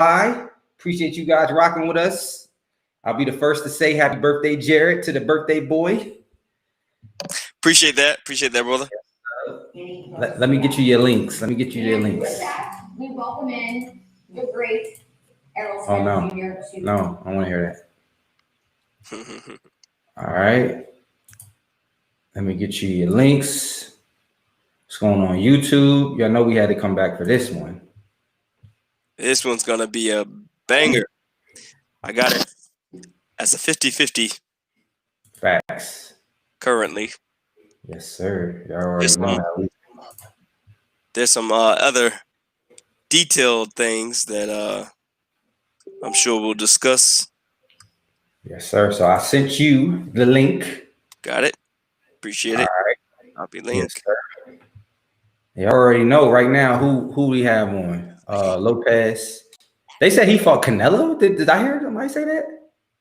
Appreciate you guys rocking with us. I'll be the first to say happy birthday, Jared, to the birthday boy. Appreciate that. Appreciate that, brother. Let me get you your links. Let me get you your links. With that, we welcome in the great Errol Oh, no. Jr. No, I want to hear that. All right. Let me get you your links. What's going on YouTube? Y'all know we had to come back for this one. This one's going to be a banger. I got it as a 50-50. Facts. Currently. Yes, sir. Y'all already know that. There's some other detailed things that I'm sure we'll discuss. Yes, sir. So I sent you the link. Got it. Appreciate it. All right. Copy link. Yes, sir. You already know right now who we have on. Lopez. They said he fought Canelo. Did I hear somebody say that?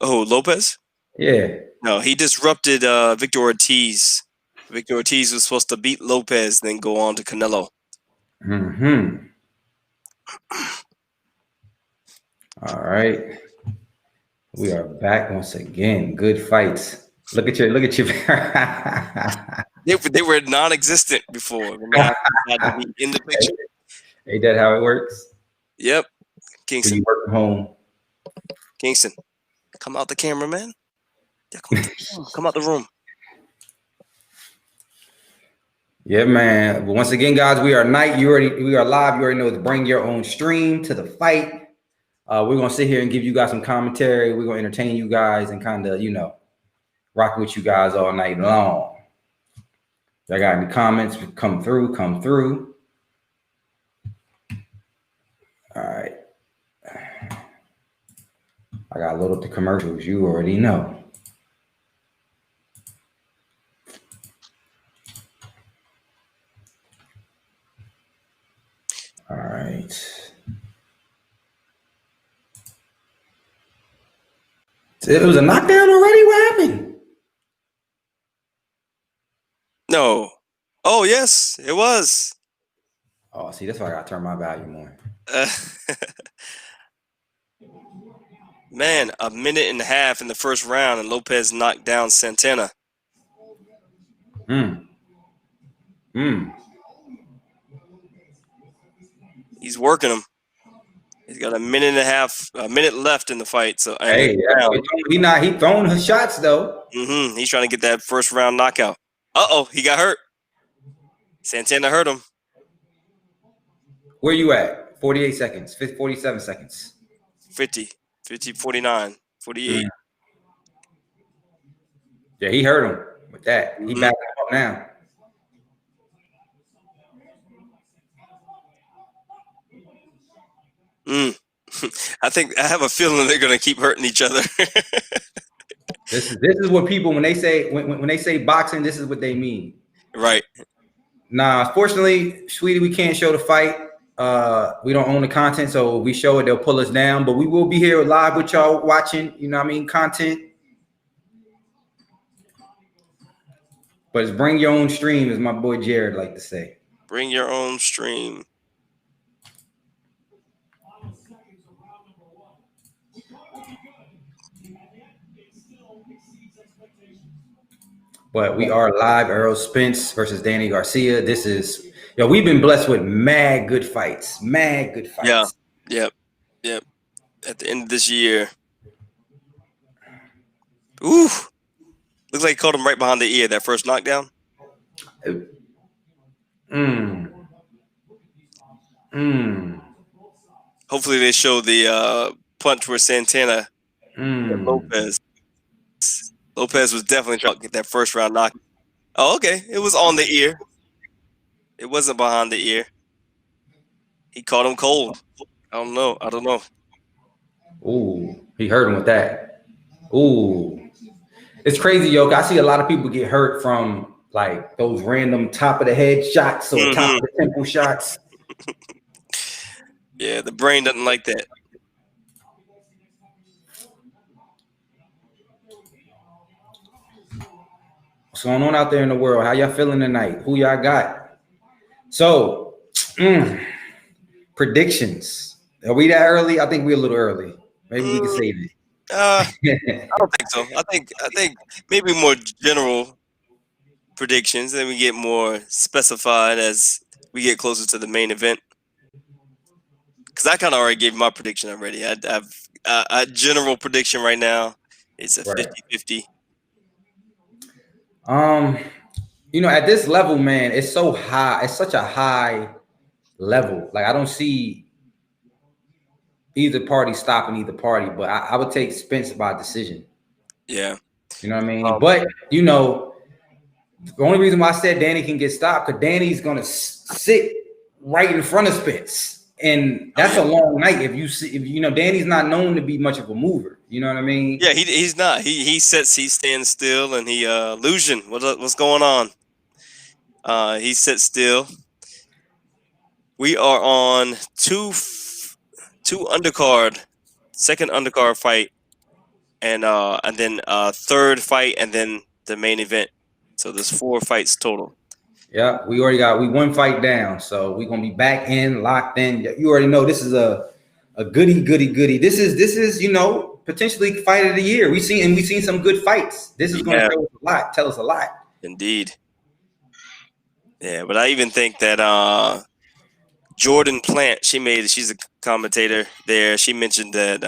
Oh, Lopez? Yeah. No, he disrupted Victor Ortiz. Victor Ortiz was supposed to beat Lopez, then go on to Canelo. Mm-hmm. All right. We are back once again. Good fights. Look at your They were non-existent before. Now had to be in the picture. Ain't that how it works? Yep. Kingston. You work from home. Kingston. Come out the camera, man. Yeah, come out the room. Yeah, man. But once again, guys, we are live. You already know it's bring your own stream to the fight. We're gonna sit here and give you guys some commentary. We're gonna entertain you guys and kind of, rock with you guys all night long. If y'all got any comments, come through. All right. I got to load up the commercials. You already know. All right. It was a knockdown already? What happened? No. Oh, yes, it was. Oh, see, that's why I got to turn my volume on. Man, a minute and a half in the first round, and Lopez knocked down Santana. He's working him. He's got a minute left in the fight. So hey, he throwing his shots though. He's trying to get that first round knockout. He got hurt. Santana hurt him. Where you at? 48 seconds, 47 seconds. 50, 49, 48. Yeah, he hurt him with that. He back up now. I have a feeling they're gonna keep hurting each other. This is what people when they say boxing, this is what they mean. Right. Nah, fortunately, sweetie, we can't show the fight. We don't own the content, so if we show it, they'll pull us down. But we will be here live with y'all watching, content. But it's bring your own stream, as my boy Jared like to say. Bring your own stream. But we are live. Errol Spence versus Danny Garcia. This is, we've been blessed with mad good fights. Yeah. Yep. At the end of this year. Ooh. Looks like he caught him right behind the ear, that first knockdown. Hopefully they show the punch where Santana and Lopez was definitely trying to get that first round knock. Oh, okay. It was on the ear. It wasn't behind the ear. He caught him cold. I don't know. Ooh, he hurt him with that. Ooh. It's crazy, yo. I see a lot of people get hurt from like those random top of the head shots or top of the temple shots. Yeah, the brain doesn't like that. What's going on out there in the world? How y'all feeling tonight? Who y'all got? So, predictions. Are we that early? I think we're a little early. Maybe we can save it. I don't think so. I think maybe more general predictions, then we get more specified as we get closer to the main event. Because I kind of already gave my prediction already. I've a general prediction right now. It's a 50-50. You know, at this level, man, it's so high. It's such a high level. Like I don't see either party stopping either party, but I would take Spence by decision. Yeah. You know what I mean? But you know, the only reason why I said Danny can get stopped because Danny's gonna sit right in front of Spence, and that's a long night. If you know, Danny's not known to be much of a mover. You know what I mean? Yeah, he's not. He stands still, and he illusion. What's going on? He sits still. We are on two undercard, second undercard fight, and then third fight, and then the main event. So there's 4 fights total. Yeah, we one fight down, so we're gonna be back in, locked in. You already know this is a goody. This is you know potentially fight of the year. We've seen some good fights. This is gonna tell us a lot. Indeed. Yeah, but I even think that Jordan Plant, she's a commentator there. She mentioned that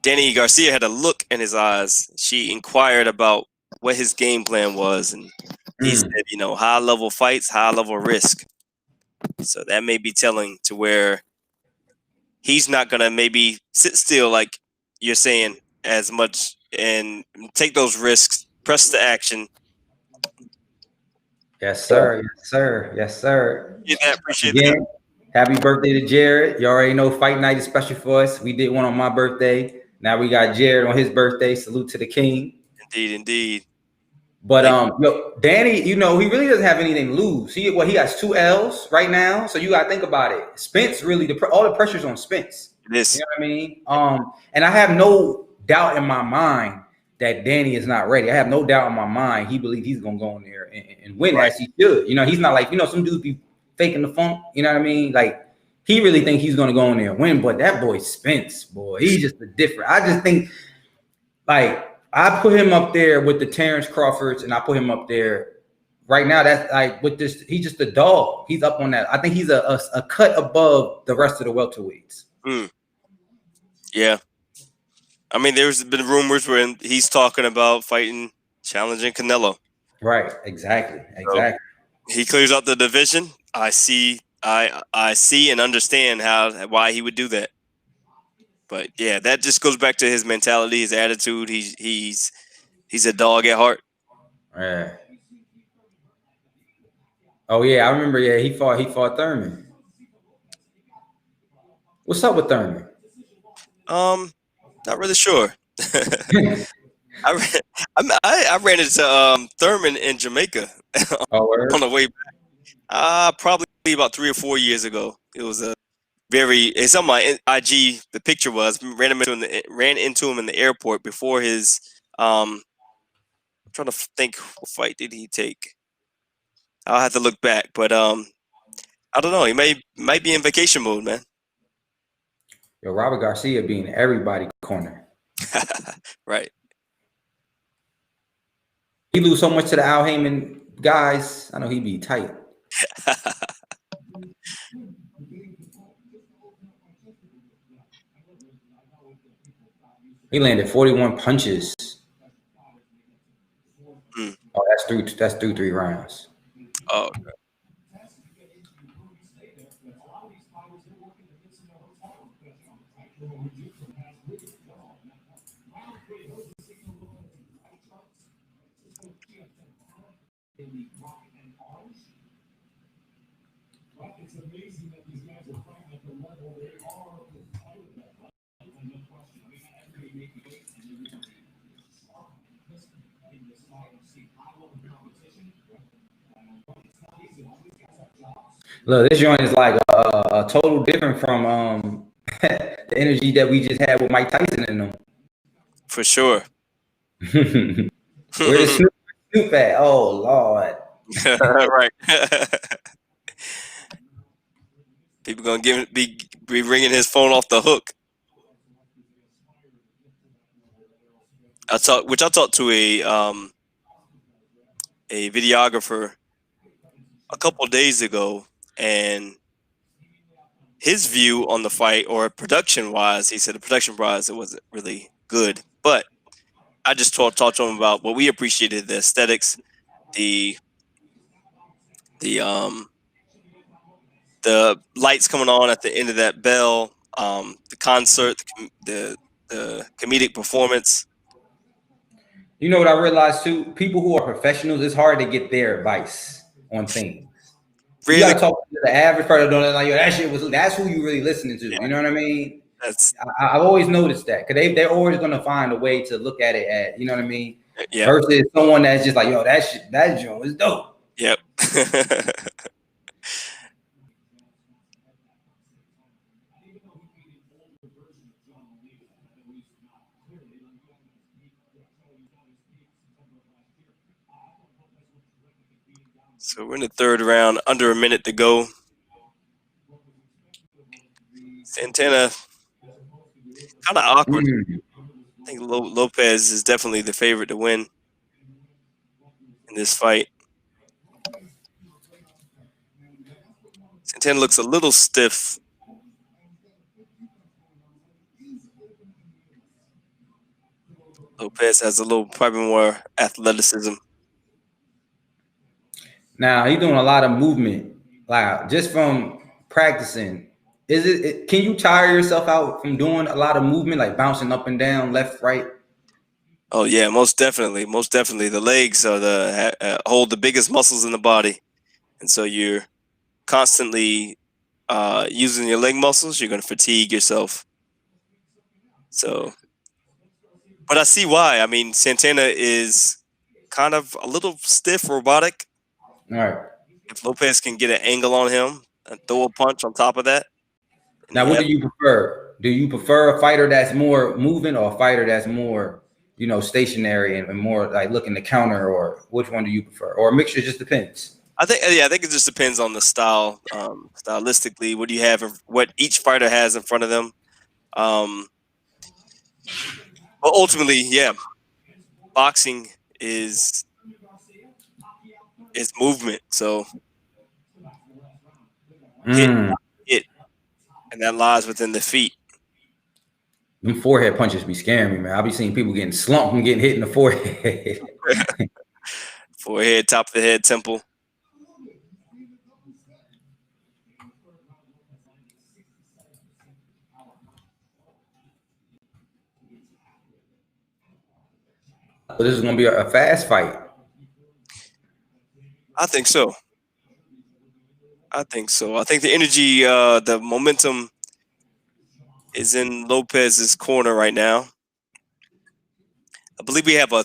Danny Garcia had a look in his eyes. She inquired about what his game plan was, and he said, you know, high level fights, high level risk. So that may be telling to where he's not gonna maybe sit still like you're saying as much and take those risks, press the action. Yes, sir. Yes, sir. Yes, sir. Yeah, appreciate that. Happy birthday to Jared. You already know fight night is special for us. We did one on my birthday. Now we got Jared on his birthday. Salute to the king. Indeed. But yo, Danny, you know, he really doesn't have anything to lose. He has 2 L's right now. So you gotta think about it. Spence really all the pressure's on Spence. You know what I mean? And I have no doubt in my mind that Danny is not ready. I have no doubt in my mind he believes he's gonna go in there and win as he should. You know, he's not like, you know, some dudes be faking the funk, you know what I mean? Like he really thinks he's gonna go in there and win, but that boy Spence, boy, he's just a different. I just think like I put him up there with the Terrence Crawfords, and I put him up there right now. That's like with this, he's just a dog. He's up on that. I think he's a cut above the rest of the welterweights. Yeah. I mean, there's been rumors where he's talking about challenging Canelo. Right. Exactly. So he clears out the division. I see and understand why he would do that. But yeah, that just goes back to his mentality, his attitude. He's a dog at heart. Yeah. Oh yeah, I remember. Yeah, he fought Thurman. What's up with Thurman? Not really sure. I ran into Thurman in Jamaica on the way back. Probably about 3 or 4 years ago. It was it's on my IG. The picture was ran into him in the airport before his. I'm trying to think, what fight did he take? I'll have to look back, but I don't know. He might be in vacation mode, man. Yo, Robert Garcia being everybody's corner. Right. He lose so much to the Al Heyman guys. I know he'd be tight. He landed 41 punches. Oh, that's through 3 rounds. Oh, okay. Look, this joint is like a total different from the energy that we just had with Mike Tyson in them. For sure. Where's Snoop at? Oh Lord. Right. People gonna be ringing his phone off the hook. I talked to a videographer a couple days ago, and his view on the fight, or production wise, he said the production wise it wasn't really good, but I just talked to him about what we appreciated: the aesthetics, the lights coming on at the end of that bell, the concert, the comedic performance. You know what I realized too? People who are professionals, it's hard to get their advice on things. Really? You gotta talk to the average person doing it like, yo, that shit was, that's who you really listening to. Yeah. You know what I mean? I've always noticed that, because they're always gonna find a way to look at it at, you know what I mean? Yeah. Versus someone that's just like, yo, that joint was dope. Yep. So we're in the third round, under a minute to go. Santana, kind of awkward. I think Lopez is definitely the favorite to win in this fight. Santana looks a little stiff. Lopez has a little, probably more athleticism. Now he's doing a lot of movement, like just from practicing. Can you tire yourself out from doing a lot of movement, like bouncing up and down, left, right? Oh yeah, most definitely. Most definitely. The legs are hold the biggest muscles in the body, and so you're constantly using your leg muscles. You're going to fatigue yourself. So, but I see why. I mean, Santana is kind of a little stiff, robotic. All right. If Lopez can get an angle on him and throw a punch on top of that. Now, what do you prefer? Do you prefer a fighter that's more moving, or a fighter that's more, you know, stationary and more like looking to counter, or which one do you prefer? Or a mixture? Just depends. I think it just depends on the style. Stylistically, what do you have? What each fighter has in front of them. But ultimately, yeah, boxing is movement. So hit, and that lies within the feet. Them forehead punches be scaring me, man. I'll be seeing people getting slumped and getting hit in the forehead. Forehead, top of the head, temple. So this is going to be a fast fight. I think so. I think the energy, the momentum is in Lopez's corner right now. I believe we have 3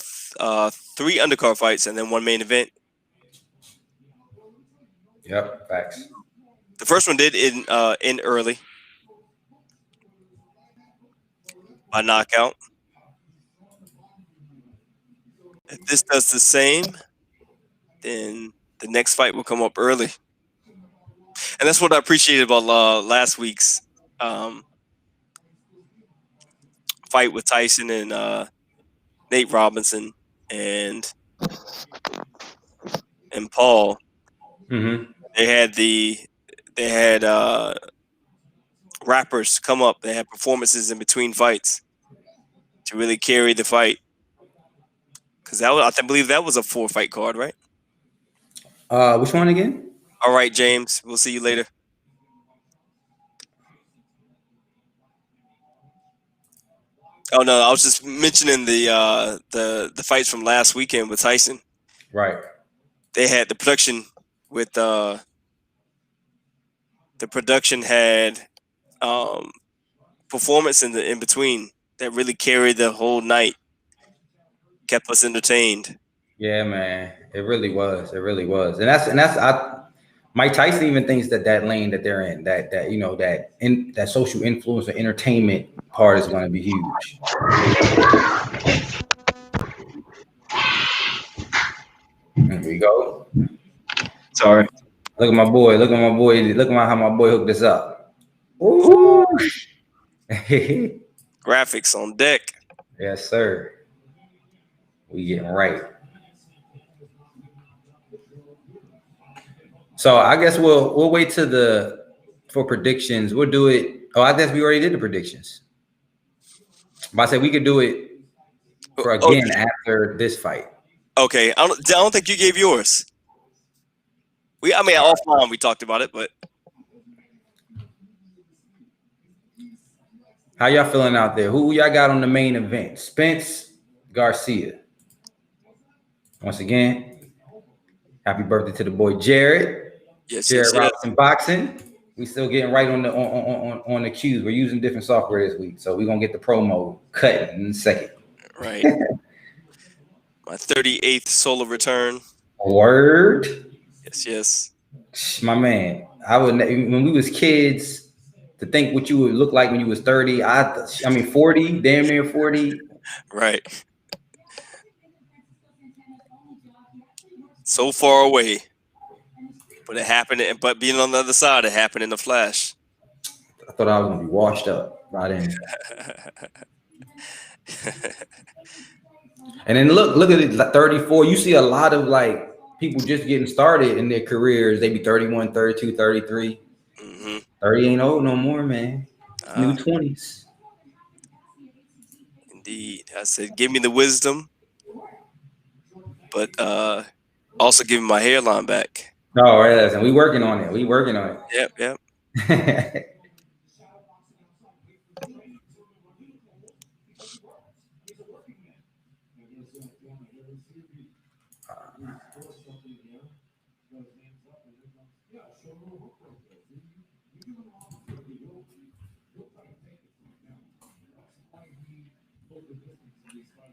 undercard fights and then 1 main event. Yep, facts. The first one did end early by knockout. If this does the same, then the next fight will come up early. And that's what I appreciated about last week's fight with Tyson and Nate Robinson and Paul. Mm-hmm. They had rappers come up. They had performances in between fights to really carry the fight. Because I believe that was a 4-fight card, right? Which one again? All right, James. We'll see you later. Oh no, I was just mentioning the fights from last weekend with Tyson. Right. They had the production with the production had performance in between that really carried the whole night, kept us entertained. Yeah, man, it really was. It really was, and that's Mike Tyson even thinks that lane that they're in, that you know, that social influence or entertainment part is going to be huge. There we go. Sorry. Look at my boy. Look at my boy. Look at how my boy hooked this up. Ooh. Graphics on deck. Yes, sir. We getting right. So I guess we'll wait for predictions. We'll do it. Oh, I guess we already did the predictions. But I said we could do it for again after this fight. Okay, I don't think you gave yours. Offline we talked about it, but how y'all feeling out there? Who y'all got on the main event? Spence, Garcia. Once again, happy birthday to the boy Jared. Yes, Jared Robinson Boxing. We still getting right on the cues. We're using different software this week, so we're gonna get the promo cut in a second. Right. My 38th solo return. Word. Yes. My man, when we was kids, to think what you would look like when you was 30. I mean 40, damn near 40. Right. So far away. But it happened, but being on the other side, it happened in the flash. I thought I was gonna be washed up by then. And then look at it, like 34. You see a lot of like people just getting started in their careers. They be 31, 32, 33. 30 ain't old no more, man. New 20s. Indeed. I said, give me the wisdom, but also give me my hairline back. Oh, yes, and we working on it. Yep.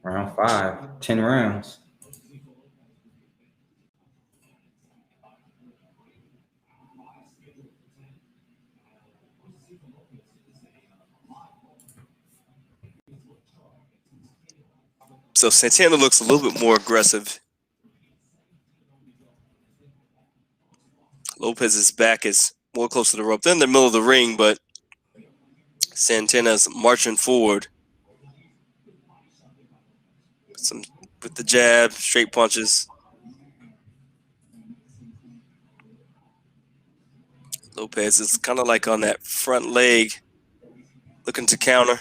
Round 5, 10 rounds. So Santana looks a little bit more aggressive. Lopez's back is more close to the rope. They're in the middle of the ring, but Santana's marching forward. With the jab, straight punches. Lopez is kind of like on that front leg, looking to counter.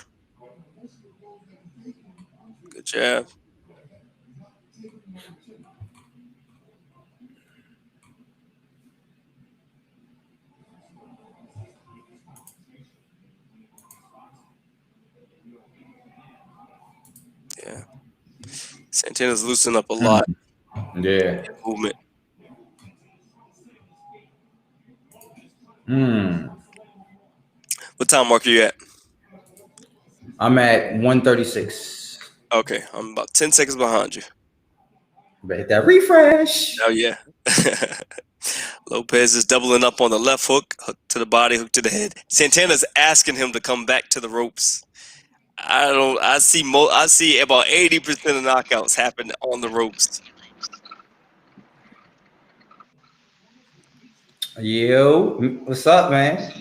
Good jab. Yeah. Santana's loosened up a lot. Yeah. Movement. What time mark are you at? I'm at 136. Okay, I'm about 10 seconds behind you. Better hit that refresh. Oh, yeah. Lopez is doubling up on the left hook to the body, hook to the head. Santana's asking him to come back to the ropes. I see about 80% of knockouts happen on the ropes. Yo, what's up, man?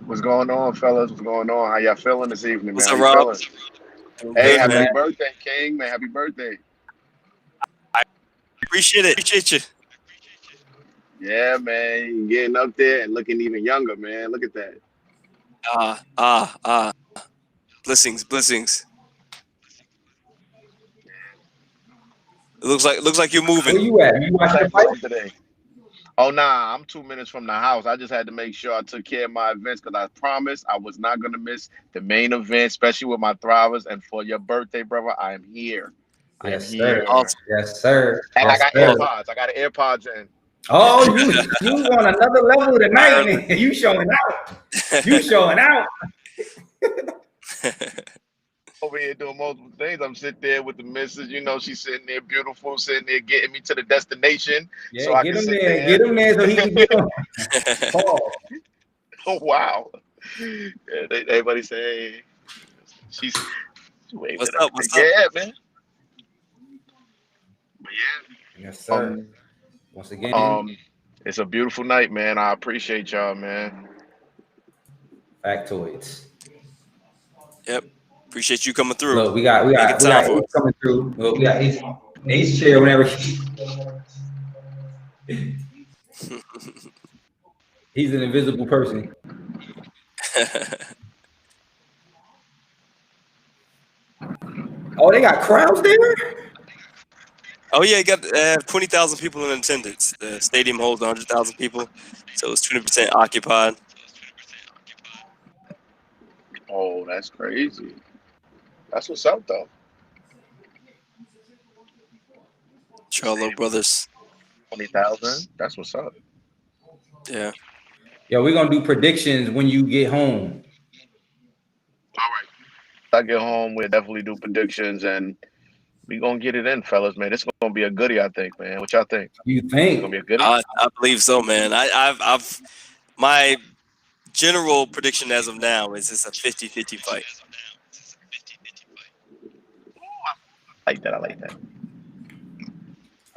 What's going on, fellas? What's going on? How y'all feeling this evening, What's man? up, How you Rob? feeling? Hey, Good, happy man. birthday, King, man. Happy birthday. I appreciate it. Appreciate you. Yeah, man. You're getting up there and looking even younger, man. Look at that. Blessings. It looks like you're moving. Where you at? You watching the fight today? Oh, nah, I'm 2 minutes from the house. I just had to make sure I took care of my events because I promised I was not going to miss the main event, especially with my thrivers. And for your birthday, brother, I am here. Yes, I am sir. here. Awesome. Yes, sir. And yes, I got sir. AirPods. I got AirPods in. Oh, you on another level tonight, man. You showing out. You showing out. Over here doing multiple things. I'm sitting there with the missus, she's sitting there beautiful, sitting there getting me to the destination. Yeah, so I get can him sit there. Get him there so he can get him. Oh, wow. Yeah, everybody say she's waving. What's up? Yeah, man. But yeah. Yes, sir. Once again. It's a beautiful night, man. I appreciate y'all, man. Factoids. Yep. Appreciate you coming through. Look, we got time for Ace coming through. Look, we got Ace chair whenever he's an invisible person. Oh, they got crowds there? Oh yeah, you got 20,000 people in attendance. The stadium holds 100,000 people, so it's 20% occupied. Oh, that's crazy. That's what's up, though. Charlo Brothers. 20,000. That's what's up. Yeah. Yo, we're gonna do predictions when you get home. All right. I get home, we'll definitely do predictions, and we gonna get it in, fellas, man. This is gonna be a goodie, I think, man. What y'all think? You It's think? gonna be a goodie? I believe so, man. I've my general prediction as of now is it's a 50-50 fight. I like that.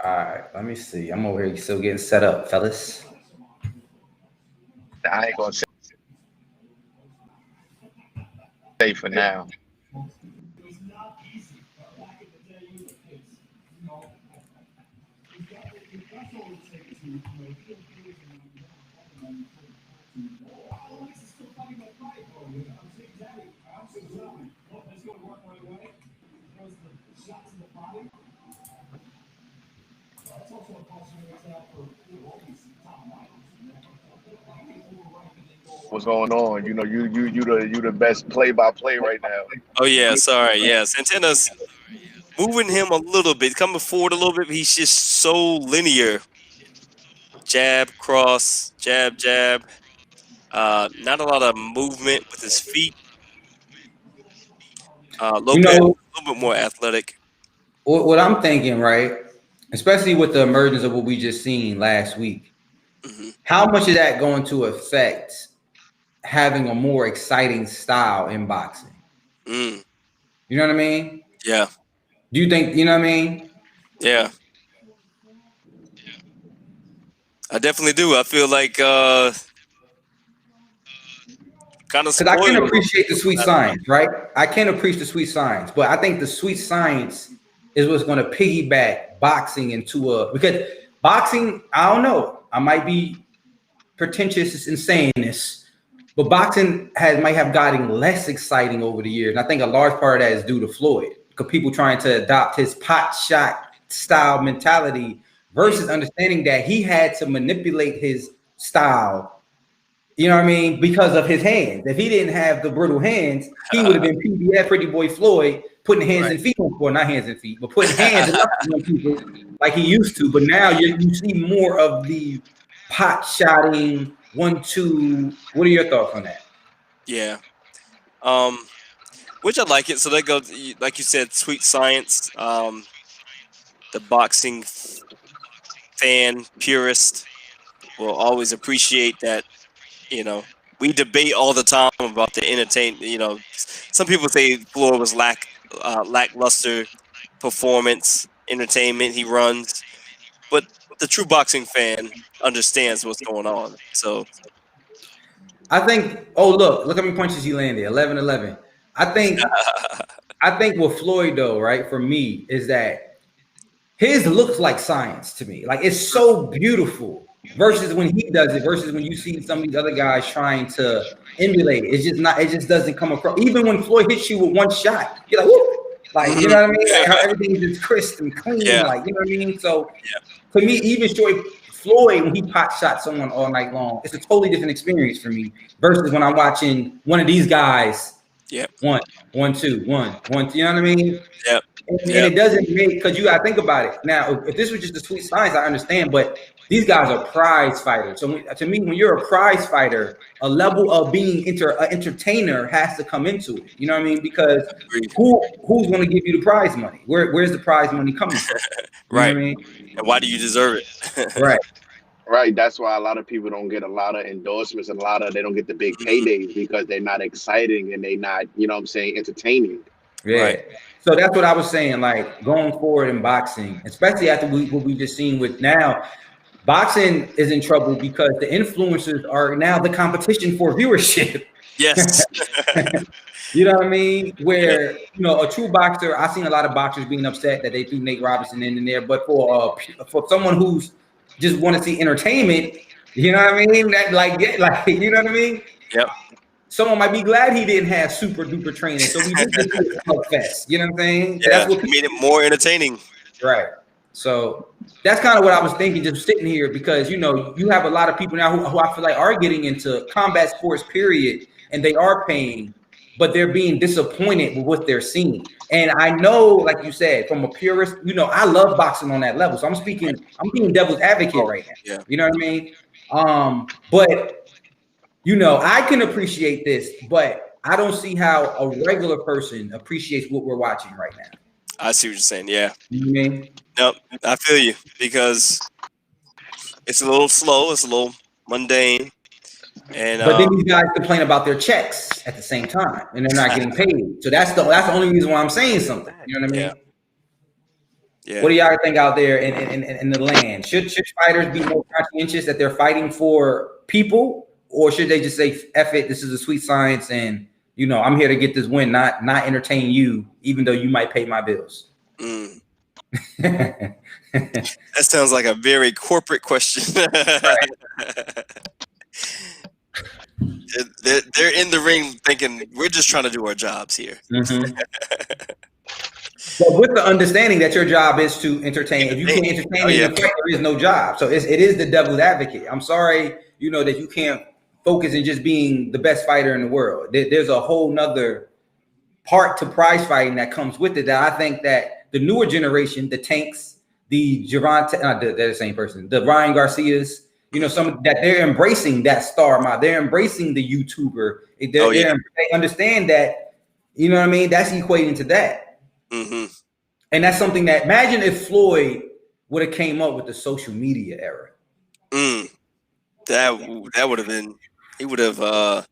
All right, let me see. I'm over here still getting set up, fellas. I ain't gonna say for now. What's going on? You know, you the best play-by-play right now. Oh yeah, sorry. Yeah, Santana's moving him a little bit, coming forward a little bit. But he's just so linear. Jab, cross, jab, jab. Not a lot of movement with his feet. Lopez a little bit more athletic. What I'm thinking, right? Especially with the emergence of what we just seen last week. Mm-hmm. How much is that going to affect having a more exciting style in boxing? Mm. You know what I mean? Yeah. Do you think, you know what I mean? Yeah. I definitely do. I feel like kind of because I can appreciate the sweet science, right? I can appreciate the sweet science, but I think the sweet science is what's going to piggyback boxing into because boxing, I don't know, I might be pretentious in saying this, but boxing might have gotten less exciting over the years. And I think a large part of that is due to Floyd, because people trying to adopt his pot shot style mentality versus understanding that he had to manipulate his style, you know what I mean, because of his hands. If he didn't have the brittle hands, he would have been PBF, Pretty Boy Floyd, putting hands and feet on, well, not hands and feet, but putting hands on people like he used to. But now you see more of the pot shotting 1-2. What are your thoughts on that? Yeah. Which I like it. So that goes, like you said, sweet science. The boxing fan purist will always appreciate that. You know, we debate all the time about the entertainment. You know, some people say Floyd was lackluster performance, entertainment he runs, but the true boxing fan understands what's going on. So I think, look how many punches he landed, 11-11. I think with Floyd though, right, for me, is that his looks like science to me. Like, it's so beautiful versus when he does it, versus when you see some of these other guys trying to emulate it. It's just not, it just doesn't come across. Even when Floyd hits you with one shot, you're like, whoop. Like, you know what I mean? Like, how everything is just crisp and clean, like, you know what I mean? So for me, even Floyd, when he pot shot someone all night long, it's a totally different experience for me versus when I'm watching one of these guys. One, two. You know what I mean? And it doesn't make, because you gotta think about it. Now, if this was just a sweet science, I understand, but these guys are prize fighters. So to me, when you're a prize fighter, a level of being an entertainer has to come into it. You know what I mean? Because who's going to give you the prize money? Where's the prize money coming from? You know what I mean? And why do you deserve it? Right. That's why a lot of people don't get a lot of endorsements and they don't get the big paydays because they're not exciting and they not, you know what I'm saying, entertaining. Right. So that's what I was saying, like going forward in boxing, especially after what we just seen with now. boxing is in trouble because the influencers are now the competition for viewership. Yes. You know what I mean? Where a true boxer, I've seen a lot of boxers being upset that they threw Nate Robinson in there, but for someone who's just want to see entertainment, you know what I mean? That like you know what I mean? Yep. Someone might be glad he didn't have super duper training, so we did get to a slugfest. You know what I'm saying? Yeah, That's what made it more entertaining. Right. So that's kind of what I was thinking, just sitting here, because you have a lot of people now who I feel like are getting into combat sports, period, and they are paying, but they're being disappointed with what they're seeing. And I know, like you said, from a purist, I love boxing on that level. So I'm being devil's advocate right now. Yeah. You know what I mean? But I can appreciate this, but I don't see how a regular person appreciates what we're watching right now. I see what you're saying. Yeah. You know what I mean? Nope, I feel you, because it's a little slow, it's a little mundane, and but then these guys complain about their checks at the same time, and they're not getting paid. So that's the only reason why I'm saying something. You know what I mean? Yeah. What do y'all think out there in the land? Should fighters be more conscientious that they're fighting for people, or should they just say, "F it, this is a sweet science, and I'm here to get this win, not entertain you, even though you might pay my bills." Mm. That sounds like a very corporate question. They're in the ring thinking we're just trying to do our jobs here. Mm-hmm. But with the understanding that your job is to entertain. If you can't entertain in the fight, there is no job. So it is the devil's advocate. I'm sorry, that you can't focus in just being the best fighter in the world. There's a whole nother part to prize fighting that comes with it, that I think that the newer generation, the Tanks, the Javante, they're the same person, the Ryan Garcias, some that they're embracing that star model. They're embracing the YouTuber. They understand that, you know what I mean? That's equating to that. Mm-hmm. And that's something that, imagine if Floyd would have came up with the social media era. That would have been, he would have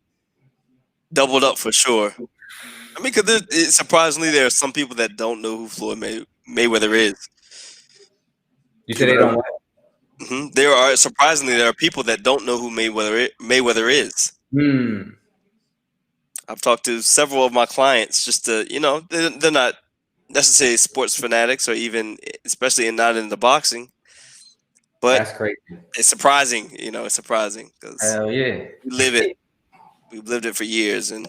doubled up for sure. I mean, because surprisingly, there are some people that don't know who Floyd Mayweather is. You said they don't what? Mm-hmm. There are people that don't know who Mayweather is. I've talked to several of my clients, just to, they're not necessarily sports fanatics, or even, especially not into boxing. But that's crazy. It's surprising, it's surprising, because hell yeah, we live it. We've lived it for years, and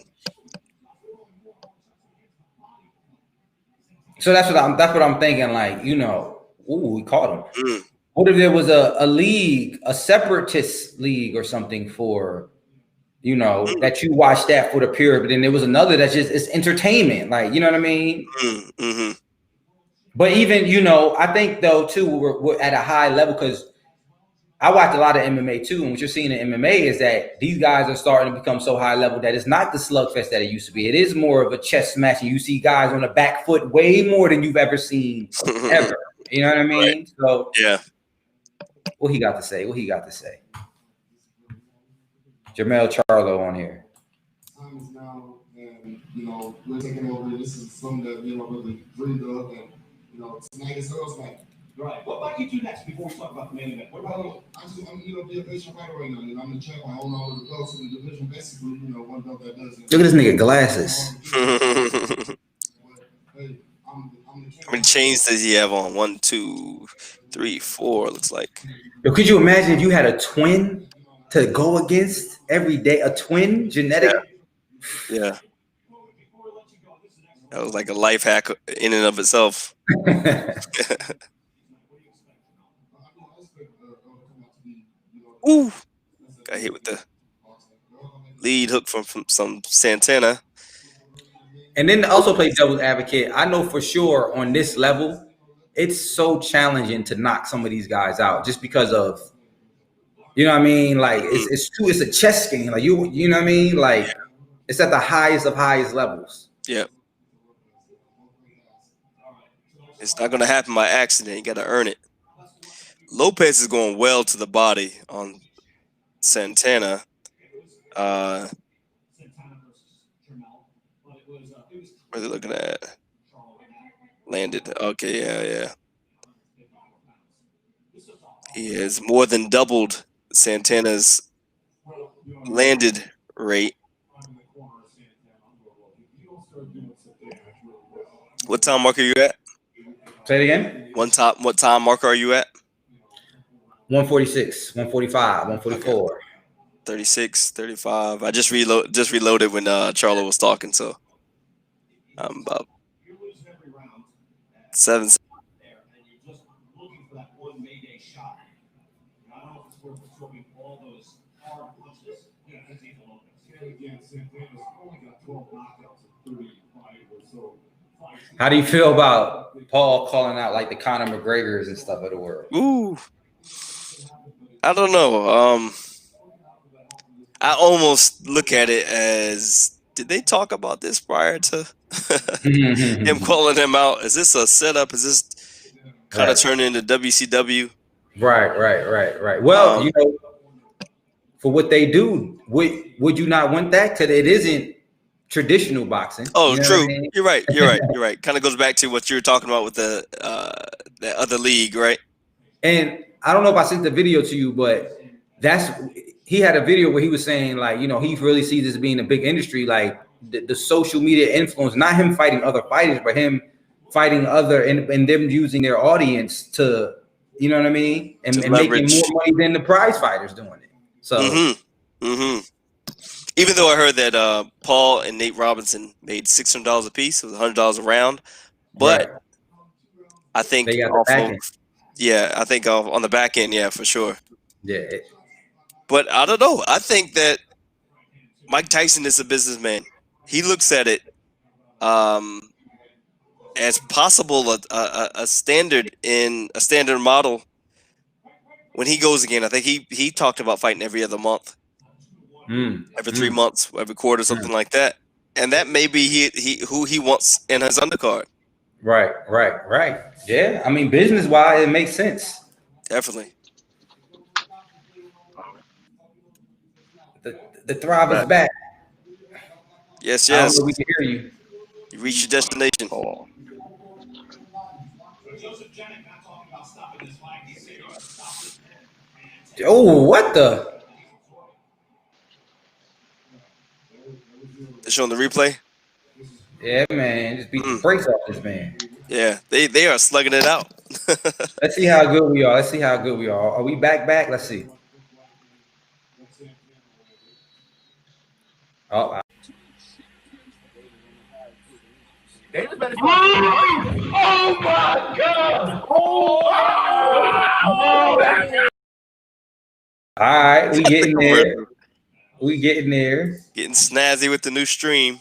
so that's what I'm thinking. Like, we caught him. What if there was a league, a separatist league or something for, that you watch that for the pure, but then there was another that's just, it's entertainment. Like, you know what I mean? Mm-hmm. But even, I think though too, we're at a high level, because I watch a lot of MMA too. And what you're seeing in MMA is that these guys are starting to become so high level that it's not the slugfest that it used to be. It is more of a chest smash, and you see guys on the back foot way more than you've ever seen ever. You know what I mean? Right. So yeah. What he got to say? Jamel Charlo on here. Time is now, and we're taking over. This is something that really dreamed of, and tonight is us. Like, right. What about you two next before we talk about the main event? What about I'm be a patient fighter right now. I'm in check. I own all of the belts in the division. Basically, one belt that does it. Look at this nigga glasses. How many chains does he have on? 1, 2, 3, 4. Looks like. Yo, could you imagine if you had a twin to go against every day? A twin, genetic. Yeah. That was like a life hack in and of itself. Ooh. Got hit with the lead hook from some Santana. And then also play devil's advocate. I know for sure on this level, it's so challenging to knock some of these guys out, just because of, what I mean? Like it's a chess game. Like you know what I mean? Like it's at the highest of highest levels. Yeah. It's not gonna happen by accident. You gotta earn it. Lopez is going well to the body on Santana. What are they looking at? Landed. Okay, yeah. He has more than doubled Santana's landed rate. What time mark are you at? Say it again. What time marker are you at? 146, 145, 144. Okay. 36, 35. I just reloaded when Charlo was talking, so I'm about 7. How do you feel about Paul calling out like the Conor McGregors and stuff of the world? Ooh, I don't know. I almost look at it as, did they talk about this prior to him calling him out? Is this a setup? Is this kind of turning into WCW? Right. Well, you know, for what they do, would you not want that? Because it isn't traditional boxing. Oh, you know true. what I mean? You're right. Kind of goes back to what you were talking about with the other league, right? And I don't know if I sent the video to you, but he had a video where he was saying, like, you know, he really sees this being a big industry, like the social media influence, not him fighting other fighters, but him fighting other and them using their audience to, you know what I mean, and making more money than the prize fighters doing it. So, even though I heard that Paul and Nate Robinson made $600 a piece, it was $100 a round, but I think they got the back end. I think on the back end, yeah, for sure. Yeah. But I don't know. I think that Mike Tyson is a businessman. He looks at it as possible a standard model when he goes again. I think he talked about fighting every other month, every 3 months, every quarter, something like that. And that may be who he wants in his undercard. Right. Yeah, I mean, business wise, it makes sense. Definitely. The Thrive is back. Yes. I don't know if we can hear you. You reach your destination. Oh, what the? They're showing the replay. Yeah, man, just beat the brakes off this man. Yeah, they are slugging it out. Let's see how good we are. Are we back? Let's see. Oh, oh my God! Oh, all right, we getting there. Getting snazzy with the new stream.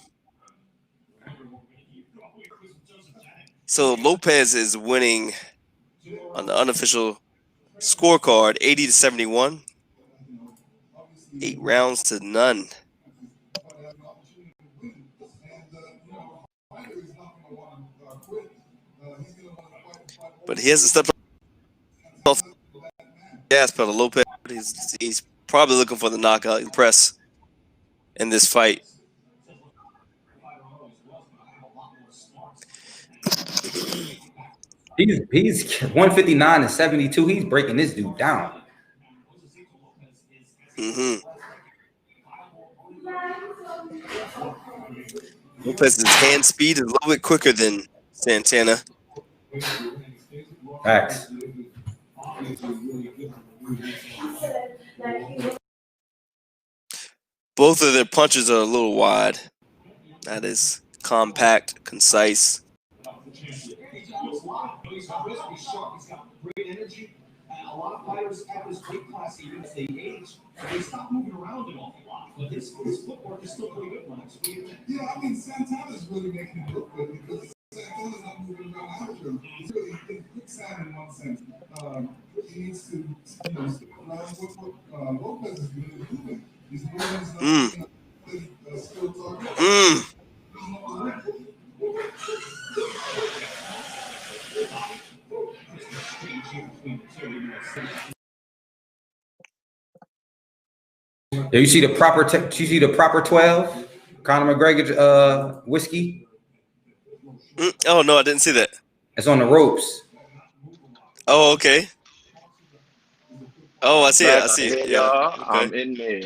So Lopez is winning on the unofficial scorecard, 80-71. 8 rounds to none. But he hasn't stepped off the gas pedal. Lopez, he's probably looking for the knockout press in this fight. He's 159-72. He's breaking this dude down. Lopez's hand speed is a little bit quicker than Santana. Facts. Both of their punches are a little wide. That is compact, concise. A lot of fighters at this weight class, even as they age, they stop moving around an awful lot. But his footwork is still pretty good, Lennox. Yeah, I mean, Santana's really making it look good because Santana's not moving around after him. He's really quicksand in one sense. He needs to, what Lopez is really moving. He's moving his skill target. Yeah, you see the proper 12, Conor McGregor whiskey. Oh no, I didn't see that. It's on the ropes. Oh, okay. Oh, I see it. I Back see it. here, Yeah. y'all. Okay. I'm in there.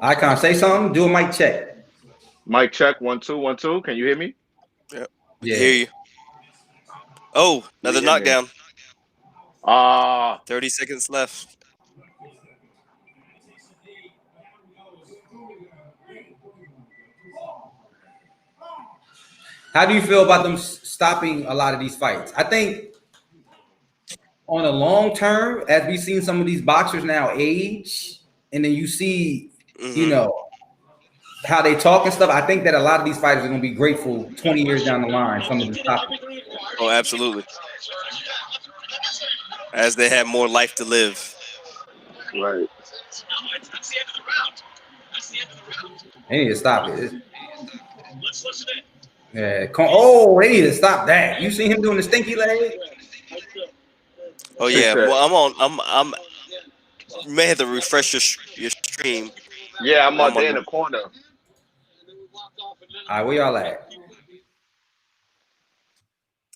Icon, say something. Do a mic check. Mic check. 1 2 1 2. Can you hear me? Yep. Yeah. Hear you. Oh, another We in there. knockdown. 30 seconds left. How do you feel about them stopping a lot of these fights? I think on a long term, as we've seen some of these boxers now age, and then you see, you know, how they talk and stuff. I think that a lot of these fighters are going to be grateful 20 years down the line. Some of them stop. Oh, absolutely. As they have more life to live. Right. They need to stop it. Yeah. Oh, they need to stop that. You seen him doing the stinky leg? Oh yeah. Well, I'm. You may have to refresh your stream. Yeah, I'm out there in the corner. All right, where y'all at?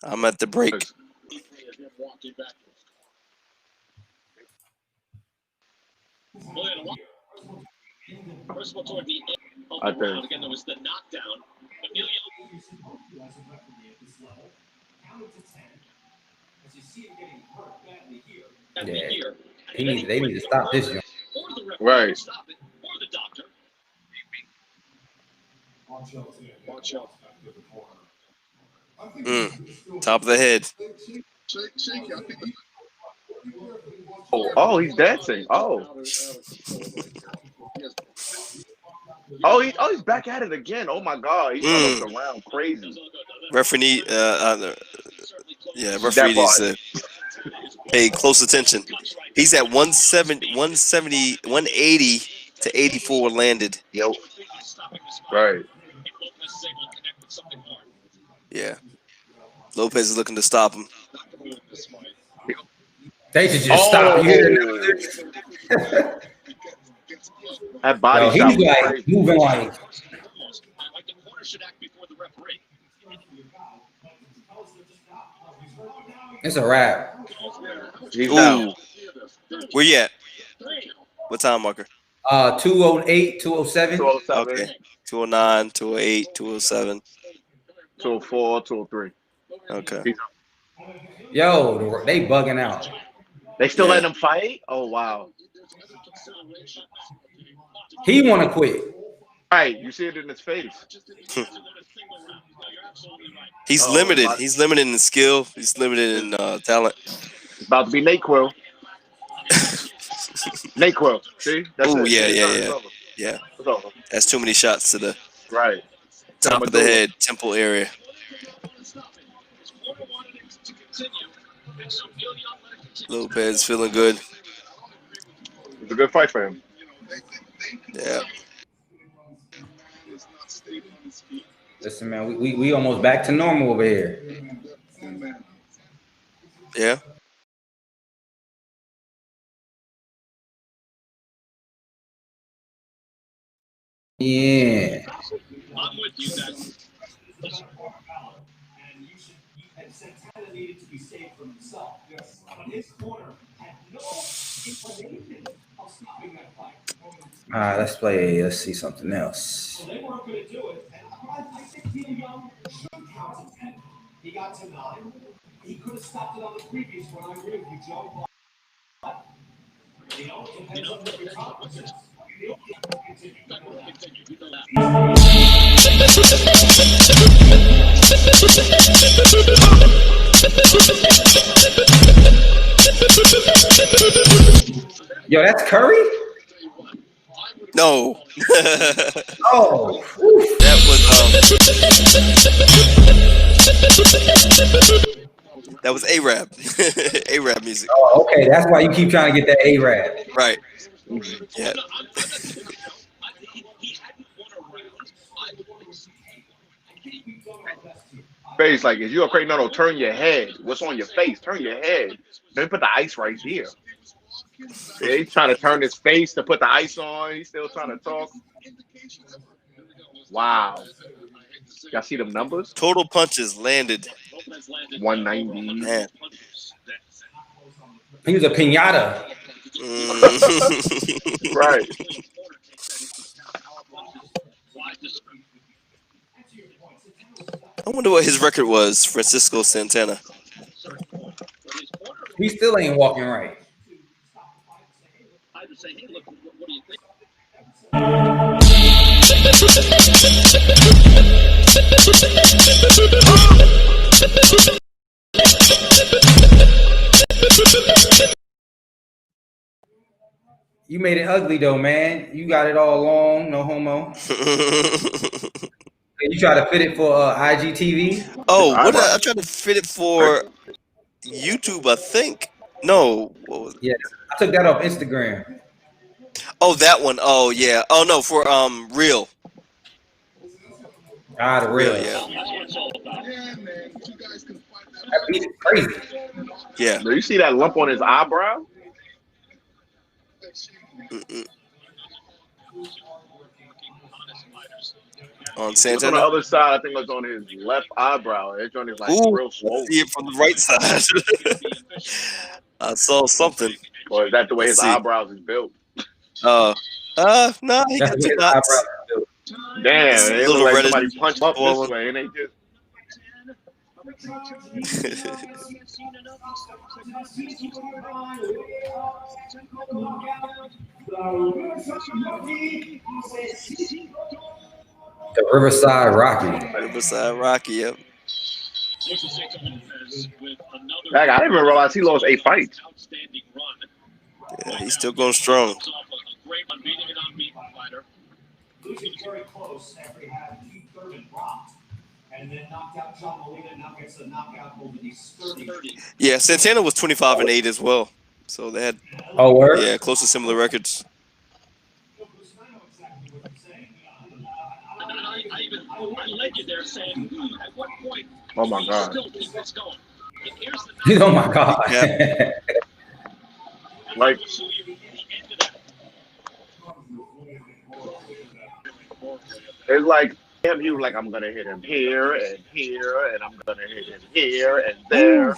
I'm at the break. I think. Again, there was the knockdown. Yeah. They need to stop this. Right. Top of the head. Oh, he's dancing. Oh. He's back at it again. Oh my God, he's running around crazy. Referee, referee needs to pay close attention. He's at 170, 180 to 84 landed. Yo. Right. Yeah. Lopez is looking to stop him. They should just stop. You hear that body he's shot was like crazy. moving like. It's a wrap. He's down. Where you at? What time marker? 208, 207. 207. Okay. 209, 208, 207. 204, 203. Okay. Yo, they bugging out. They still letting him fight? Oh wow. He want to quit. Right, you see it in his face. He's limited. He's limited in skill. He's limited in talent. It's about to be Nate Quill. Nate Quill. See? That's Oh it. yeah. It's over. That's too many shots to the top of the head, temple area. Lopez feeling good. It's a good fight for him. Yeah. Listen, man, we almost back to normal over here. Yeah. Yeah. I'm with you guys. And Santana needed to be saved from himself. Yes. But his corner had no inclination of stopping that fight. All right, let's see something else. So they weren't going to do it. And I think Neil Young should count to 10. He got to 9. He could have stopped it on the previous one. I agree with you, Joe. But, it depends on what your tolerance is. Yo, that's Curry? No. Oh, that was Arab. Arab music. Oh, okay. That's why you keep trying to get that Arab. Right. Yeah. Face like if you're a crazy no, turn your head. What's on your face? Turn your head. Then put the ice right here. Yeah, he's trying to turn his face to put the ice on. He's still trying to talk. Wow. Y'all see them numbers? Total punches landed. 190. Man. He was a pinata. Right. I wonder what his record was, Francisco Santana. He still ain't walking right. You made it ugly though, man. You got it all long, no homo. You try to fit it for IGTV? Oh, what did I tried to fit it for YouTube, I think. No. What was it? Yeah, I took that off Instagram. Oh, that one. Oh, yeah. Oh, no, for Real. Ah, the real. Yeah. That beat is crazy. Yeah. Do you see that lump on his eyebrow? On It's Santana. on the other side, I think it's on his left eyebrow. It's on his like real swollen. See it from the right side. I saw something. Or is that the way Let's his see. eyebrows is built? No, he got two knots. Damn, It's it little look like reddish somebody punched up swollen. this way, and they just. The Riverside Rocky. Riverside Rocky, yep. Heck, I didn't even realize he lost 8 fights. Yeah, he's still going strong. Losing very close after he had Keith Thurman rocked. And then knocked out John Molina, now gets a knockout over the sturdy. Yeah, Santana was 25-8 as well. So they had close to similar records. Oh my God. Oh my God. Yeah. Like, it's like him, he was like, I'm gonna hit him here and here, and I'm gonna hit him here and there.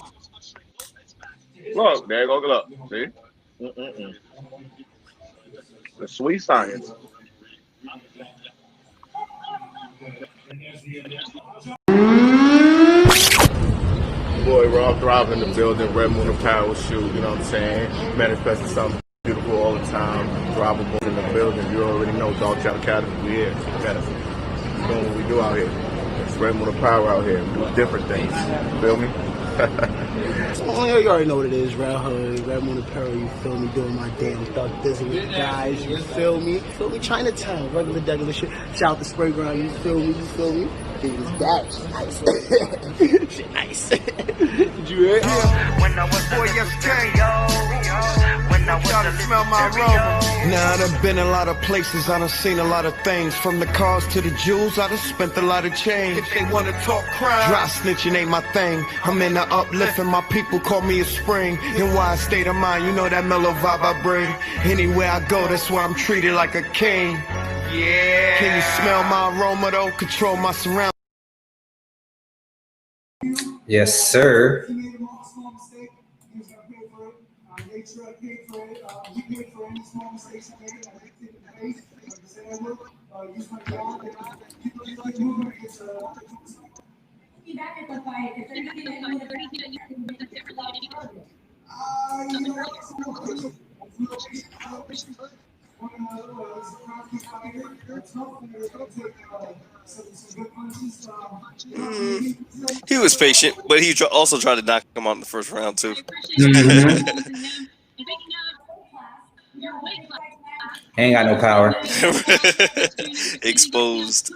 Look, there you go, look. See? The sweet science. Boy, Rob thriving in the building, Red Moon Apparel shoot, you know what I'm saying? Manifesting something beautiful all the time. Thrivable in the building, you already know, Dog Child Academy, we here. Doing what we do out here. It's Red Moon Apparel out here. We do different things. Feel me? Oh, you already know what it is, Red Hood, Red Moon Apparel, you feel me, doing my damn thug business with the guys, you feel me? Chinatown, regular shit. Shout out to Spray Ground, you feel me? Things that nice. Shit nice. Did you hear? When I was boy yesterday, when I was trying to smell my aroma. Now I done been a lot of places, I done seen a lot of things. From the cars to the jewels, I done spent a lot of change. If they wanna talk crime, Dry snitching ain't my thing. I'm in the uplift and my people call me a spring. In wide state of mind, you know that mellow vibe I bring. Anywhere I go, that's why I'm treated like a king. yeah. Can you smell my aroma though? Control my surroundings. Yes, sir. He was patient, but he also tried to knock him out in the first round, too. Ain't got no power. Exposed.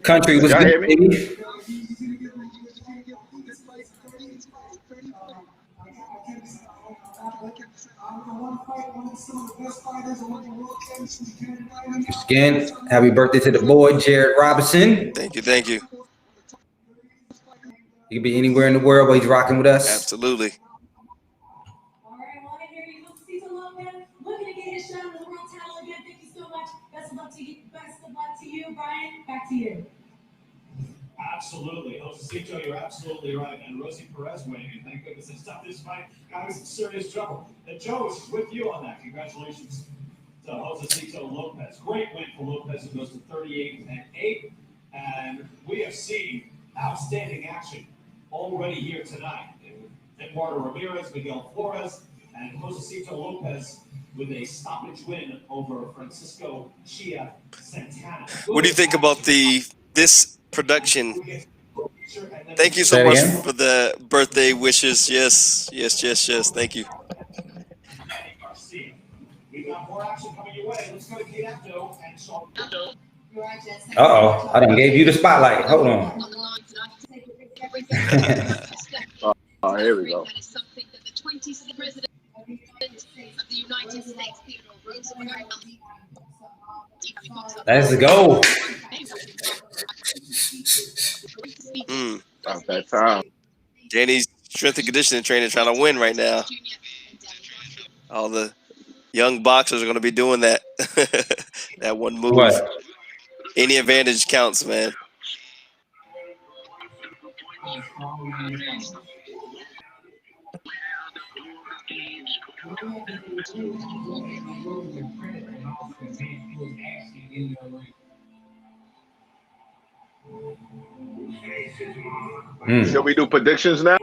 Country was good, baby. Again, happy birthday to the boy, Jared Robinson. Thank you. He could be anywhere in the world, but he's rocking with us. Absolutely. back to you. Absolutely. Josecito, you're absolutely right. And Rosie Perez winning, and thank goodness it stopped this fight. Got us in serious trouble. And Joe is with you on that. Congratulations to Josecito Lopez. Great win for Lopez, who goes to 38-8. And we have seen outstanding action already here tonight. Eduardo Ramirez, Miguel Flores, and Josecito Lopez with a stoppage win over Francisco Chia Santana. What do you think about this production? Thank you so much for the birthday wishes. Yes. Thank you. We've got more action coming your way. Let's go to Kidapto and Sean. Uh-oh, I done gave you the spotlight. Hold on. Oh, here we go. Let's go. About that time. Danny's strength and conditioning trainer trying to win right now. All the young boxers are going to be doing that. That one move. What? Any advantage counts, man. Shall we do predictions now?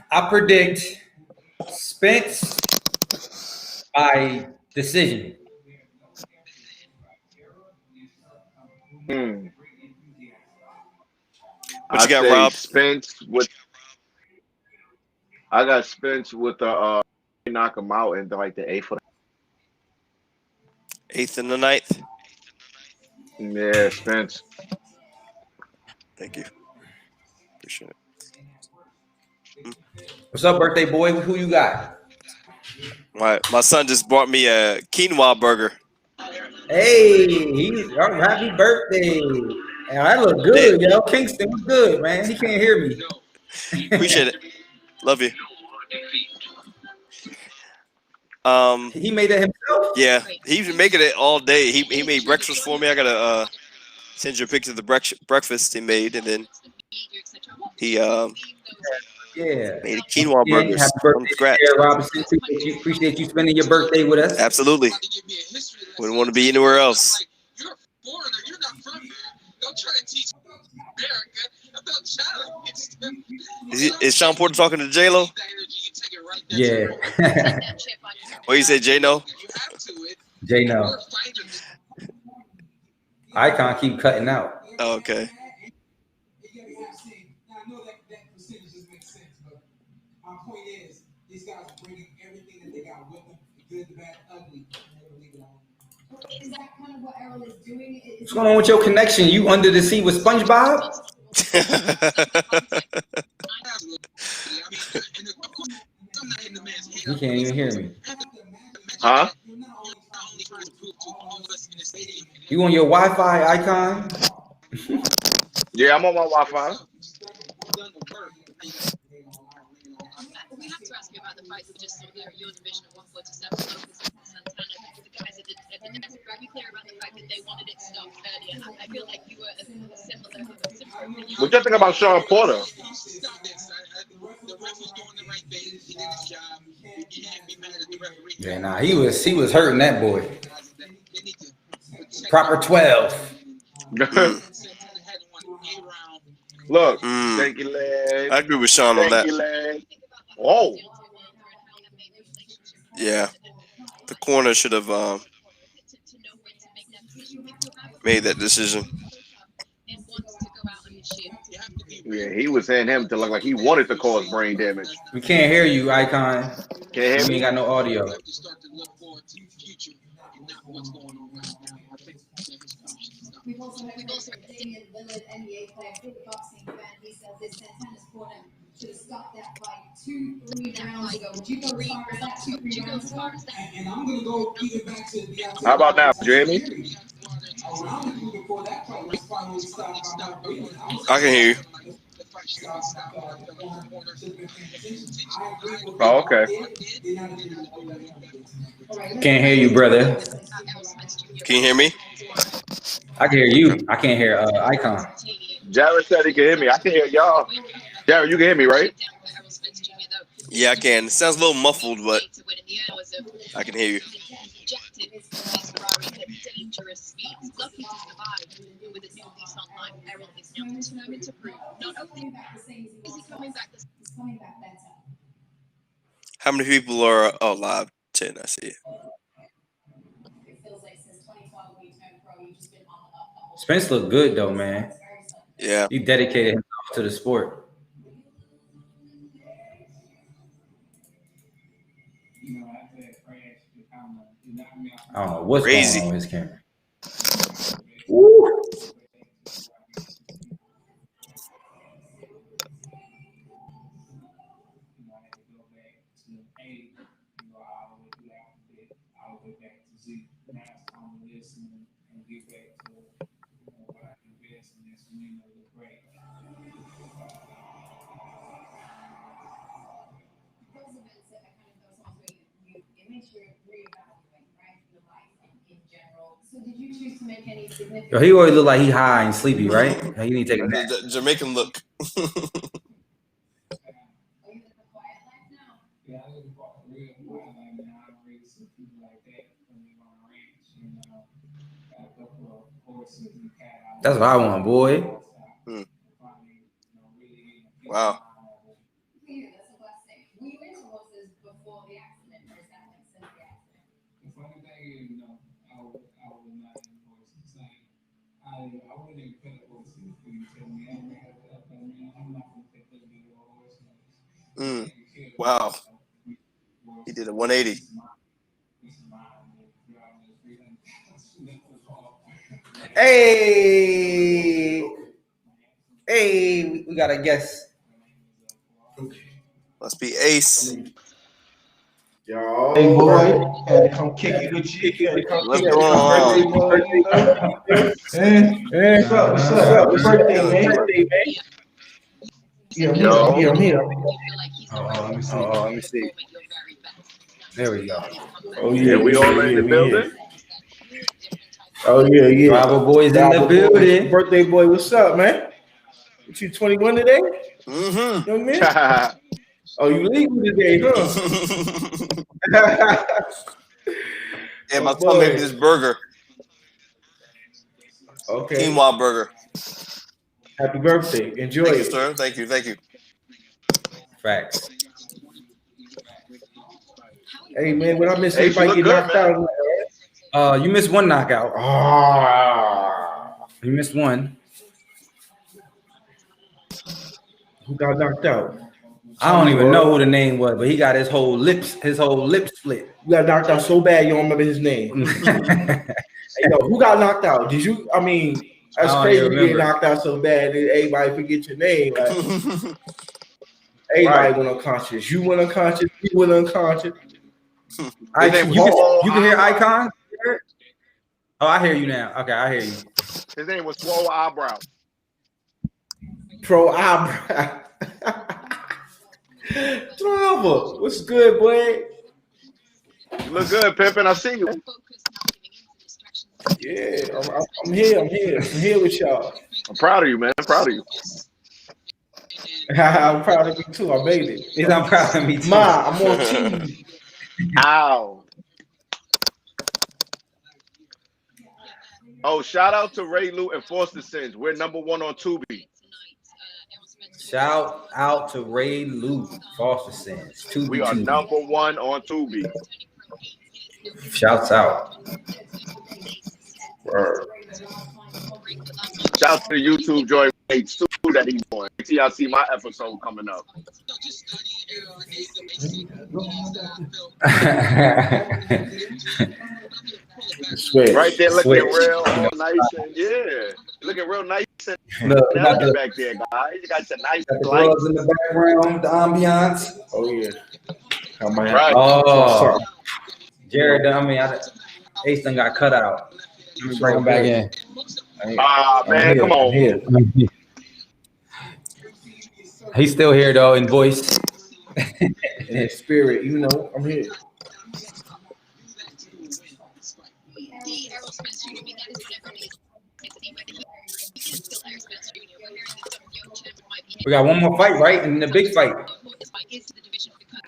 I predict Spence by decision. What you got, Rob? I got Spence with the knock him out in like the 8th. 8th and the 9th. Yeah, Spence. Thank you. Appreciate it. What's up, birthday boy? Who you got? My son just bought me a quinoa burger. Hey, happy birthday. And that look good, yo. Kingston was good, man. He can't hear me. Appreciate it. Love you. He made it himself? Yeah, he's been making it all day. He made breakfast for me. I gotta send you a picture of the breakfast he made, and then he made a quinoa burgers from scratch. Robinson, appreciate you spending your birthday with us. Absolutely. Wouldn't want to be anywhere else. Is Sean Porter talking to J-Lo? Yeah. What you say, J-No? J-No. Icon keep cutting out. Oh, okay. My point is, these guys are bringing everything that they got with them, the good, the bad, ugly. Is that kind of what Errol is doing? What's going on with your connection? You under the sea with SpongeBob? You can't even hear me. Huh? You on your Wi-Fi, Icon? Yeah, I'm on my Wi-Fi. We have to ask you about the fights we just saw here at your division at 147. Lopez and Santana, because the guys at the desk were very clear about the fact that they wanted it stopped earlier. I feel like you were a similar opinion. What you think about Sean Porter? Yeah, nah, he was hurting that boy. Proper 12. Look, thank you, leg. I agree with Sean on that. Oh. Yeah. The corner should have made that decision. Yeah, he was saying him to look like he wanted to cause brain damage. We can't hear you, Icon. Can't hear We me? ain't got no audio. We've also heard Damian Lillard, NBA player, big boxing fan. He says this Santana's corner should have stopped that fight 2-3 rounds ago. Would you go as far as that 2-3 rounds ago? And I'm going to go even back to the How about now, Jamie? Around before that fight was finally stopped. I can hear you. Oh, okay. Can't hear you, brother. Can you hear me? I can hear you. I can't hear Icon. Jared said he can hear me. I can hear y'all. Jared, you can hear me, right? Yeah, I can. It sounds a little muffled, but I can hear you. Dangerous speeds, lucky to survive. With a new lease on life, Errol is now determined to prove not only is he coming back the better. How many people are live? 10, I see it. It feels like since 2012 when you turned pro, you've just been on the up the whole Spence looked good though, man. Yeah. He dedicated himself to the sport. I don't know what's Crazy. going on with his camera. Woo. So did you choose to make any significant? Yo, he always look like he high and sleepy, right? He need to take a nap. The Jamaican look. That's what I want, boy. Wow. Wow. He did a 180. Hey, we got a guest. Must be Ace. Yo, hey boy, had to come kick it with you. What's going on? What's up? What's birthday, man? Yeah, I'm here. Let me see. There we go. Oh yeah, we all in the building. Oh yeah. Bravo boys in the building. Birthday boy, what's up, man? What you 21 today? Mm-hmm. Young man? Oh, you legal today, huh? Yeah, my son made me this burger. Okay. Quinoa burger. Happy birthday. Enjoy Thank it. you, sir. Thank you. Facts. Hey man, when I miss Hey, everybody you get look knocked good, out. You missed one knockout. You missed one. Who got knocked out? I don't even know who the name was, but he got his whole lip split. You got knocked out so bad you don't remember his name. Hey, yo, who got knocked out? Did you? I mean, that's crazy to get knocked out so bad that everybody forget your name. Like, everybody went unconscious. You went unconscious. He went unconscious. You can hear Icon? Oh, I hear you now. Okay, I hear you. His name was Swole Eyebrow. Pro Eyebrow. Drama. What's good, boy? You look good, Pimpin'. I see you. Yeah, I'm here. I'm here with y'all. I'm proud of you, man. I'm proud of you. I'm proud of you too. I made it. Yes, I'm proud of me too. Ma, I'm on TV. Ow. Oh, shout out to Ray Lou and Foster Sins. We're #1 on Tubi. Shout out to Ray Lou, Foster Sins. We are #1 on Tubi. Shouts out. Shout out to the YouTube joint too that he's doing. Y'all see my episode coming up. Right there, looking real nice and looking real nice and back there, guys. You got your nice lights in the background, the ambiance. Oh yeah. Right. Oh, Jared, Ace done got cut out. Let me bring him back in. Man, come on. He's still here though in voice. In spirit, you know, I'm here. The Errol Spence Jr. that is what everybody is saying, whether he is still Errol Spence Jr. We're hearing that some young champion might be. We got one more fight, right? And the big fight.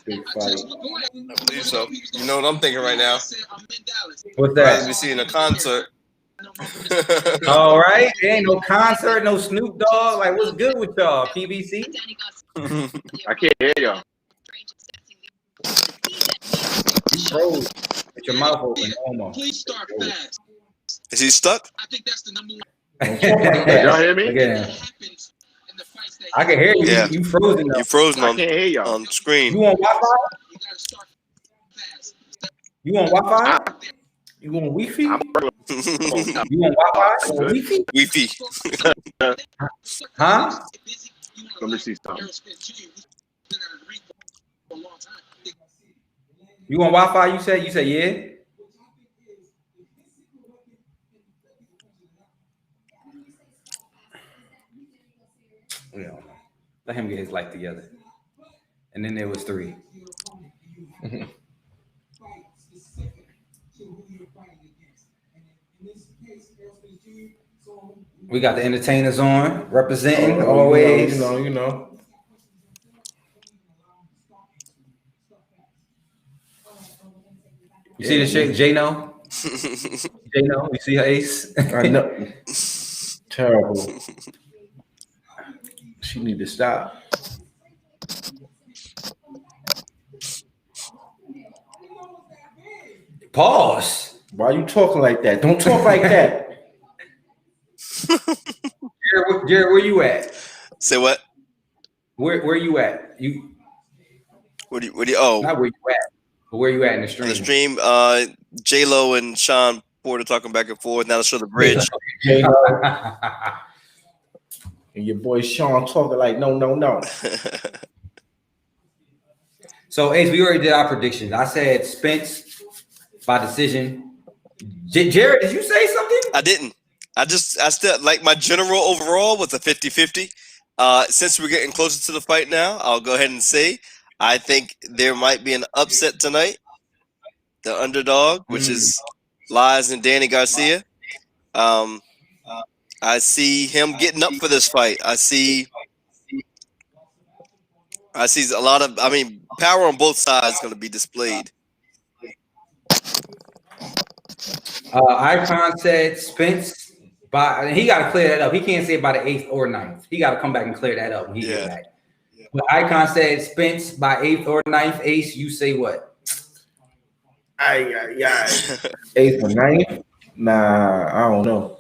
Big fight. I believe so. You know what I'm thinking right now? What's Rather that? be seeing a concert. All right, there ain't no concert, no Snoop Dogg. Like, what's good with y'all, PBC? I can't hear y'all. You froze with your mouth open, almost. Please start fast. Is he stuck? I think that's the number one. Y'all hear me? Again. I can hear you. Yeah. You frozen though. You frozen I on, can't hear y'all. on screen. You on Wi-Fi? You on Wi-Fi? You going Wi-Fi? I'm You on Wi-Fi? On Wi-Fi? Wi-Fi. Huh? Let me see something. You on Wi-Fi? You said yeah. We don't know. Let him get his life together. And then there was 3. We got the entertainers on, representing always. You know. You see the shit, J-No? J-No, you see her ace? I know. Terrible. She need to stop. Pause. Why you talking like that? Don't talk like that. Jared, where you at? Say what? Where you at? You What do you oh, not where you at, but where you at in the stream? on the stream, J-Lo and Sean Porter talking back and forth. Now let's show the bridge. And your boy Sean talking like no. So Ace, we already did our predictions. I said Spence by decision. Jared, did you say something? I didn't. I still like my general overall was a 50-50. Since we're getting closer to the fight now, I'll go ahead and say I think there might be an upset tonight. The underdog, which is Lies and Danny Garcia. I see him getting up for this fight. I see a lot of, power on both sides going to be displayed. Icon said Spence he got to clear that up. He can't say by the 8th or 9th. He got to come back and clear that up when he get back. But Icon said Spence by 8th or 9th. Ace, you say what? 8th or 9th? Nah, I don't know.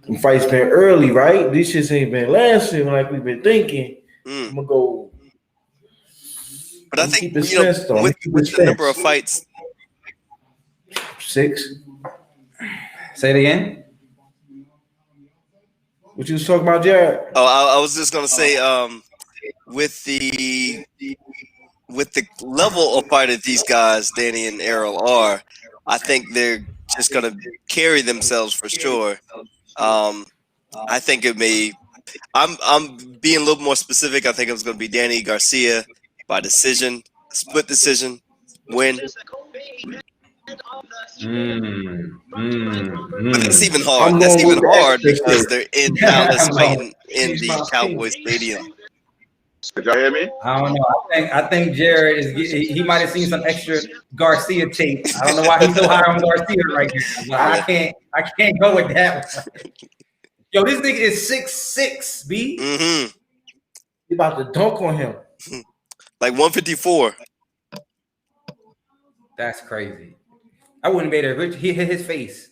The fight's been early, right? These shits ain't been lasting like we've been thinking. I'm gonna go. But I think with the number of fights, 6. Say it again. What you was talking about, Jared? Oh, I was just gonna say, with the level of fight that these guys, Danny and Errol, are, I think they're just gonna carry themselves for sure. I think it may. I'm being a little more specific. I think it's going to be Danny Garcia by decision, split decision, win. But that's even hard. That's even hard because they're in Dallas fighting in the Cowboys Stadium. Did y'all hear me? I don't know. I think Jared he might have seen some extra Garcia tape. I don't know why he's so high on Garcia right now. But I can't go with that one. Yo, this nigga is 6'6", B. You about to dunk on him. Like 154. That's crazy. I wouldn't have made it. He hit his face.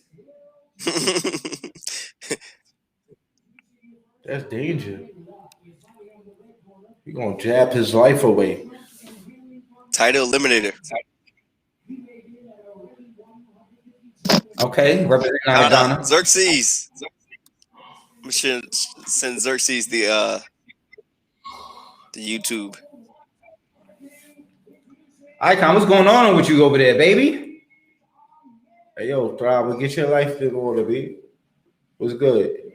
That's danger. You're gonna jab his life away. Title eliminator. Okay, representing Arizona. Xerxes. We should send Xerxes the YouTube. Icon, what's going on with you over there, baby? Hey, yo, Thrive, get your life in order, B. What's good?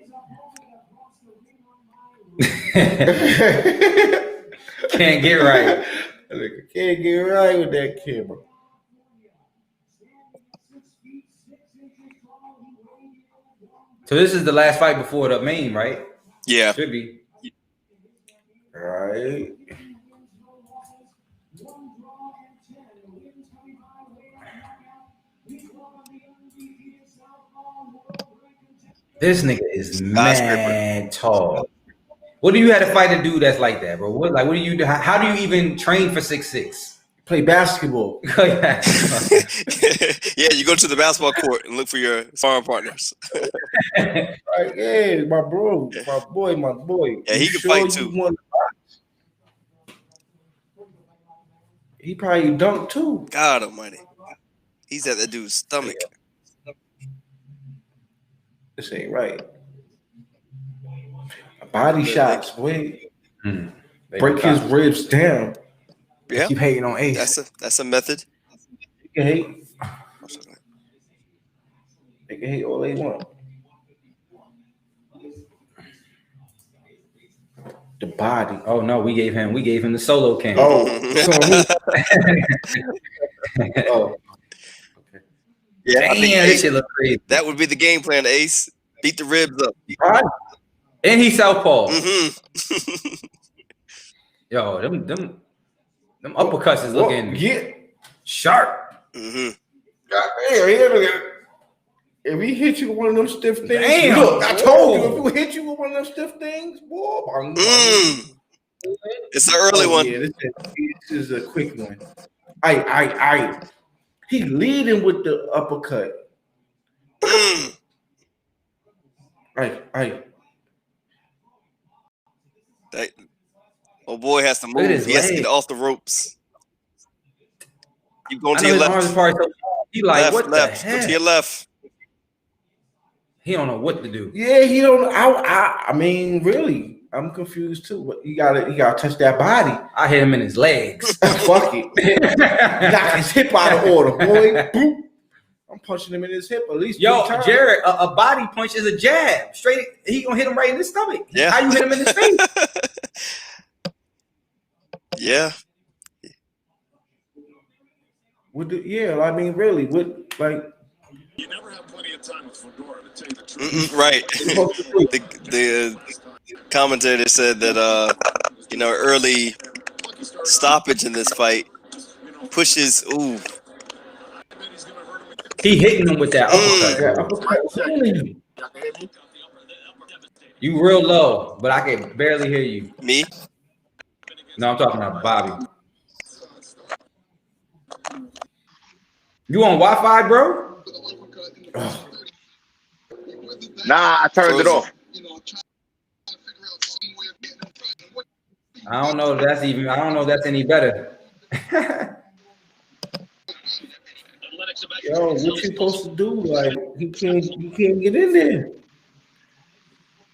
Can't get right. Can't get right with that camera. So this is the last fight before the main, right? Yeah. Should be. All right. This nigga is mad tall. What do you have to fight a dude that's like that, bro? What do you do? How do you even train for 6'6"? Play basketball. Yeah, you go to the basketball court and look for your sparring partners. Right, yeah, my bro, my boy. Yeah, he can fight too. He probably dunked too. God almighty. He's at that dude's stomach. This ain't right. Body shots, boy. Break his ribs down. Yeah. Keep hating on Ace. That's a method. You can hate. They can hate all they want. The body. Oh no, we gave him the solo cam. Oh. Oh. Okay. Yeah. Damn, this shit look crazy. That would be the game plan, Ace. Beat the ribs up. Right. And he southpaw. Mm-hmm. Yo, them uppercuts is looking sharp. Mm-hmm. Goddamn, if he hit you with one of them stiff things, damn, look, I told you, if he hit you with one of them stiff things, boy, it's an early one. Yeah, this is a quick one. He leading with the uppercut. That old boy has to move. He has to get off the ropes. Keep going to your left. He like, what left. the heck? Go to your left. He don't know what to do. Yeah, he don't. I mean, really, I'm confused too. But you gotta touch that body. I hit him in his legs. Fuck it. Knock his hip out of order, boy. Boop. I'm punching him in his hip at least. Yo, Jared, a body punch is a jab. Straight, he gonna hit him right in the stomach. Yeah. How you hit him in the face? Yeah. I mean, really, You never have plenty of time with Fedora to tell you the truth. Right. the commentator said that early stoppage in this fight pushes. Ooh. He hitting him with that uppercut. You real low, but I can barely hear you. Me? No, I'm talking about Bobby. You on Wi-Fi, bro? Nah, I turned it off. I don't know if that's any better. Yo, what you supposed to do? Like, you can't get in there.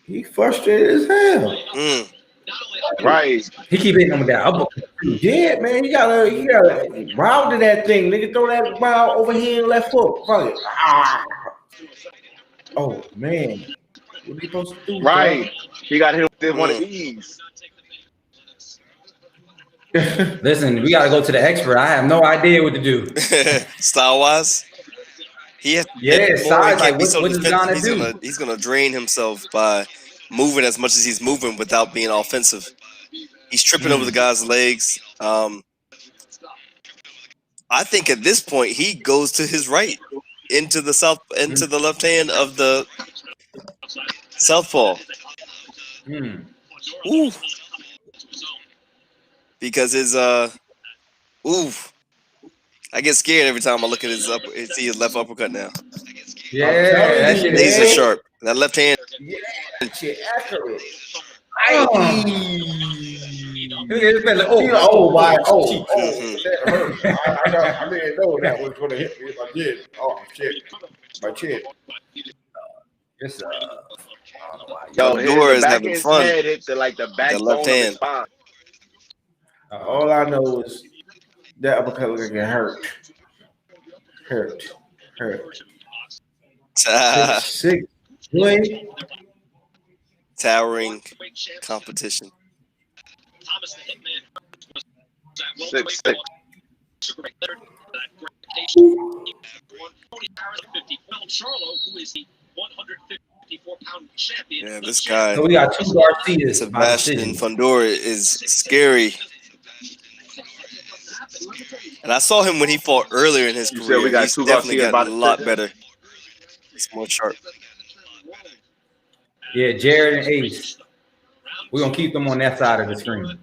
He frustrated as hell. Right. He keep hitting him with that uppercut. Yeah, man, you gotta round to that thing, nigga. Throw that ball over here and left hook. Fuck it. Oh man, what are you supposed to do? Right. Bro? He got hit with one of these. Listen, we gotta go to the expert. I have no idea what to do. Style wise, size. Like, what does Ghana do? He's gonna drain himself by moving as much as he's moving without being offensive. He's tripping over the guy's legs. I think at this point he goes to his right into the left hand of the southpaw. Ooh. Because his I get scared every time I look at see his left uppercut now. Yeah, that shit is sharp. That left hand. Yeah, shit accurate. That hurt. I didn't know that was gonna hit me if I did. Oh shit, my chin. Yes, Dora is having fun. Hit the left hand. All I know is that uppercut look like it hurt. Hurt. 6'6", boy. towering competition. 6'6". Yeah, this guy. So we got 2 Garcias. Sebastian Fundora is scary. And I saw him when he fought earlier in his career. We got He's 2 definitely Garcias gotten a lot better. It's more sharp. Yeah, Jared and Ace. We're gonna keep them on that side of the screen.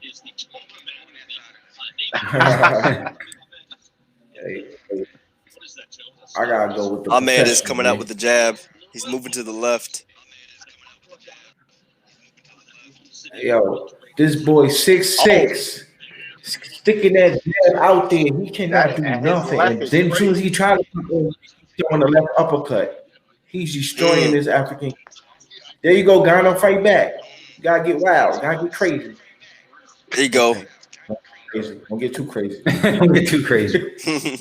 I gotta go with the Ahmed is coming out with the jab. He's moving to the left. Yo, this boy 6'6", sticking that jab out there. He cannot do nothing. And then as soon as he tries to on the left uppercut, he's destroying this African. There you go, Ghana, fight back. You gotta get wild. Gotta get crazy. There you go. Don't get too crazy. Don't get too crazy.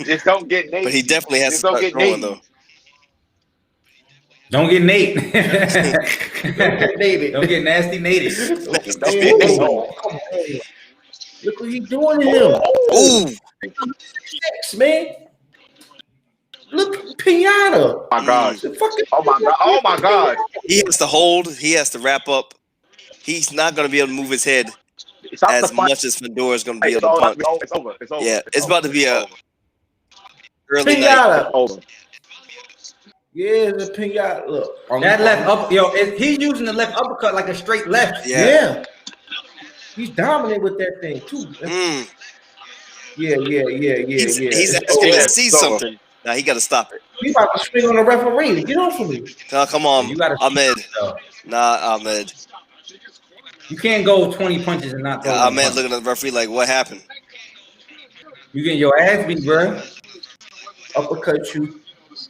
Just don't get Nate. But he definitely has to start throwing, though. Don't get Nate. Don't get Nate. Don't get nasty Nate. Look what he's doing to him. Ooh. Man. Look, Pinata. Oh my God. Oh my God. Oh my God. He has to hold. He has to wrap up. He's not going to be able to move his head as much as Fundora is going to be able to punch. It's over. It's over. Yeah, it's about to be a early night. Pinata. Over. Yeah, the pinata. Look, That left up, yo, he's using the left uppercut like a straight left. Yeah. He's dominant with that thing too. Yeah. He's asking to see something. Now he got to stop it. He about to swing on the referee. Get off of me. Oh, come on, You gotta Ahmed. Nah, Ahmed. You can't go 20 punches and not throw. Ahmed looking at the referee like, what happened? You getting your ass beat, bro. Uppercut you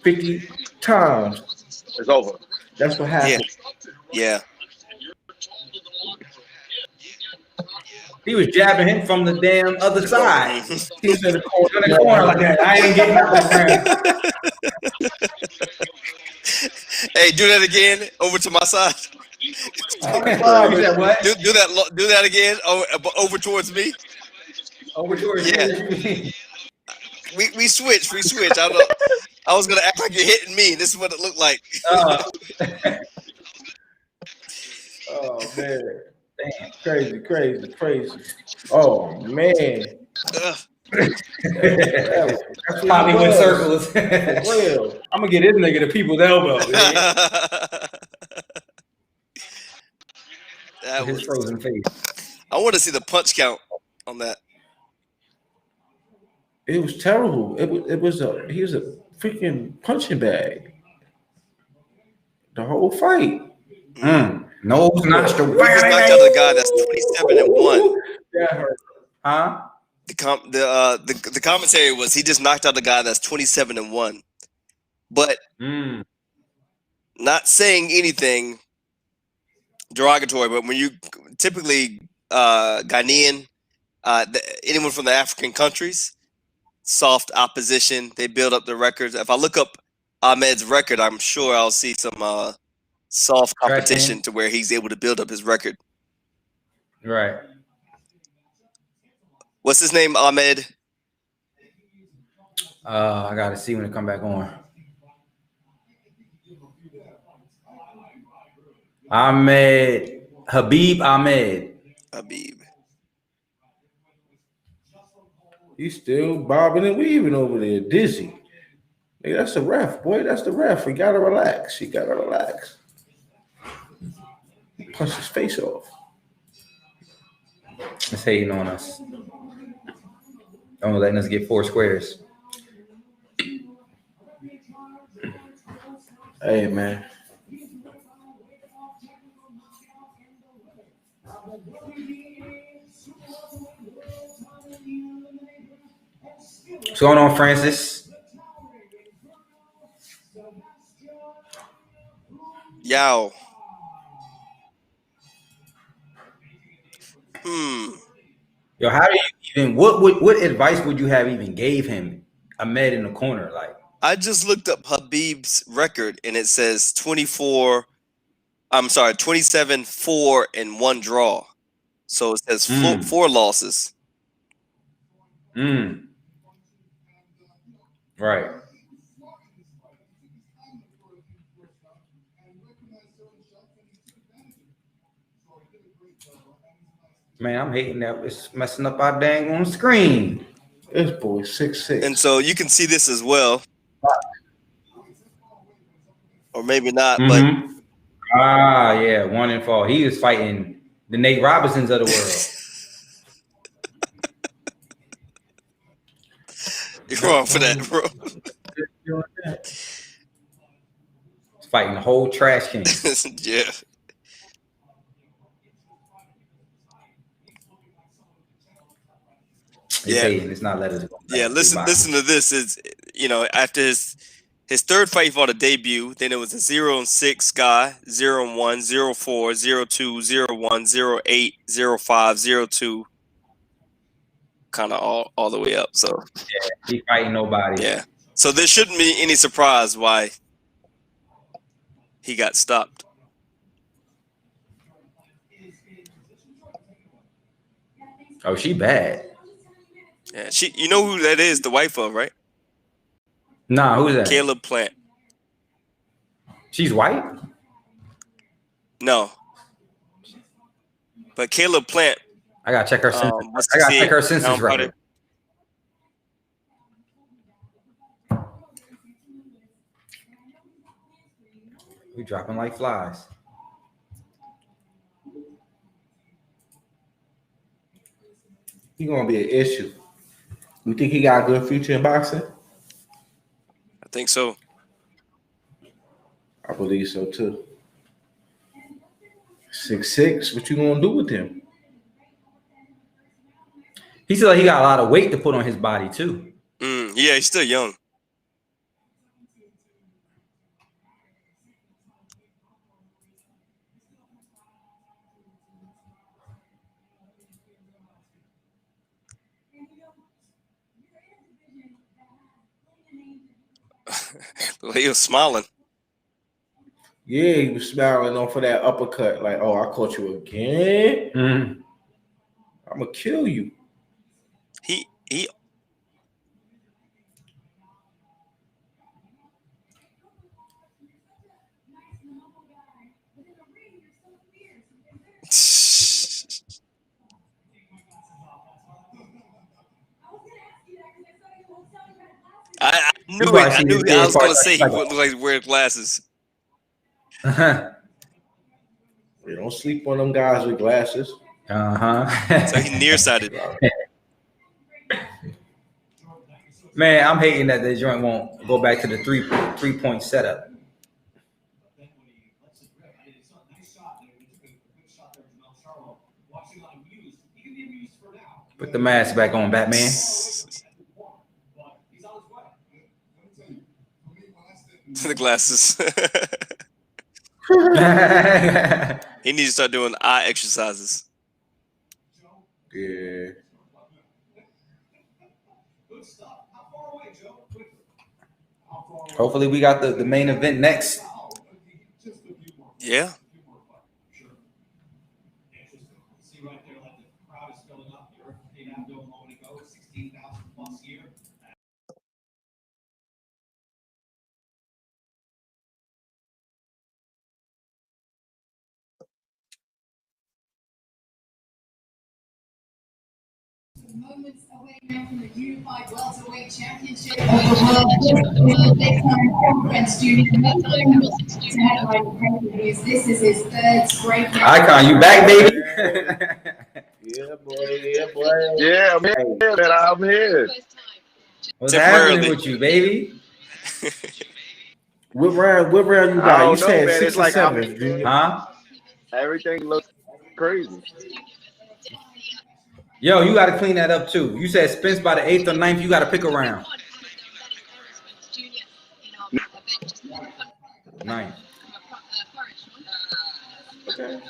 50 times. It's over. That's what happened. Yeah. He was jabbing him from the damn other side. He was in the corner. In the corner like that. I ain't getting nothing. Hey, do that again. Over to my side. What? Do that again. Over towards me. Over towards you. We switched. I don't know. I was gonna act like you're hitting me. This is what it looked like. Oh man. Damn. Crazy. Oh man. Probably went circles. Well, I'm gonna get this nigga the people's elbow. That his frozen face. I want to see the punch count on that. It was terrible. He was a freaking punching bag. The whole fight. Nose, nostril. He just knocked out a guy that's 27-1. That hurt. Huh? The commentary was he just knocked out a guy that's 27-1, but not saying anything derogatory. But when you typically Ghanaian, anyone from the African countries, soft opposition, they build up the records. If I look up Ahmed's record, I'm sure I'll see some soft competition to where he's able to build up his record. Right. What's his name, Ahmed? I gotta see when it come back on. Habib Ahmed. He's still bobbing and weaving over there, dizzy. Hey, that's the ref, boy. That's the ref. We gotta relax. He gotta relax. Punch his face off. It's hating on us. Don't letting us get 4 squares. Hey, man. What's going on, Francis? Yow. Yo, how do you even what advice would you have even gave him, Ahmed, in the corner? Like, I just looked up Habib's record and it says 24 I'm sorry, 27-4 and 1 draw. So it says 4 losses. Right. Man, I'm hating that it's messing up our dang on screen. This boy 6'6". And so you can see this as well. Or maybe not, but yeah, 1-4. He was fighting the Nate Robinsons of the world. You're wrong for that, bro. He's fighting the whole trash can. Yeah. It's not letting us go. Yeah, listen to this. Is after his third fight, he fought a debut. Then it was a 0-6 guy, 0-1, 0-4, 0-2, 0-1, 0-8, 0-5, 0-2. Kind of all the way up. So yeah, he fighting nobody. Yeah. So there shouldn't be any surprise why he got stopped. Oh, she bad. Yeah, you know who that is, the wife of, right? Nah, who's that? Caleb Plant. She's white? No. But Caleb Plant. I gotta check her census. I gotta check her census record. We dropping like flies. He gonna be an issue. You think he got a good future in boxing? I think so. I believe so too. 6'6". What you gonna do with him? He said he got a lot of weight to put on his body too. Yeah, he's still young. He was smiling. Yeah, he was smiling off of that uppercut. Like, oh, I caught you again. I'm gonna kill you. He. I knew it. I was going to say he wouldn't like wear glasses. You don't sleep on them guys with glasses. So he nearsighted. Man, I'm hating that the joint won't go back to the three-point setup. Put the mask back on, Batman. The glasses. He needs to start doing eye exercises. Yeah. Hopefully we got the main event next. Yeah. Moments away now from the unified welterweight championship of the world big-time conference junior to headline pay-per-views. This is his third straight. Icon, you back, baby? Yeah, boy. Yeah, boy. Yeah, I'm here, man. I'm here. What's happening with you, baby? What round you I got? don't You know, said man. 6 It's or like 7. Huh? Everything looks crazy. Yo, you got to clean that up too. You said Spence by the 8th or 9th. You got to pick a round. 9th. Okay.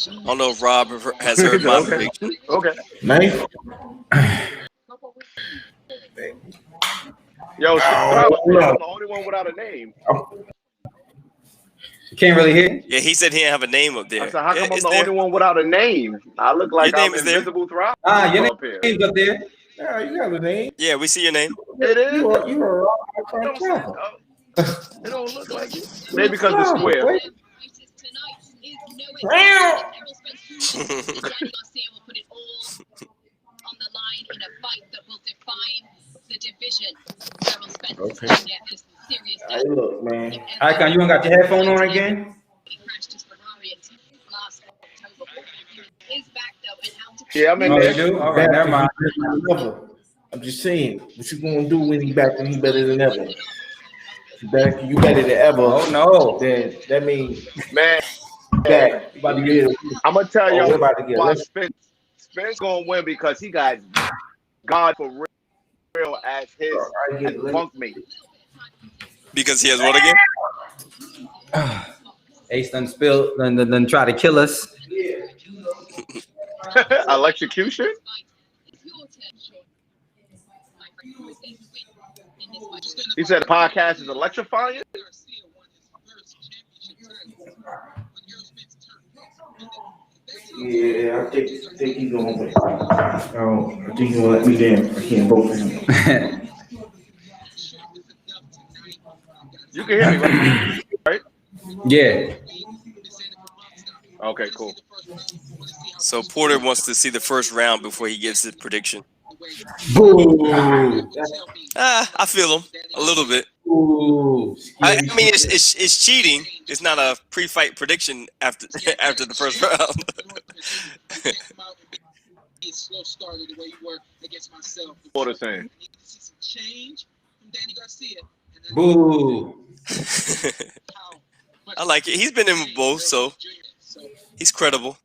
I don't know if Rob has heard my prediction. Okay. 9th. Yo, I'm the only one without a name. You can't really hear? Yeah, he said he didn't have a name up there. I said, how come I'm it's the there. only one without a name? I look like Your name I'm is there. invisible throughout. Your up here. name's up there. Yeah, you got a name. Yeah, we see your name. It is. You are Don't say- it don't look like it. Maybe because it's square. Tonight is no Errol Spence Jr. Garcia will put it all on the line in a fight that will define the division. Errol Spence is serious. Hey, look, man. Icon, you don't got your headphone on again? He crashed his Ferrari last October. He's back though, and out to Yeah, I'm in Oh, there. you do? All right, never mind. I'm just saying, what you gonna do when he back and he better than ever? You better than ever. Oh, no. Then that means Man, back. You about to get it. I'm gonna tell we're you about to get why it. Spence gonna win because he got God for real as his bunk mate. Because he has what again? Ace done spilled, done try to kill us. Electrocution? He said the podcast is electrifying. Yeah, I think he's gonna win. I think he's gonna let me down. I can't vote for him. You can hear me, right? Yeah. Okay, cool. So Porter wants to see the first round before he gives his prediction. Boo. I feel him a little bit. Ooh. I mean, it's cheating. It's not a pre-fight prediction after the first round. Porter saying. Boo. I like it. He's been in with both, so he's credible.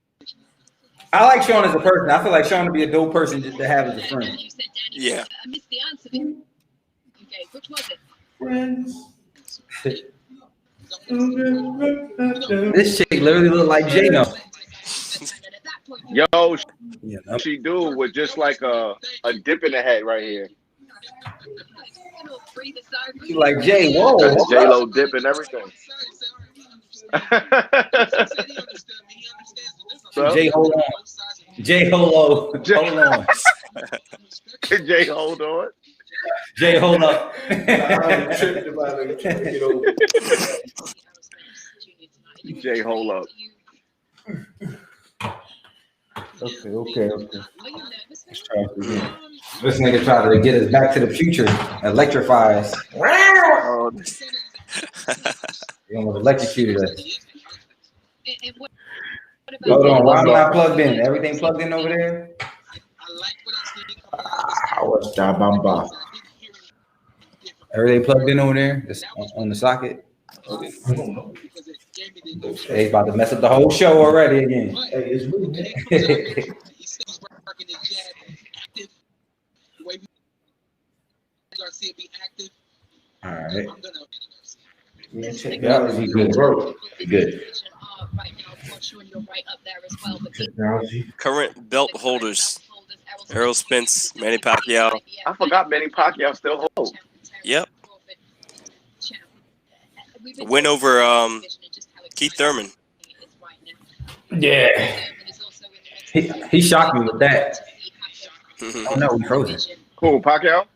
I like Sean as a person. I feel like Sean would be a dope person to have as a friend. Yeah. I missed the answer. Okay, which was it? Friends. This chick literally look like J-No. Yo, Yeah, she do with just like a dip in the head right here. she like Jay. Whoa. Got the J-Lo dip and everything. So, Jay, hold on. Jay, hold on. Hold on. Jay, hold on. Jay, hold up. I'm tripping about it. Get over it. Jay, hold up. Okay. Let's try it again. This nigga tried to get us back to the future. Electrify us. Oh, He almost electrocuted us. Hold on. Why am I plugged in? Everything plugged in over there? What's that, Bamba? Everything plugged in over there? Just on the socket? They about to mess up the whole show already again. Hey, it's me. All right. Man, check Yeah, out. he good, bro. He good. Technology. Current belt holders: Errol Spence, Manny Pacquiao. I forgot Manny Pacquiao still holds. Yep. Win over Keith Thurman. Yeah. He shocked me with that. Oh no, we frozen. Cool, Pacquiao.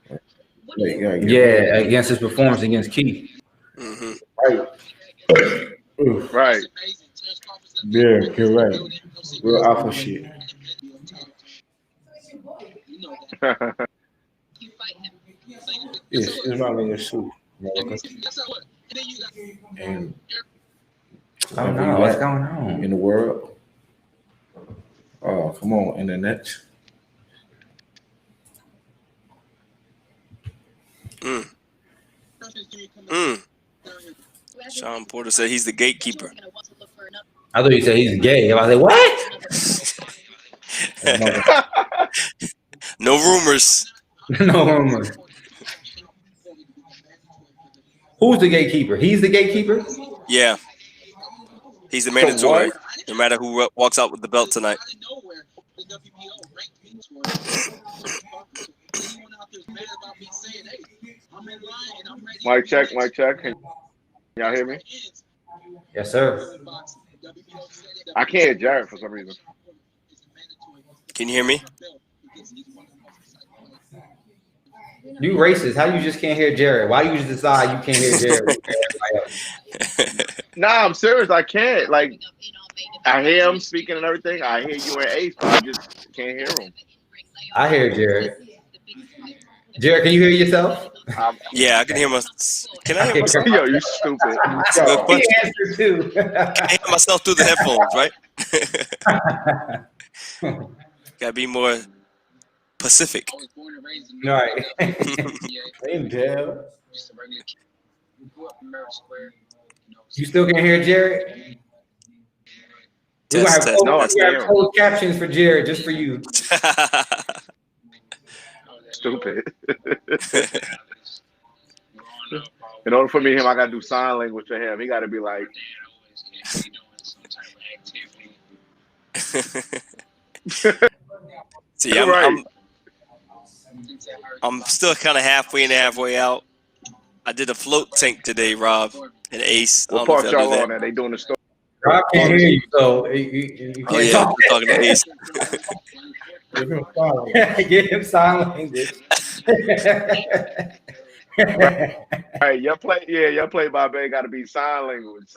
Yeah, against his performance against Keith. Right. Yeah, you're right. Real alpha shit. It's not in your suit. And I don't know what's going on in the world. Oh, come on, internet. Sean Porter said he's the gatekeeper. I thought you said he's gay. I was like, what? No rumors. No rumors. Who's the gatekeeper? He's the gatekeeper? Yeah. He's the mandatory. No matter who walks out with the belt tonight. Mic check. Can y'all hear me? Yes, sir. I can't hear Jared for some reason. Can you hear me? You racist. How you just can't hear Jared? Why you just decide you can't hear Jared? Nah, I'm serious. I can't. Like, I hear him speaking and everything. I hear you and Ace, but I just can't hear him. I hear Jared. Jared, can you hear yourself? Yeah, I can hear my. Can I hear myself? Yo, you stupid. That's a good question. Answer too. I can hear myself through the headphones, right? Gotta be more Pacific. Right. Same deal. You still can't hear Jared? We're Test, test. gonna have closed captions for Jared just for you. Stupid. In order for me, I gotta do sign language for him. He gotta be like. See, I'm still kind of halfway out. I did a float tank today, Rob and Ace. What part y'all on? They doing the story. Rob can't hear you, so you oh yeah, I'm talking to Ace. Give him sign language. Right, your play by play got to be sign language.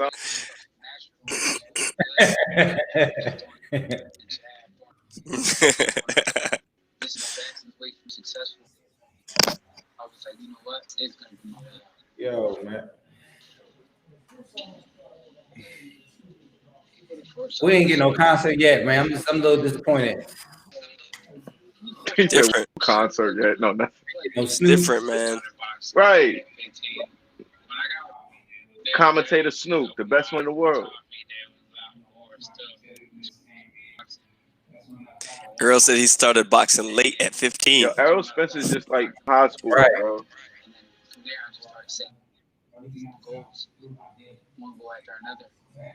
Yo, man. We ain't get no concert yet, man. I'm a little disappointed. Different concert yet? No, nothing. It's different, man. Right. Commentator Snoop, the best one in the world. Errol said he started boxing late at 15. Yo, Errol Spence is just like high school, right, bro.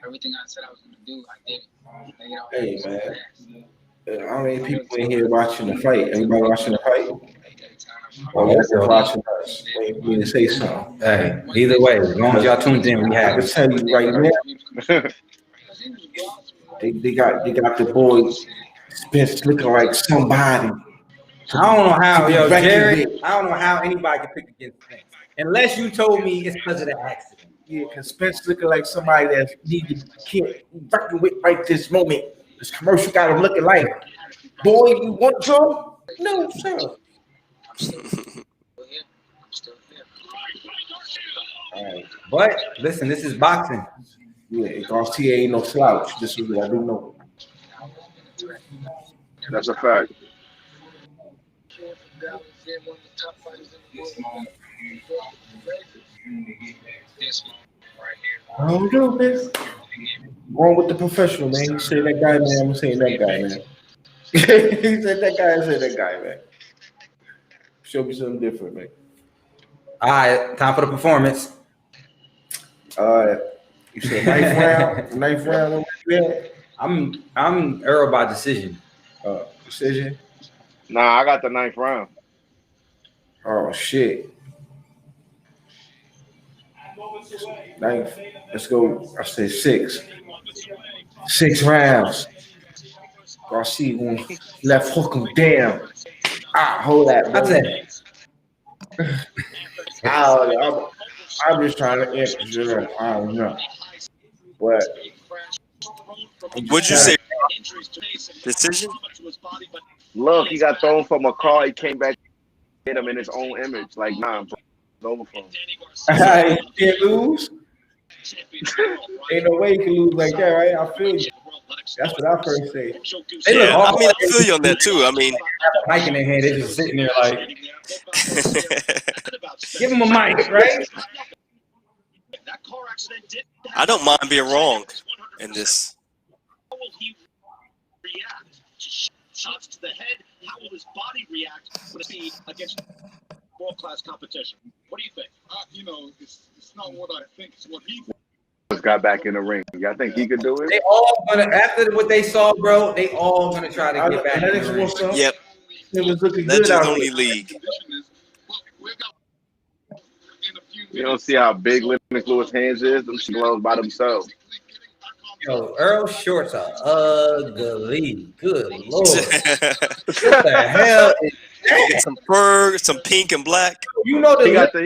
Everything I said I was gonna do, I did. Hey man, how many people in here watching the fight? Everybody watching the fight? Oh, yes, they're watching us. We need to say something. Hey, either way, as long as y'all tuned in, we have. I can tell you right now, they got the boys Spence looking like somebody. I don't know how, yo, Jared. I don't know how anybody can pick against Spence unless you told me it's because of the accident. Yeah, because Spence looking like somebody that needed kid fucking with right this moment. This commercial got him looking like, boy, you want some? No, sir. All right. But listen, this is boxing. Yeah, Garcia ain't no slouch. This is what I do know. That's a fact. I don't know, man. Wrong with the professional, man. You say that guy, man. I'm saying that guy, man. He said that guy. I said that guy, man. Show me something different, man. All right, time for the performance. You said ninth round. Ninth round. Yeah. I'm Errol by decision. Decision. Nah, I got the 9th round. Oh shit. Ninth. Let's go. I said 6. 6 rounds. Garcia going left hook him down. Hold that. That's it. I'm just trying to answer. I don't know. But what'd you say? Decision? Look, he got thrown from a car. He came back, hit him in his own image. Like, nah, it's over for him. You can't lose. Ain't no way you can lose like that, right? I feel you. That's what I first say. Yeah, I mean, I feel you on that too. I mean, mic in their hand, they're just sitting there like, give him a mic, right? I don't mind being wrong in this. How will he react to shots to the head? How will his body react when he against world-class competition? What do you think? It's not what I think. It's what he just got back in the ring. Y'all think he could do it? They all gonna, after what they saw, bro, they all gonna try to get back in the ring. Yep. It was looking Legends good out only there. league. You don't see how big Lennox Lewis' hands is? Them gloves by themselves. Yo, Earl's shorts are ugly. Good Lord. What the hell is that? Some fur, some pink and black. You know he got the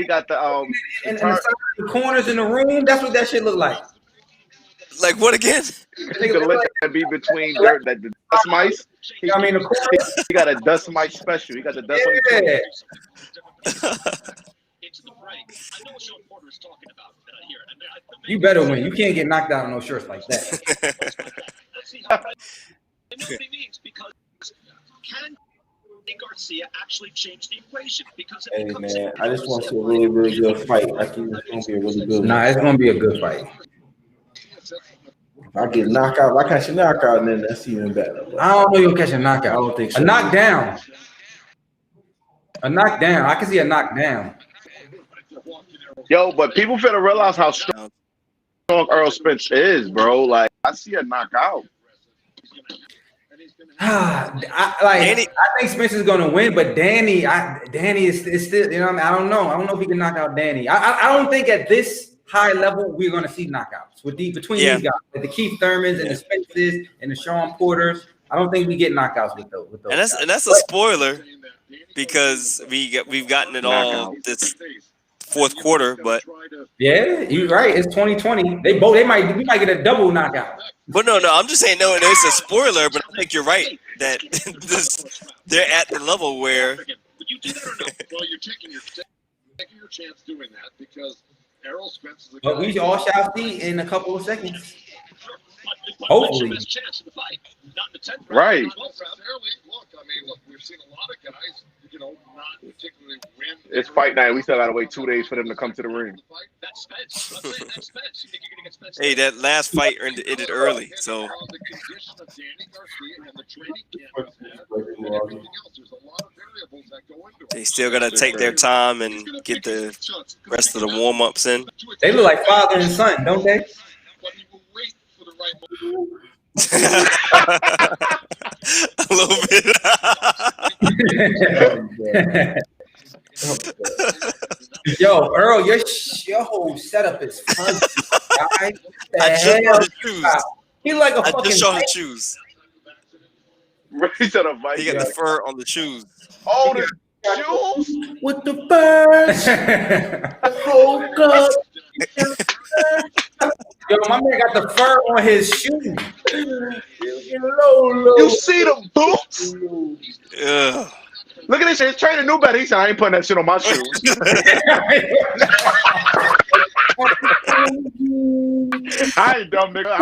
and the side of the corners in the room. That's what that shit look like. Like what again? The let that be between dirt, that the dust mice. He got a dust mice special. He got the dust on the You better win. You can't get knocked out on those shirts like that. Garcia actually changed the equation because hey man, I just want to see a really, really good fight. I think it's gonna be a really good one. Nah, it's gonna be a good fight. If I get knocked out, if I catch a knockout, then that's even better. I don't know you'll catch a knockout. I don't think so. A knockdown. A knockdown. I can see a knockdown. Yo, but people finna realize how strong Errol Spence is, bro. Like, I see a knockout. I think Spence is gonna win, but Danny is still, you know what I mean? I don't know. I don't know if he can knock out Danny. I don't think at this high level we're gonna see knockouts between these guys, like the Keith Thurmans and the Spences and the Sean Porters. I don't think we get knockouts with those. And that's a spoiler because we've gotten it all this fourth quarter, but yeah, you're right. It's 2020. We might get a double knockout. But no, I'm just saying no. It's a spoiler, but I think you're right that they're at the level where. Would you do that or no? Well, you're taking your chance doing that because Errol Spence is. But we all shall see in a couple of seconds. Hopefully. Right. Look, I mean, we've seen a lot of guys, not particularly win. It's fight night. We still gotta wait 2 days for them to come to the ring. That's Spence. That's Spence. You think you're gonna get Spence? Hey, that last fight ended early, so. They still gotta take their time and get the rest of the warm-ups in. They look like father and son, don't they? A little bit. Yo, Earl, your whole setup is fun. I just saw the shoes. He like a I fucking. just saw the shoes. He got the fur on the shoes. Oh, the shoes with the birds. The whole cup. Yo, my man got the fur on his shoe. You see the boots? Yeah. Look at this shit. His trainer knew better. He said, I ain't putting that shit on my shoes. I ain't dumb, nigga. I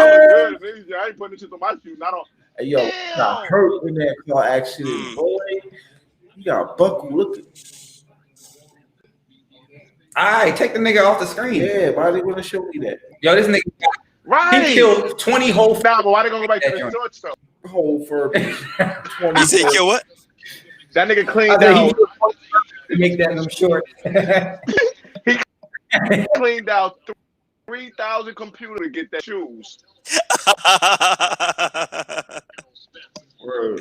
was good. I ain't putting this shit on my shoes. Not on. Hey, yo, got hurt in that car accident, boy. You got buckle. Look at. All right, take the nigga off the screen. Yeah, why they want to show me that? Yo, this nigga. Right. He killed 20 whole. Nah, but why they gonna go back to the shorts though? Whole fur. You say kill what? That nigga cleaned out. To make that them short. He cleaned out 3,000 computers to get that shoes. Word.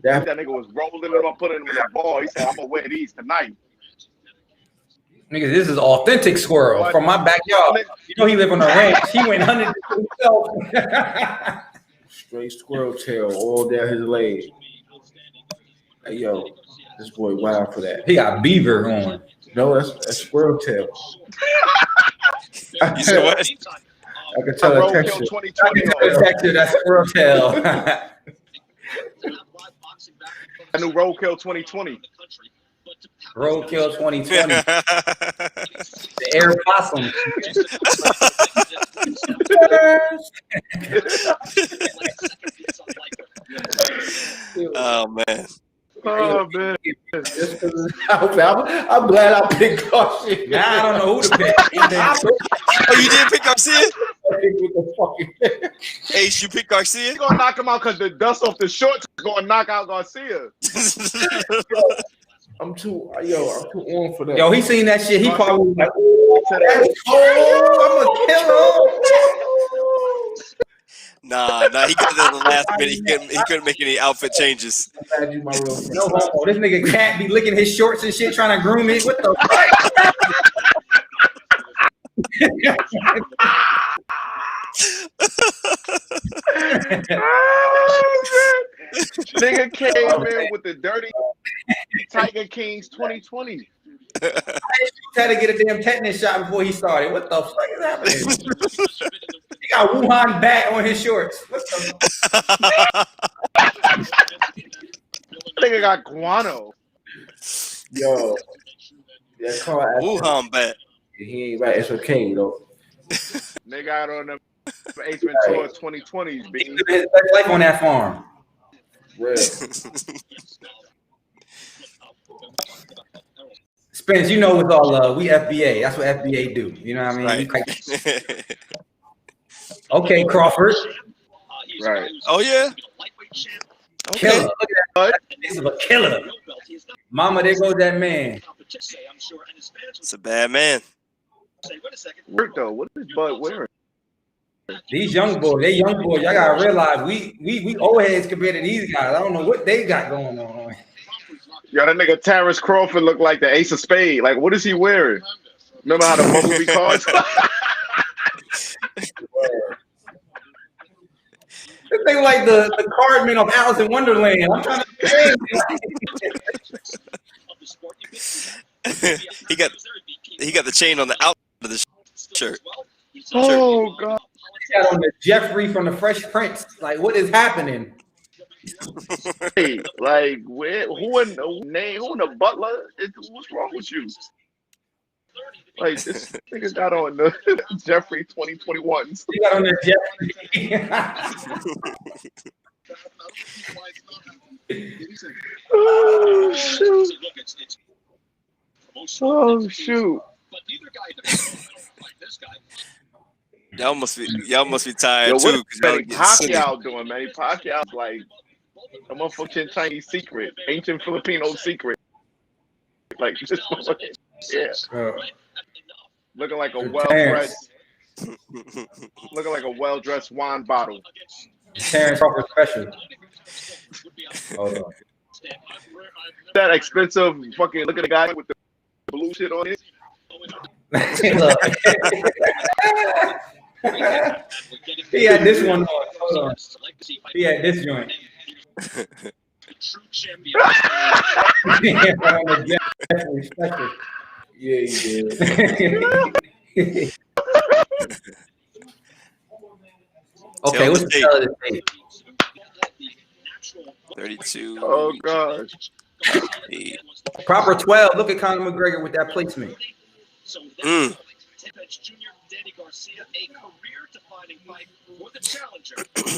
That nigga was rolling them up, putting them in that ball. He said, I'm gonna wear these tonight. Nigga, this is authentic squirrel from my backyard. You know he live on a ranch. He went hunting himself. Straight squirrel tail all down his leg. Hey, yo, this boy wild for that. He got beaver on. No, that's squirrel tail. You said what? I can tell the texture. I can tell the texture. That's squirrel tail. I knew Roadkill 2020. Roadkill 2020. The air possum. Oh man. Oh man. I'm glad I picked Garcia. Nah, I don't know who to pick. Oh, you didn't pick Garcia? I picked with the fucking. Ace, you pick Garcia? He's gonna knock him out because the dust off the shorts is gonna knock out Garcia. I'm too on for that. Yo, he seen that shit. He probably was like, I'm gonna kill him. Nah, he got it in the last minute. He couldn't make any outfit changes. No homo. This nigga can't be licking his shorts and shit, trying to groom it. What the fuck? Nigga came in with the dirty Tiger Kings 2020. Had to get a damn tetanus shot before he started. What the fuck is happening? He got Wuhan bat on his shorts. What the? Nigga got guano. Yo, that car. Wuhan bat. He ain't right. It's okay, though. Nigga out on the Ace Ventura 2020s, B. He lived his best life on that farm. Real. Spence, you know it's all love. We FBA. That's what FBA do. You know what I mean? Right. Okay, Crawford. Right. Oh yeah. Killer. Look at that. This is a killer. Mama, there goes that man. It's a bad man. Work though. What is Bud wearing? These young boys, they young boys. Y'all gotta realize we old heads compared to these guys. I don't know what they got going on. Yo, that nigga Terrence Crawford look like the Ace of Spades. Like, what is he wearing? Remember how the Bumblebee cards? This thing like the cardman of Alice in Wonderland. I'm trying to. he got the chain on the out of the shirt. Oh God! He got on the Jeffrey from the Fresh Prince. Like, what is happening? Hey, like, who in the butler? What's wrong with you? Like, this nigga got on the Jeffrey 2021s. He got on the Jeffrey. Oh shoot! Oh shoot! Y'all must be tired Yo, too. What Manny Pacquiao doing? Manny Pacquiao's like a motherfucking Chinese secret, ancient Filipino secret. Like just yeah. Looking like a well-dressed wine bottle. Terrence Crawford special. Hold on. That expensive fucking look at the guy with the blue shit on it. He had this one on. Hold on. He had this joint. Yeah, he did. Okay, what's the color of the tape? 32. Oh gosh. Proper 12. Look at Conor McGregor with that placement.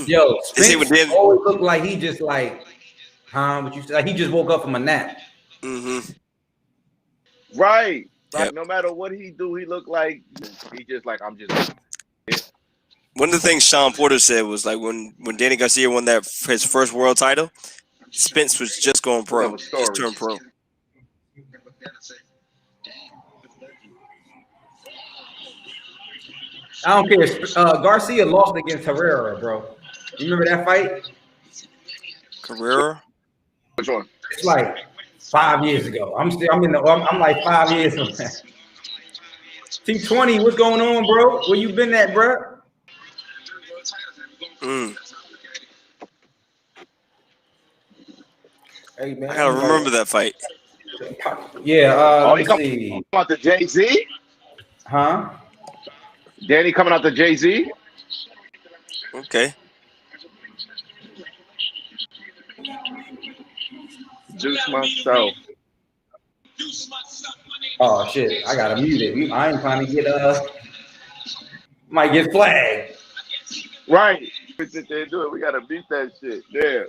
Yo, Spence always look like he just like, what you like? He just woke up from a nap. Right. Like no matter what he do, he look like he just like I'm just. One of the things Sean Porter said was like when Danny Garcia won his first world title, Spence was just going pro, just turned pro. I don't care. Garcia lost against Herrera, bro. You remember that fight? Herrera? Which one? It's like 5 years ago. I'm like 5 years from that. T20, what's going on, bro? Where you been at, bro? Hey man, I gotta remember that fight. Yeah. He coming out the Jay-Z? Huh? Danny coming out the Jay-Z? Okay. Juice myself. Oh shit! I gotta mute it. I ain't trying to get might get flagged. Right. We sit there and do it. We gotta beat that shit. Yeah.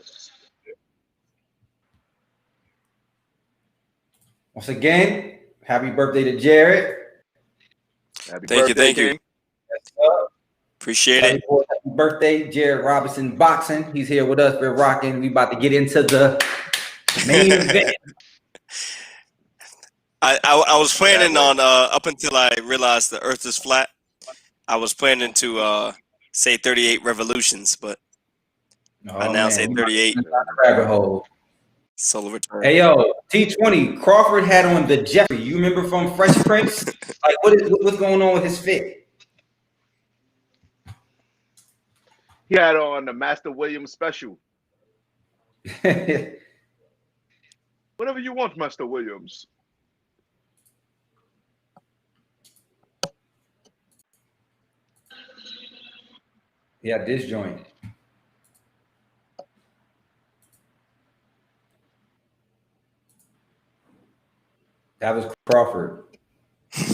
Once again, happy birthday to Jared. Thank you. Appreciate it. Happy birthday, Jared Robinson Boxing. He's here with us. We're rocking. We about to get into the main event. I was planning on up until I realized the Earth is flat. I was planning to say 38 revolutions, but I now say 38. Rabbit hole. Solo return. Hey yo, T20 Crawford had on the Jeffrey. You remember from Fresh Prince? Like what's going on with his fit? He had on the Master Williams special. Whatever you want, Master Williams. Yeah, this joint. That was Crawford. He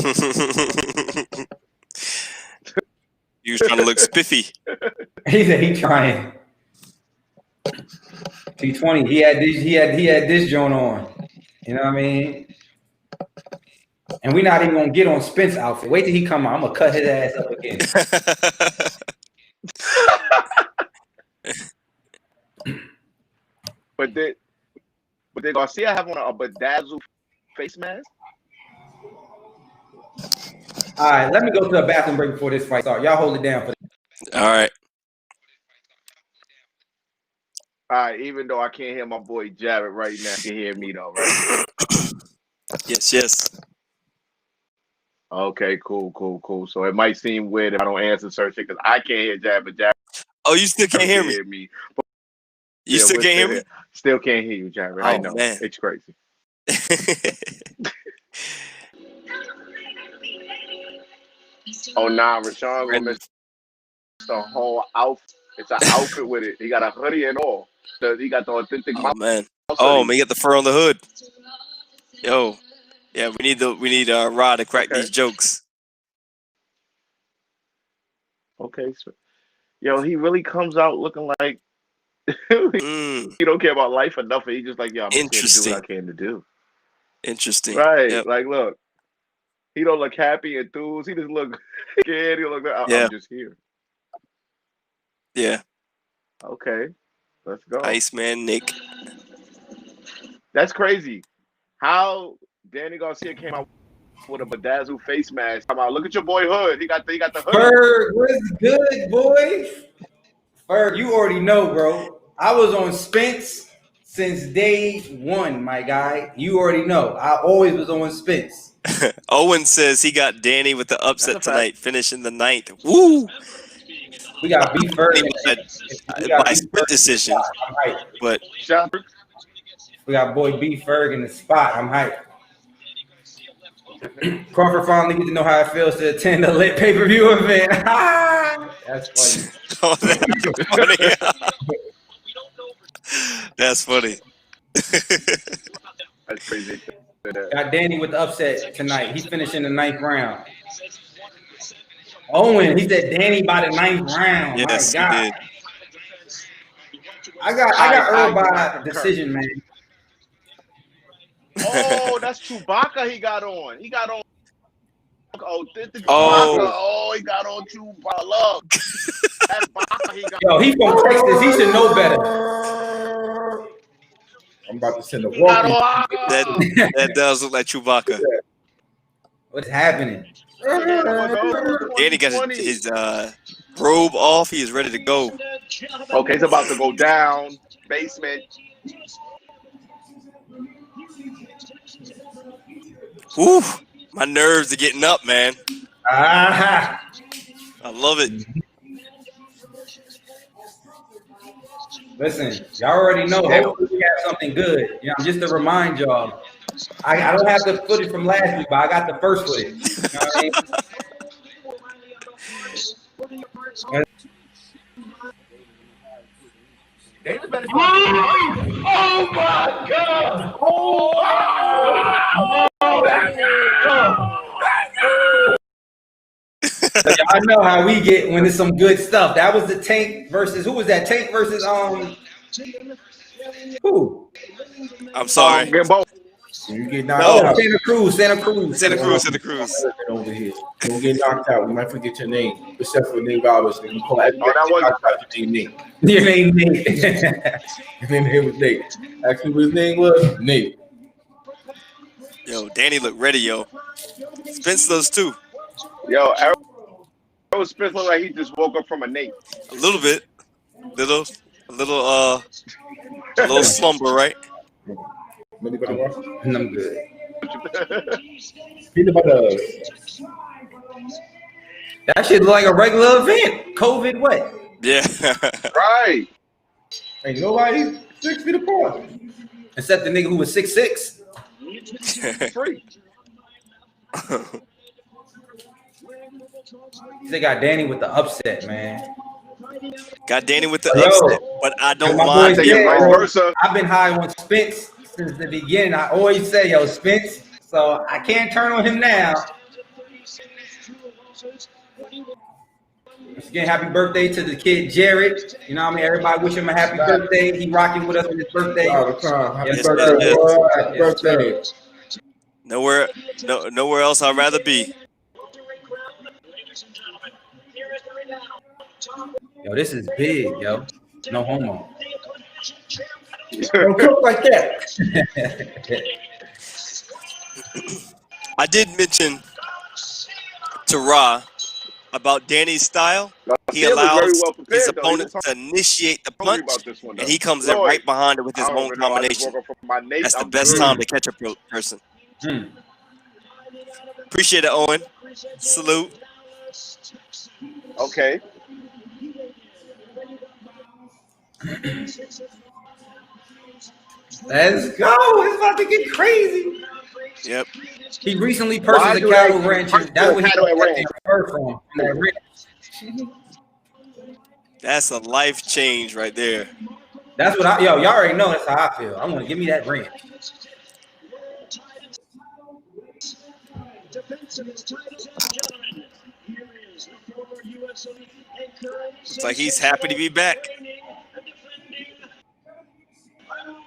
was trying to look spiffy. He said he trying. T20. He had this joint on. You know what I mean? And we're not even gonna get on Spence outfit. Wait till he come out. I'm gonna cut his ass up again. But did Garcia have on a bedazzled face mask? All right, let me go to the bathroom break before this fight starts. Y'all hold it down for this. All right. All right, even though I can't hear my boy Jared right now, you can hear me though, right? Yes. Okay, cool. So it might seem weird if I don't answer certain shit because I can't hear Jared, but Jared. Oh, you still can't hear me? But, you still can't hear me? Still can't hear you, Jared. I know. Man. It's crazy. Oh, nah, Rashawn gonna miss the whole outfit. It's an outfit with it. He got a hoodie and all. He got the authentic. Oh man. Oh man, get the fur on the hood. Yo, yeah, we need Rod to crack these jokes. Okay, so, yo, he really comes out looking like he don't care about life or nothing. He just like, yo, I'm just here to do what I can to do. Interesting. Right. Yep. Like, look, he don't look happy, enthused. He just look scared. He look like, I'm just here. Yeah. Okay. Let's go. Iceman Nick. That's crazy. How Danny Garcia came out with a bedazzled face mask. Come on, look at your boy Hood. He got the hood. Ferg, what's good, boy? Ferg, you already know, bro. I was on Spence since day one, my guy. You already know. I always was on Spence. Owen says he got Danny with the upset tonight, finishing the 9th. Woo! We got B Ferg by split decision, but we got boy B Ferg in the spot. I'm hyped. Crawford finally get to know how it feels to attend a lit pay-per-view event. That's funny. Oh, that's funny. That's funny. That's crazy. Got Danny with the upset tonight. He's finishing the 9th round. Owen, he said Danny by the 9th round. Yes, my God. he did. I got Errol by decision, man. Oh, that's Chewbacca he got on. He got on authentic Chewbacca. Oh. Oh, he got on Chewbacca. Look. That's Bacca he got. Yo, he from Texas. He should know better. I'm about to send a walking. That does look like Chewbacca. What's happening? Danny got his robe off. He is ready to go. Okay, it's about to go down. Basement. Woo! My nerves are getting up, man. I love it. Listen, y'all already know. Hopefully we have something good. You know, just to remind y'all, I don't have the footage from last week, but I got the first footage. You know what I mean? Oh my God! So y'all know how we get when it's some good stuff. That was the Tank versus who was that? Tank versus who? I'm sorry. You get knocked out. Santa Cruz. Over here. Don't get knocked out. You might forget your name, except for Nate Roberts. You call that was your name, Nate. Your name Nate. Your name was Nate. Actually, what his name was Nate. Yo, Danny looked ready, yo. Spence does too. Yo, Errol Spence looked like he just woke up from a Nate. A little bit. A little slumber, right? Peanut butter waffle? I'm good. Peanut butter. That shit look like a regular event. COVID what? Yeah. Right. Ain't nobody 6 feet apart. Except the nigga who was 6'6". Free. They got Danny with the upset, man. Got Danny with the upset, but I don't My mind. boy Vice said, versa. I've been high on Spence since the beginning. I always say, yo, Spence. So I can't turn on him now. Once again, happy birthday to the kid Jared. You know what I mean? Everybody wish him a happy birthday. He rocking with us on his birthday. All the time. Happy Yes, birthday, yes. boy. Happy birthday. Nowhere else I'd rather be. Yo, this is big, yo. No homo. Don't cook like that. I did mention to Ra about Danny's style. He Garcia was allows very well prepared, his though. He opponent was to initiate the talking punch, about this one, though. and he comes in Lloyd, right behind it with his I don't own even know. I just combination. woke up from my Nate. That's the I'm best good. time to catch a person. Appreciate it, Owen. Salute. Okay. Let's go. It's about to get crazy. Yep. He recently purchased a cattle ranch. That's where he got that fur from. That ranch. That's a life change right there. That's what y'all already know. That's how I feel. I want to give me that ranch. It's like he's happy to be back.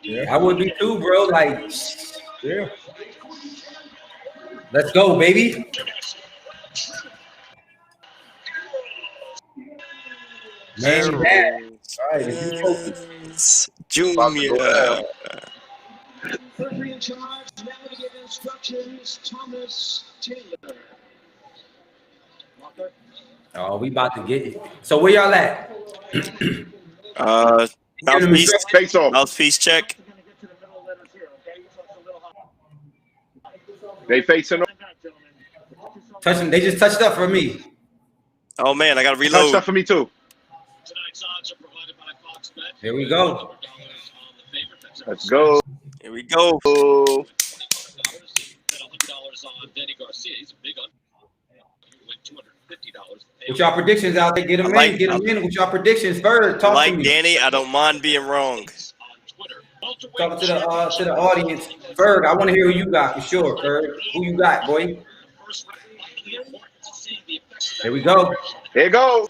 Yeah, I would be too, bro. Like, yeah. Let's go, baby. Man, man. All right, if you focus. Junior. Referee in charge, now to give instructions, Thomas Taylor. Rucker. Oh, we about to get it. So where y'all at? Mouthpiece. Face off. Mouthpiece check. They facing. Touching. They just touched up for me. Oh man, I gotta reload. Touch stuff for me too. Here we go. Let's go. Here we go. $100 on Denny Garcia. He's a big under. $250. With y'all predictions out there, get them in. Get them in with y'all predictions first. Talk to me. Danny, I don't mind being wrong. Talk to the audience. Ferg, I want to hear who you got for sure, Ferg. Who you got, boy? Here we go. Here you go.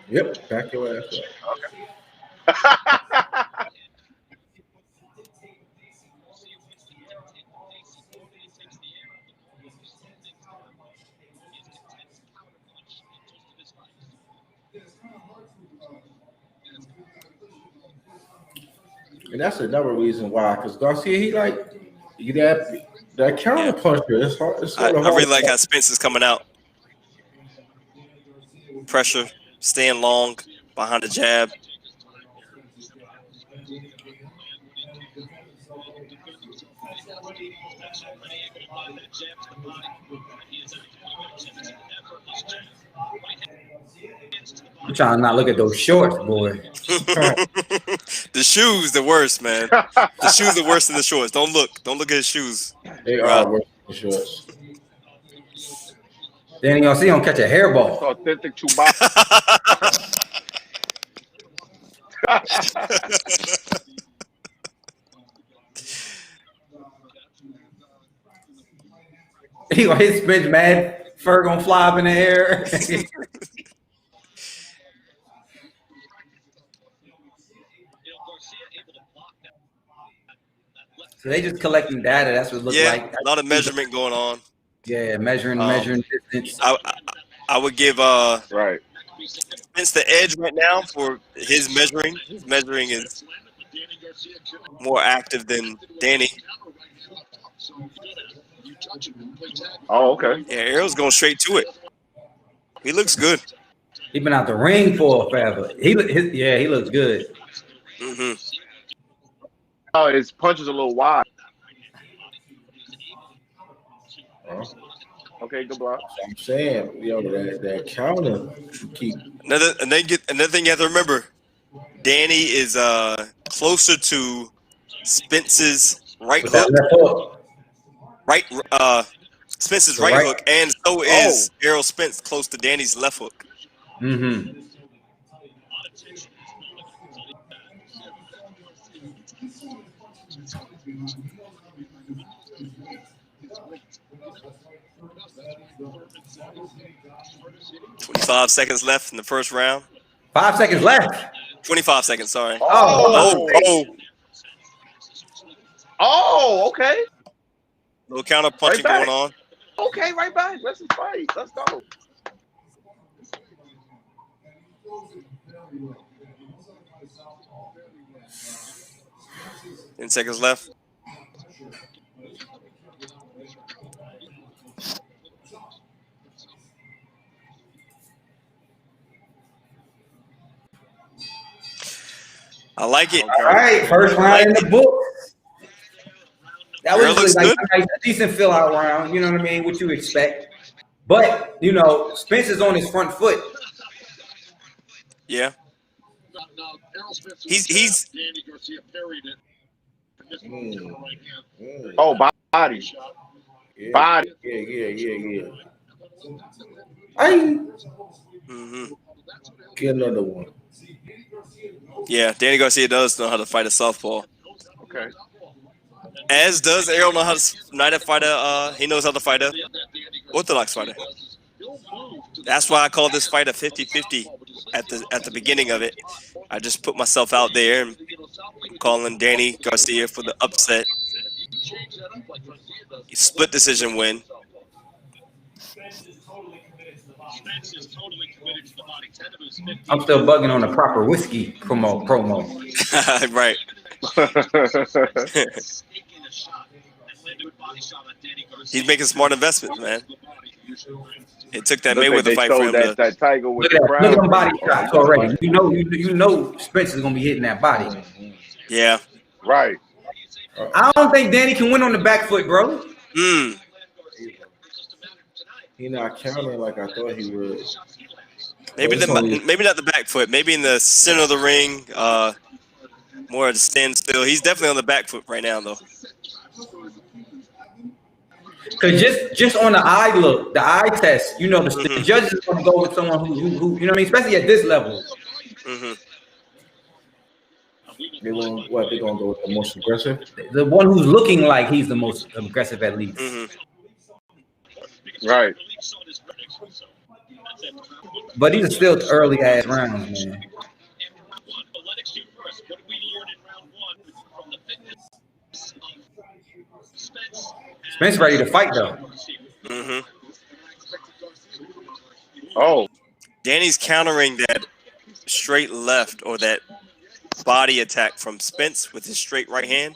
Yep, back your ass up. Okay. And that's another reason why, because Garcia, he like that counter puncher. It's hard. It's I hard. really like how Spence is coming out. Pressure, staying long behind the jab. I'm trying to not look at those shorts, boy. The shoes, the worst, man. The shoes are worse than the shorts. Don't look at his shoes. They are worse than the shorts. Then y'all see him catch a hairball. Authentic Chewbacca. He gonna hit Spence mad. Fur gonna fly up in the air. So they just collecting data. That's what it looks like. A lot of measurement going on. Yeah, measuring distance. I would give right Spence the edge right now for his measuring. His measuring is more active than Danny. Oh, okay. Yeah, Errol's going straight to it. He looks good. He been out the ring for forever. He looks good. Mm-hmm. Oh, his punch is a little wide. Okay, good block. I'm saying, yo, that counter keep. Another thing you have to remember, Danny is closer to Spence's right With that hook. left hook. Spence's The right right- hook, and so is Errol Spence close to Danny's left hook. Mm-hmm. $25 left in the first round. 5 seconds left. 25 seconds, sorry. Oh, okay. Little counter punching Right back. going on. Okay, right back. Let's just fight. Let's go. Ten seconds left. I like it. All right, first round in the book. That was looks like good. a decent fill out round. You know what I mean? What you expect. But, you know, Spence is on his front foot. Yeah. He's Oh, body. Yeah, Body. Yeah. mm-hmm. Get another one. Yeah, Danny Garcia does know how to fight a southpaw. Okay. As does Errol know how to fight a he knows how to fight a orthodox fighter. That's why I call this fight a 50-50 at the beginning of it. I just put myself out there and I'm calling Danny Garcia for the upset. Split decision win. I'm still bugging on the proper whiskey promo. Right. He's making smart investments, man. It took that Mayweather fight for him to. That Tiger with Look the at them body shots already. You know Spence is gonna be hitting that body. Yeah. Right. I don't think Danny can win on the back foot, bro. He not countering like I thought he would. Maybe not the back foot. Maybe in the center of the ring, more of the standstill. He's definitely on the back foot right now, though. Cause just on the eye look, the eye test, you know, the judges are gonna go with someone who you know what I mean, especially at this level. Mm-hmm. They're gonna go with the most aggressive? The one who's looking like he's the most aggressive, at least. Mm-hmm. Right. But these are still early ass rounds, man. Spence ready to fight though. Mm-hmm. Oh. Danny's countering that straight left or that body attack from Spence with his straight right hand.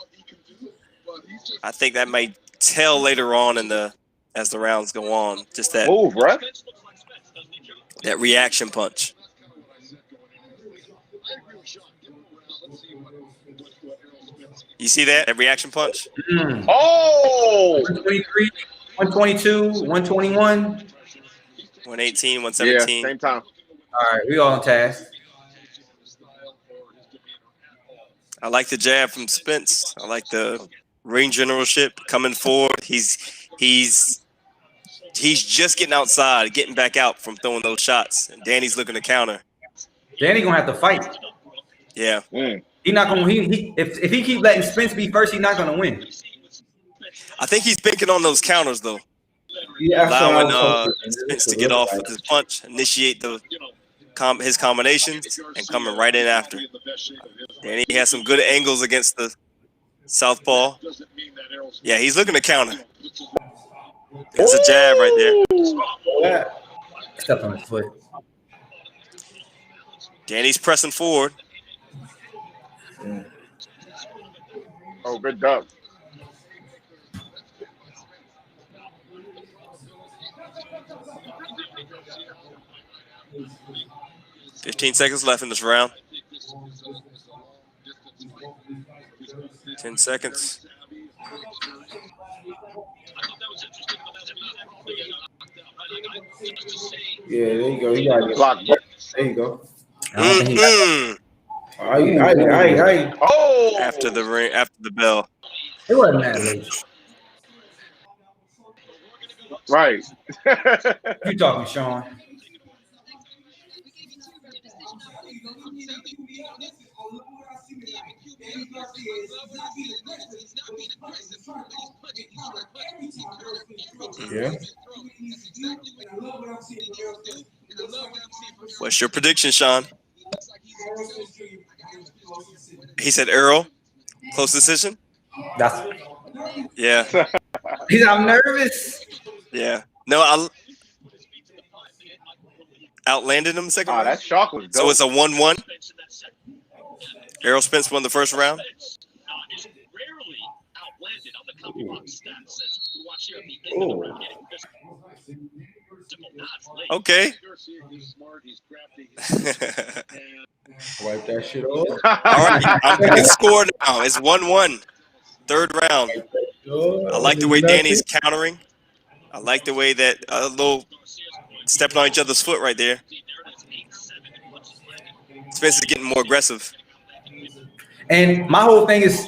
I think that might tell later on as the rounds go on. Just that move, right? That reaction punch. You see that reaction punch? Oh! 123, 122, 121. 118, 117. Yeah, same time. All right, we all on task. I like the jab from Spence. I like the ring generalship coming forward. He's just getting outside, getting back out from throwing those shots. And Danny's looking to counter. Danny gonna have to fight. Yeah. He not gonna. If he keep letting Spence be first, he's not gonna win. I think he's banking on those counters though. Yeah, allowing Spence to get off with his punch, initiate his combinations, and coming right in after. Danny has some good angles against the southpaw. Yeah, he's looking to counter. That's a jab right there. Step on his foot. Danny's pressing forward. Oh, good duck. 15 seconds left in this round. 10 seconds. Yeah, there you go. You got it. Block. There you go. I don't think he got I. Oh! After the ring, after the bell. It wasn't that late. Right. You talking, Sean? Yeah. What's your prediction, Sean? He said Errol. Close decision? That's Yeah. I'm nervous. Yeah. No, I outlanded him second round. That shock was dope. So it's a 1-1. Errol Spence won the first round. Okay. Wipe that shit off. All right. I'm getting scored now. It's 1-1. Third round. I like the way Danny's countering. I like the way that a little stepping on each other's foot right there. Spence is getting more aggressive. And my whole thing is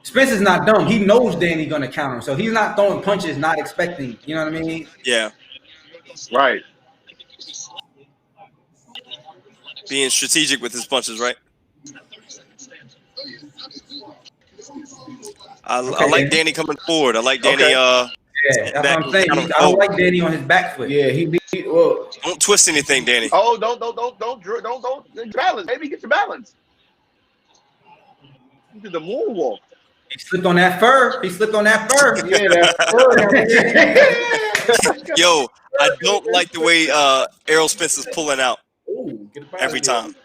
Spence is not dumb. He knows Danny's gonna counter him, so he's not throwing punches, not expecting. You know what I mean? Yeah. Right. Being strategic with his punches, right? I like Danny coming forward. I like Danny. Yeah, that's what I'm saying. I don't like Danny on his back foot. Yeah, don't twist anything, Danny. Oh, don't balance. Maybe get your balance. You did the moonwalk. He slipped on that fur. Yeah, that fur. Yo, I don't like the way Errol Spence is pulling out every time.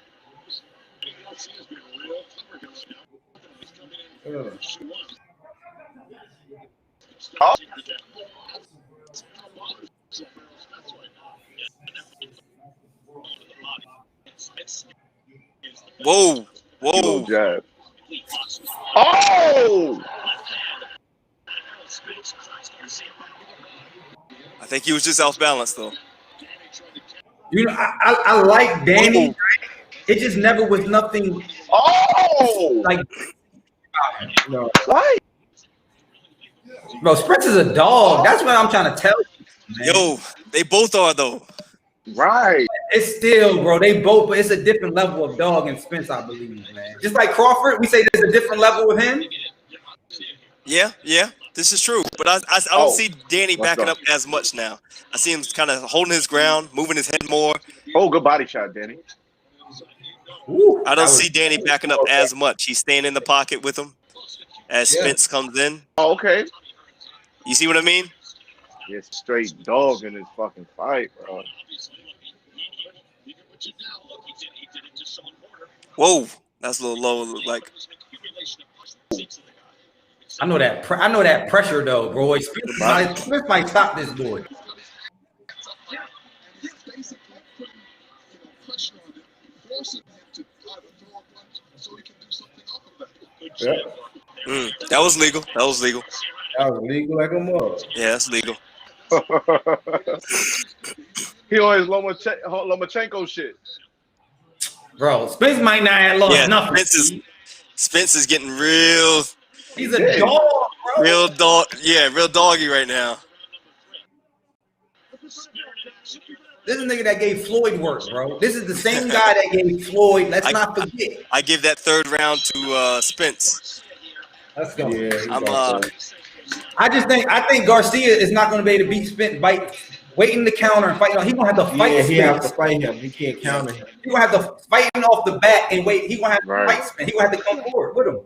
Oh. Whoa. Jab. Oh! I think he was just off balance, though. You know, I like Danny. Right? It just never was nothing. Oh! Like, no. Right. Bro, Spence is a dog. That's what I'm trying to tell you, man. Yo, they both are, though. Right. It's still, bro. They both, but it's a different level of dog in Spence, I believe, man. Just like Crawford, we say there's a different level with him. Yeah, this is true. But I don't see Danny backing up as much now. I see him kind of holding his ground, moving his head more. Oh, good body shot, Danny. Ooh, I don't see Danny backing up as much. He's staying in the pocket with him as Spence comes in. Oh, okay. You see what I mean? Yeah, straight dog in this fucking fight, bro. Whoa, that's a little low. Look like. I know that pressure though, bro. Spence might stop this boy. Yeah. That was legal. That was legal like a mother. Yeah, that's legal. He always Lomachenko shit. Bro, Spence might not have lost nothing. Spence is getting real. He's a dog, bro. Real dog. Yeah, real doggy right now. This is a nigga that gave Floyd work, bro. This is the same guy that gave Floyd. Let's not forget. I give that third round to Spence. Let's go. Yeah, I think Garcia is not going to be able to beat Spence by waiting to counter and fight. He gonna have to fight. Yeah, Spence. he have to fight him. He can't counter him. He gonna have to fight him off the bat and wait. He gonna have to fight Spence. He gonna have to come forward with him.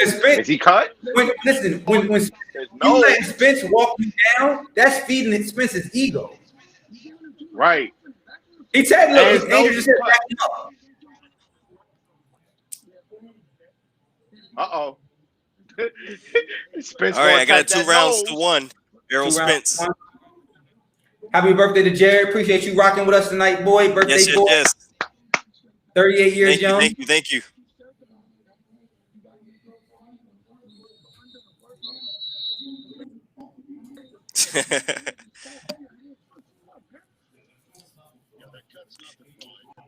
Spence, is he cut? When you let Spence walk you down, that's feeding Spence's ego. Right. He said, "Look, Angel just said back him up." Uh-oh. Spence. All right, I got 2 rounds to 1. Errol Spence. Happy birthday to Jared. Appreciate you rocking with us tonight, boy. Birthday boy. Yes. 38 years young. Thank you.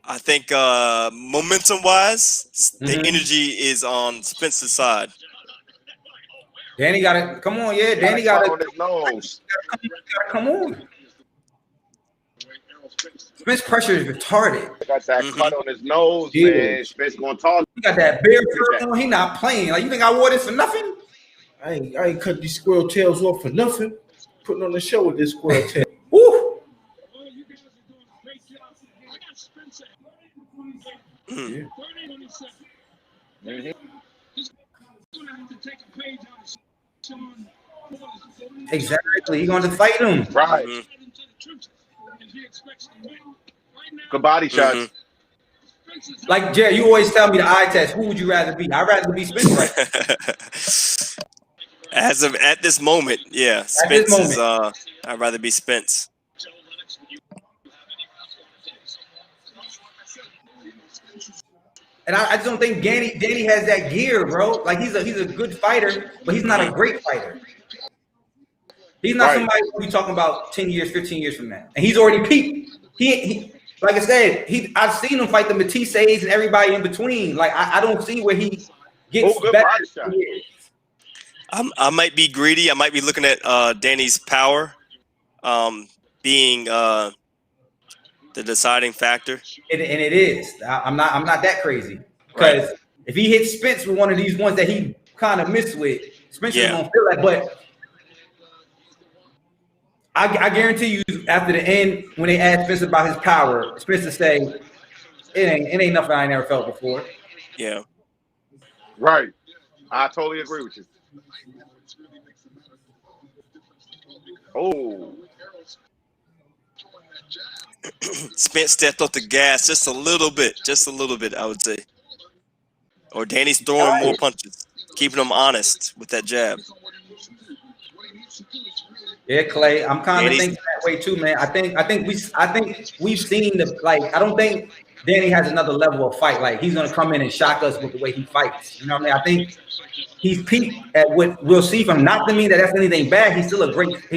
I think momentum-wise, the energy is on Spence's side. Danny got it. Come on, yeah. Danny got it on his nose. Come on. Spence pressure is retarded. Got that cut on his nose, man. Spence gonna talk. He got that bear fur on. He not playing. Like, you think I wore this for nothing? I ain't cut these squirrel tails off for nothing. Putting on the show with this squirrel tail. Woo! Yeah. Exactly. He going to fight him. Right. Good body shots. Like, Jerry, you always tell me the eye test. Who would you rather be? I'd rather be Spence right At this moment, yeah. Spence is I'd rather be Spence. And I just don't think Danny has that gear, bro. Like, he's a good fighter, but he's not a great fighter. He's not somebody we'll be talking about 10 years, 15 years from now. And he's already peaked. He like I said, I've seen him fight the Matisse's and everybody in between. Like, I don't see where he gets better. I might be greedy. I might be looking at Danny's power being the deciding factor. And it is. I'm not that crazy. Because if he hits Spence with one of these ones that he kind of missed with, Spence is gonna feel that. But I guarantee you, after the end, when they ask Spence about his power, Spence will say, it ain't nothing I never felt before. Yeah. Right. I totally agree with you. Oh. Spence stepped off the gas just a little bit, I would say. Or Danny's throwing more punches, keeping him honest with that jab. Yeah, Clay, I'm kind of thinking that way too, man. I think we've seen the I don't think Danny has another level of fight. Like, he's gonna come in and shock us with the way he fights. You know what I mean? I think he's peaked at what we'll see from. Not to mean that that's anything bad. He's still a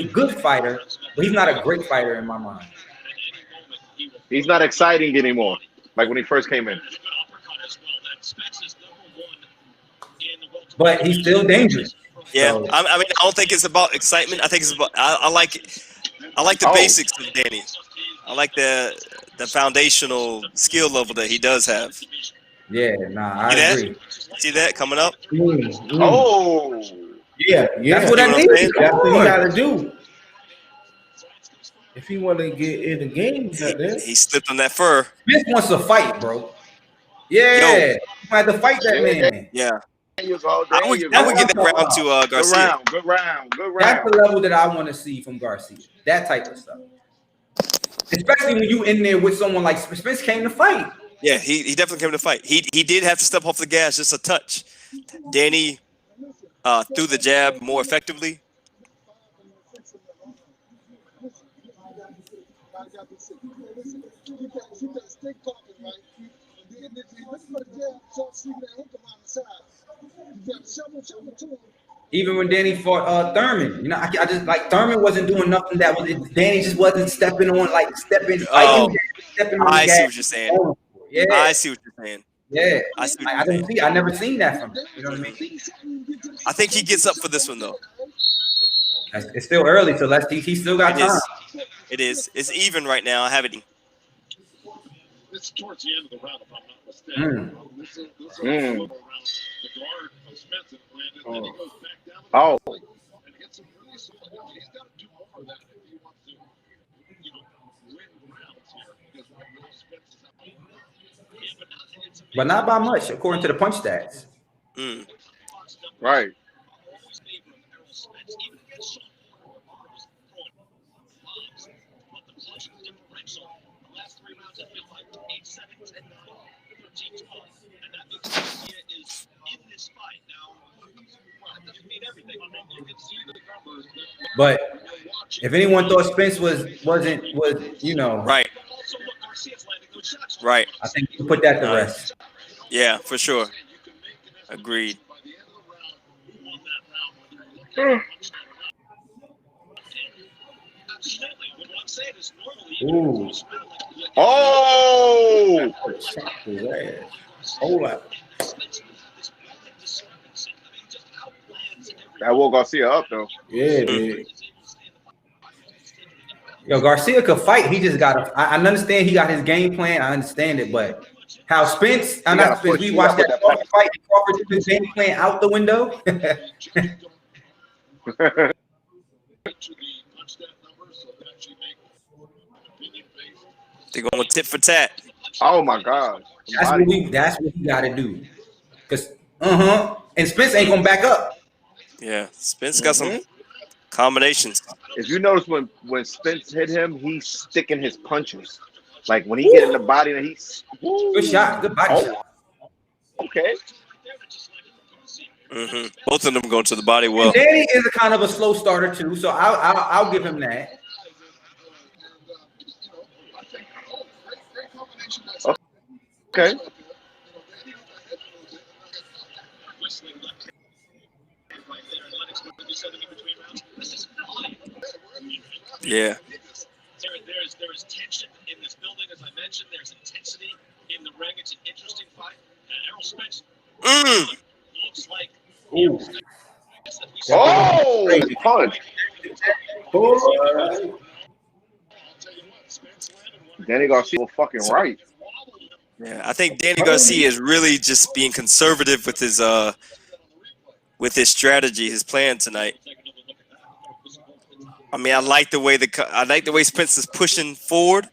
good fighter, but he's not a great fighter in my mind. He's not exciting anymore, like when he first came in. But he's still dangerous. Yeah, so, I mean, I don't think it's about excitement. I think it's about I like the basics of Danny. I like the foundational skill level that he does have. Yeah, I agree. See that coming up? Oh, yeah. That's what I need. That's what he got to do. If he want to get in the game, he slipped on that fur. Smith wants to fight, bro. Yeah, he had to fight that man. Yeah. I would get that round to Garcia. Good round. That's the level that I want to see from Garcia. That type of stuff. Especially when you in there with someone like Spence came to fight. Yeah, he definitely came to fight. He did have to step off the gas just a touch. Danny threw the jab more effectively. Even when Danny fought Thurman, you know, I just like Thurman wasn't doing nothing that was Danny just wasn't stepping on stepping on I see what you're saying. Yeah, I see what you're saying. Yeah, I never seen that from him. You know what I mean? I think he gets up for this one though. It's still early, so he still got time. It is. It's even right now. I have it. It's towards the end of the round, if I'm not mistaken. Oh. And hits him really solid. He's got to do more of that if he wants to, win rounds here. Because right now, Spence is out. But not by much, according to the punch stats. Right. But if anyone thought Spence was you know, right. I think you put that to rest. Yeah, for sure. Agreed. Ooh. Oh! Hold up. That woke Garcia up though. Yeah, dude. Yo, Garcia could fight. He just got to. I understand he got his game plan. I understand it, but how Spence? I'm not Spence. We watched that Crawford fight. Crawford took his game plan out the window. They're going tit for tat. Oh my God. That's what he got to do. Cause and Spence ain't gonna back up. Yeah, Spence got some combinations. If you notice when Spence hit him, he's sticking his punches. Like when he get in the body, and he's good shot, good body shot. Okay. Both of them go to the body well. And Danny is a kind of a slow starter too, so I'll give him that. Okay. Yeah. There's tension in this building, as I mentioned. There's intensity in the ring. It's an interesting fight. Errol Spence looks like. Oh, punch! Danny Garcia was fucking right. Yeah, I think Danny Garcia is really just being conservative with his strategy, his plan tonight. I mean, I like the way Spence is pushing forward.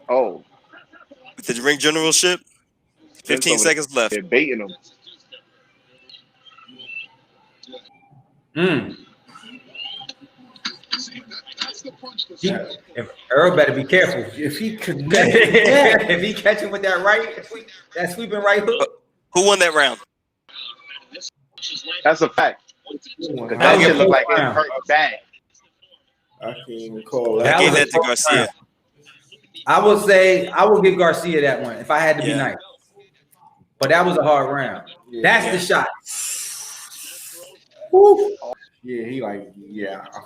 Oh, with the ring generalship. 15 seconds left. They're baiting him. If Errol better be careful. If he if he catch him with that that sweeping right hook. Who won that round? That's a fact. That shit looked like it hurt bad. I can't even call that. I gave that to Garcia. I will say I will give Garcia that one if I had to be nice. But that was a hard round. That's the shot. Woo. Yeah, he I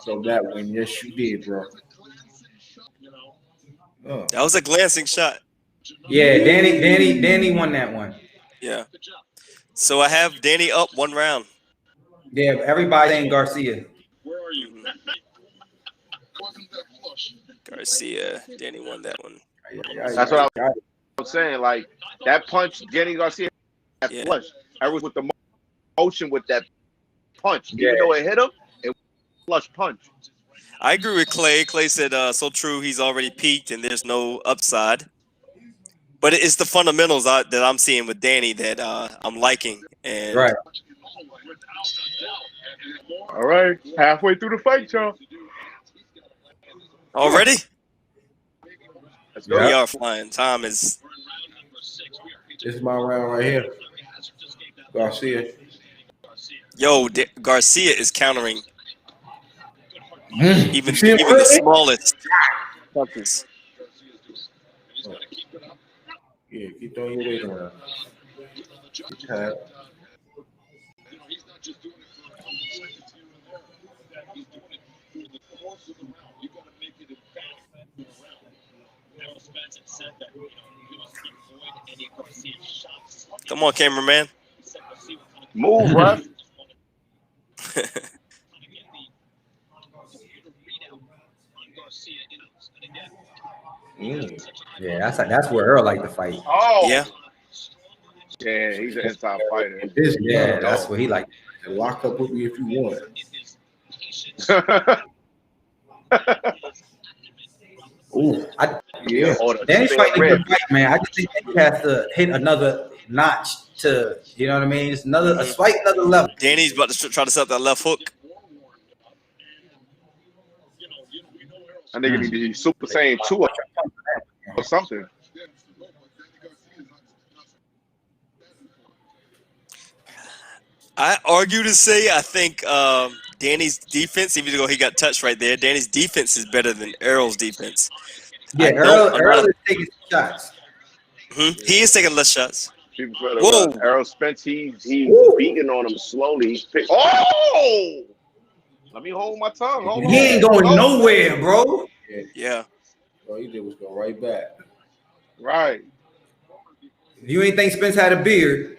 felt that one. Yes, you did, bro. That was a glancing shot. Yeah, Danny won that one. Yeah. So I have Danny up one round. Yeah, everybody saying Garcia. Garcia, Danny won that one. That's what I was saying. Like that punch, Danny Garcia, that flush. I was with the motion with that punch. Even though it hit him, it was a flush punch. I agree with Clay. Clay said, so true, he's already peaked and there's no upside. But it's the fundamentals that I'm seeing with Danny that I'm liking. And right. All right. Halfway through the fight, y'all. Already? Let's go. We are flying. Time is. This is my round right here. Garcia. Yo, Garcia is countering even the smallest touches. Yeah, keep throwing your weight around. Come on, cameraman. Move, bro. Yeah, that's where Errol like to fight. Oh, yeah. Yeah, he's an inside fighter. Yeah, that's what he like. Lock up with me if you want. Ooh, Danny's fighting a good fight, man. I just think he has to hit another notch to, you know what I mean? It's another level. Danny's about to try to set up that left hook. I think he be Super Saiyan 2 or something. I argue to say I think Danny's defense, even though he got touched right there, Danny's defense is better than Errol's defense. Yeah, Errol is taking shots. He is taking less shots. People further Whoa. Errol Spence, he's beating on him slowly. Oh! Let me hold my tongue. Hold He ain't going nowhere, bro. Yeah. All he did was go right back. Right. You ain't think Spence had a beard?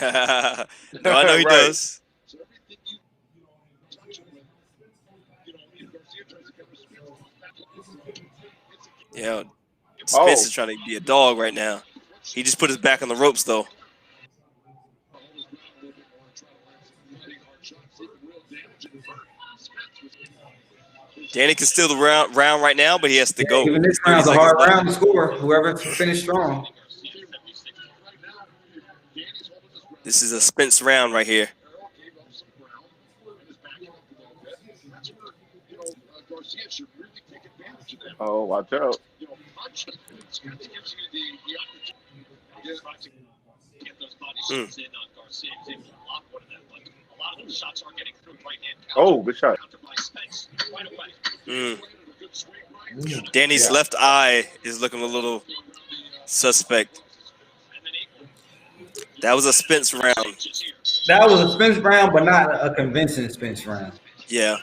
No, I know he Right. does. Yeah. Spence is trying to be a dog right now. He just put his back on the ropes, though. Danny can steal the round right now, but he has to go. Even this round's a hard round to score. Whoever finished strong. This is a Spence round right here. Oh, watch out. Oh, good shot. Danny's left eye is looking a little suspect. That was a Spence round. That was a Spence round, but not a convincing Spence round. Yeah.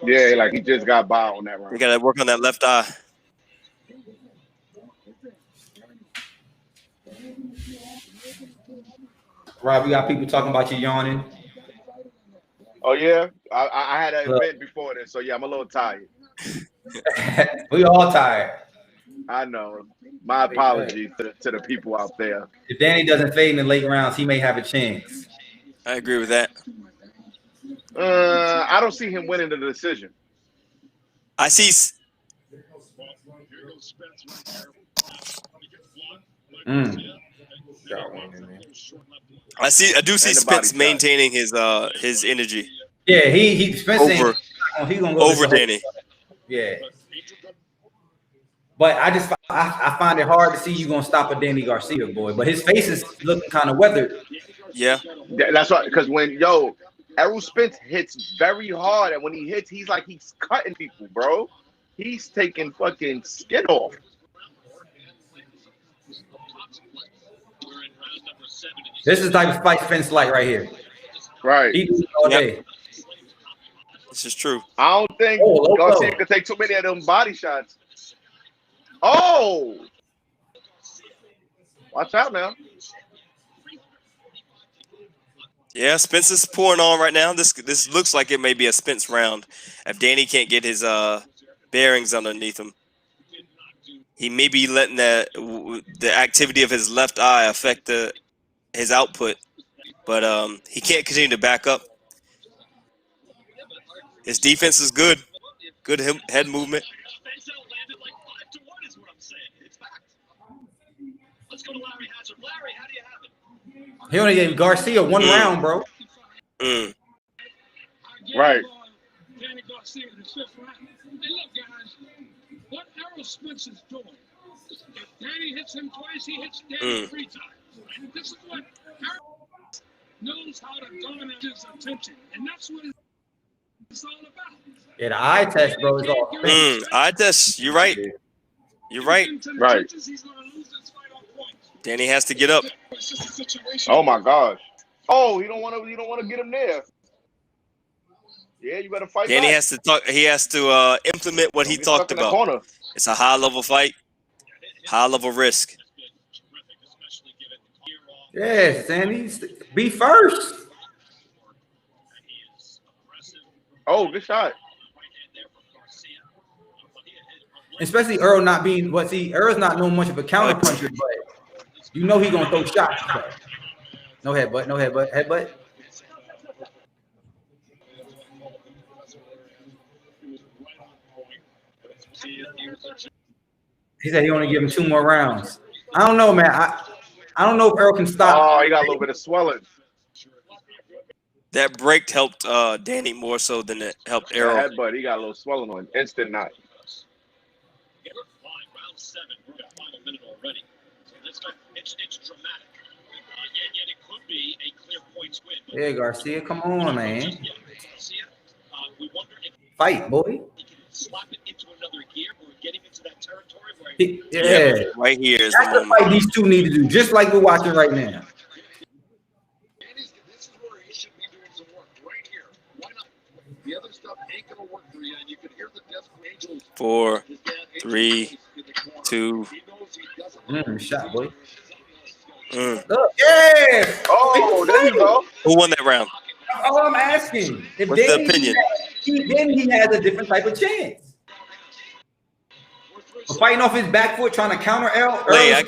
Yeah, like he just got by on that round. We got to work on that left eye. Rob, you got people talking about you yawning. Oh, yeah? I had an event before this, so yeah, I'm a little tired. We all tired. I know. My apologies to the people out there. If Danny doesn't fade in the late rounds, he may have a chance. I agree with that. I don't see him winning the decision. I see. I do see Spence maintaining his energy. Yeah, he Spence over gonna go over Danny. Yeah. But I find it hard to see you gonna stop a Danny Garcia boy. But his face is looking kind of weathered. Yeah. That's right. Because when Errol Spence hits very hard, and when he hits, he's like he's cutting people, bro. He's taking fucking skin off. This is the type of fight Spence like right here. Right. He do it all day. This is true. I don't think Garcia could take too many of them body shots. Oh! Watch out now. Yeah, Spence is pouring on right now. This looks like it may be a Spence round. If Danny can't get his bearings underneath him, he may be letting the activity of his left eye affect his output. But he can't continue to back up. His defense is good. Good head movement. He only gave Garcia one round, bro. Right. Danny Garcia in the 5th round. Hey, look, guys, what Errol Spence is doing. If Danny hits him twice, he hits Danny 3 times. And this is what Errol knows how to dominate his attention. And that's what it's all about. Yeah, the eye test, bro, is all eye test. You're right. You're right. Right. Danny has to get up. Oh my gosh. Oh, you don't want to get him there. Yeah, you better fight. Danny back. has to talk. He has to implement what he talked about. It's a high level fight, high level risk. Yes, Danny, be first. Oh, good shot. Especially Errol not being Errol's not no much of a counter puncher, but you know he gonna throw shots. But no headbutt, no headbutt, headbutt. He said he only give him 2 more rounds. I don't know, man. I don't know if Errol can stop. Oh, he got a little bit of swelling. That break helped Danny more so than it helped Errol. Yeah, but he got a little swelling on instant night. Round 7, we're at 5 minute already. So it's dramatic. Yet it could be a clear points win. Yeah, Garcia, come on, man. Fight, boy. Slap it into another gear or get him into that territory where Yeah, right here is that's the fight these two need to do, just like we're watching right now. this is where he should be doing some work right here. Why not? The other stuff ain't gonna work for you, and you can hear the death angels. 4, 3, 2. Shot, boy. Mm. Yeah. Oh, there you go. Who won that round? That's all I'm asking. If What's the Danny, opinion? then he has a different type of chance. But fighting off his back foot, trying to counter Errol. Clay,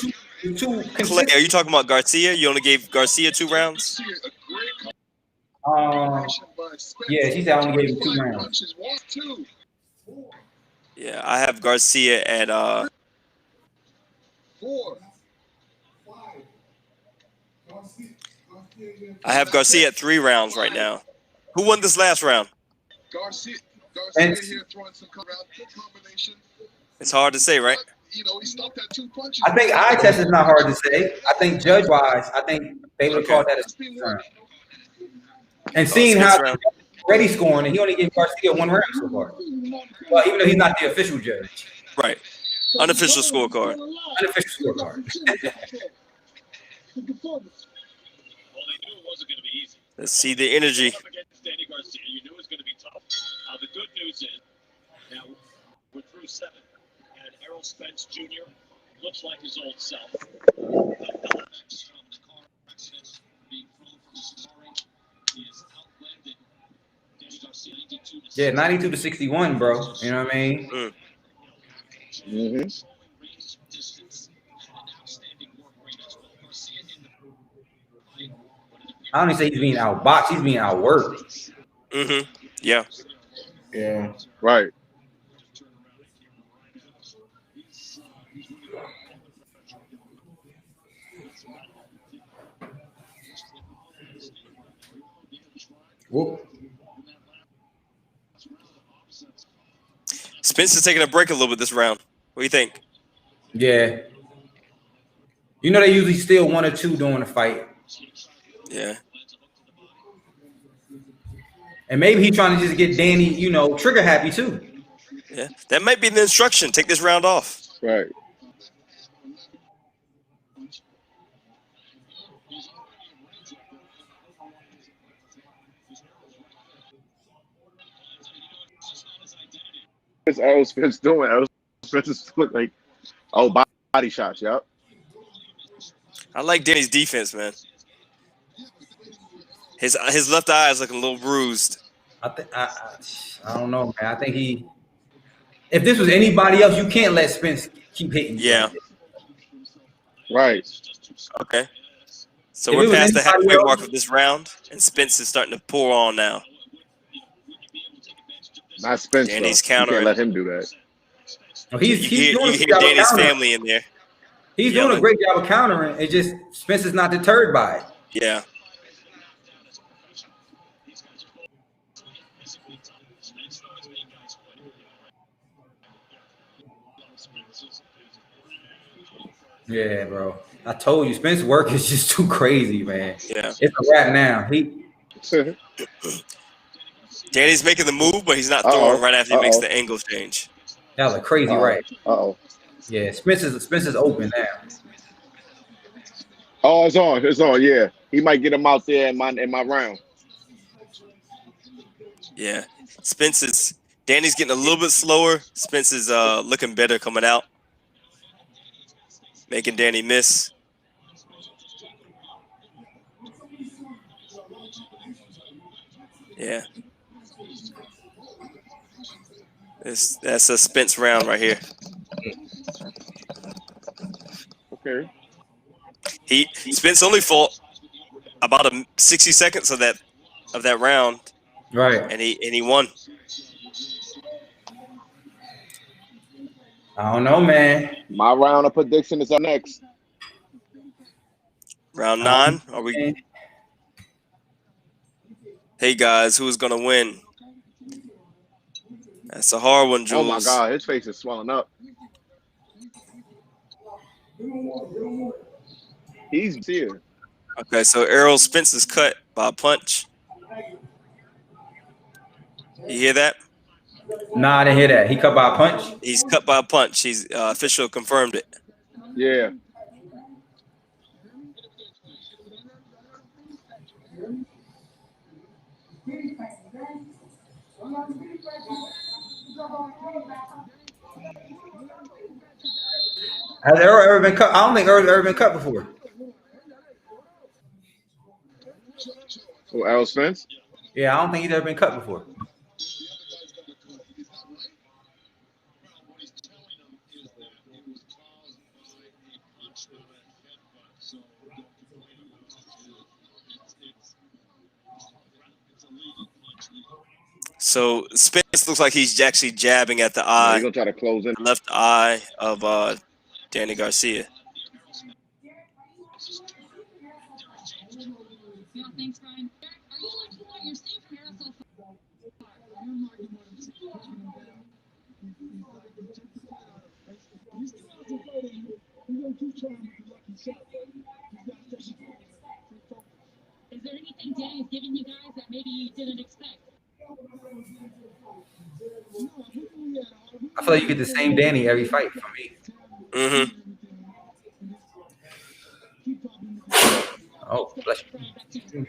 Clay, are you talking about Garcia? You only gave Garcia 2 rounds? Yeah, she said I only gave him 2 rounds. Yeah, I have Garcia at 4. I have Garcia at 3 rounds right now. Who won this last round? Garcia And- here throwing some combination. It's hard to say, right? You know, he stopped at 2 punches. I think eye test is not hard to say. I think judge wise, I think they would have called that a split round. And seeing how already scoring, and he only gave Garcia 1 round so far. Well, even though he's not the official judge. Right. Unofficial scorecard. Unofficial scorecard. Let's see the energy. Danny Garcia, you knew it was going to be tough. The good news is now we're through 7, and Errol Spence Jr. looks like his old self. Yeah, 92 to 61, bro. You know what I mean? Mm-hmm. I don't even say he's being outboxed, he's being outworked. Mm-hmm. Yeah. Yeah. Right. Whoop. Spence is taking a break a little bit this round. What do you think? Yeah. You know they usually steal 1 or 2 during the fight. Yeah. And maybe he's trying to just get Danny, you know, trigger happy too. Yeah. That might be the instruction. Take this round off. Right. What's Errol Spence doing? Errol Spence is look like body shots. Yep. I like Danny's defense, man. His left eye is looking a little bruised. I don't know, man. I think if this was anybody else, you can't let Spence keep hitting. Yeah. Right. Okay. So If it we're was past the anybody halfway else- mark of this round, and Spence is starting to pour on now. Not Spence. Danny's though. You countering. can't let him do that. No, You he's hear doing a Danny's good job of countering. family in there. He's doing a yelling. great job of countering. It just Spence is not deterred by it. Yeah. Yeah, bro. I told you, Spence's work is just too crazy, man. Yeah. It's a wrap now. Danny's making the move, but he's not throwing right after he makes the angle change. That was a crazy right. Uh-oh. Yeah, Spence's open now. Oh, it's on. It's on. Yeah, he might get him out there in my round. Yeah. Danny's getting a little bit slower. Spence is looking better coming out. Making Danny miss. Yeah. That's a Spence round right here. Okay. Spence only fought about 60 seconds of that round. Right. And he won. I don't know, man. My round of prediction is up next. Round 9. Are we? Hey guys, who's gonna win? That's a hard one, Jules. Oh my God, his face is swelling up. He's here. Okay, so Errol Spence is cut by a punch. You hear that? Nah, I didn't hear that. He cut by a punch. He's cut by a punch. He's official confirmed it. Yeah. Has Errol ever been cut? I don't think Errol's ever been cut before. Oh, Errol Spence? Yeah, I don't think he's ever been cut before. So Spence looks like he's actually jabbing at the eye. He's gonna try to close in. Left eye of Danny Garcia. Is there anything Danny's giving you guys that maybe you didn't expect? I feel like you get the same Danny every fight from me. Mm-hmm. Oh, bless you.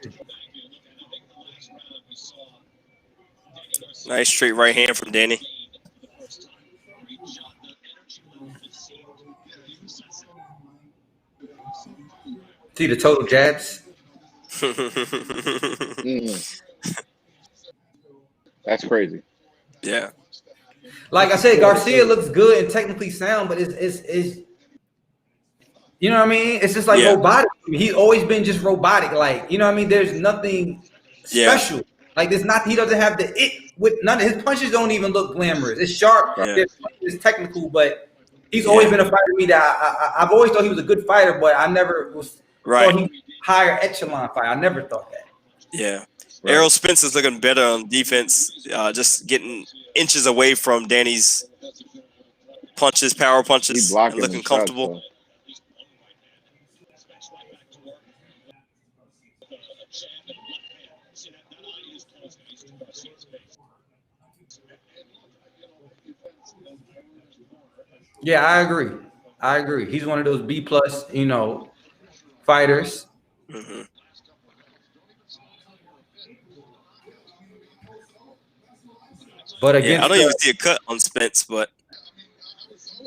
Nice straight right hand from Danny. See the total jabs? That's crazy. Yeah. Like I said, Garcia looks good and technically sound, but it's you know what I mean? It's just like robotic. He's always been just robotic. Like, you know what I mean? There's nothing special. Like there's not. He doesn't have the it with none of his punches. Don't even look glamorous. It's sharp. It's technical, but he's always been a fighter to me that I've always thought he was a good fighter, but I never was thought he was higher echelon fighter. I never thought that. Yeah. Errol Spence is looking better on defense, just getting inches away from Danny's punches, power punches, and looking comfortable. Yeah, I agree. He's one of those B+, you know, fighters. Mm-hmm. But against I don't even see a cut on Spence, but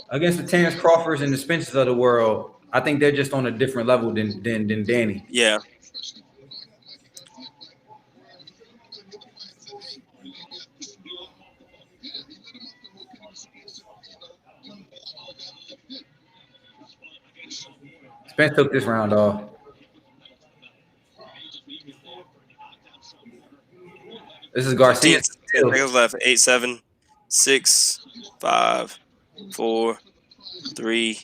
against the Terrence Crawfords and the Spences of the world, I think they're just on a different level than Danny. Yeah. Spence took this round off. This is Garcia. 10 seconds left. 8, 7, 6, 5, 4, 3.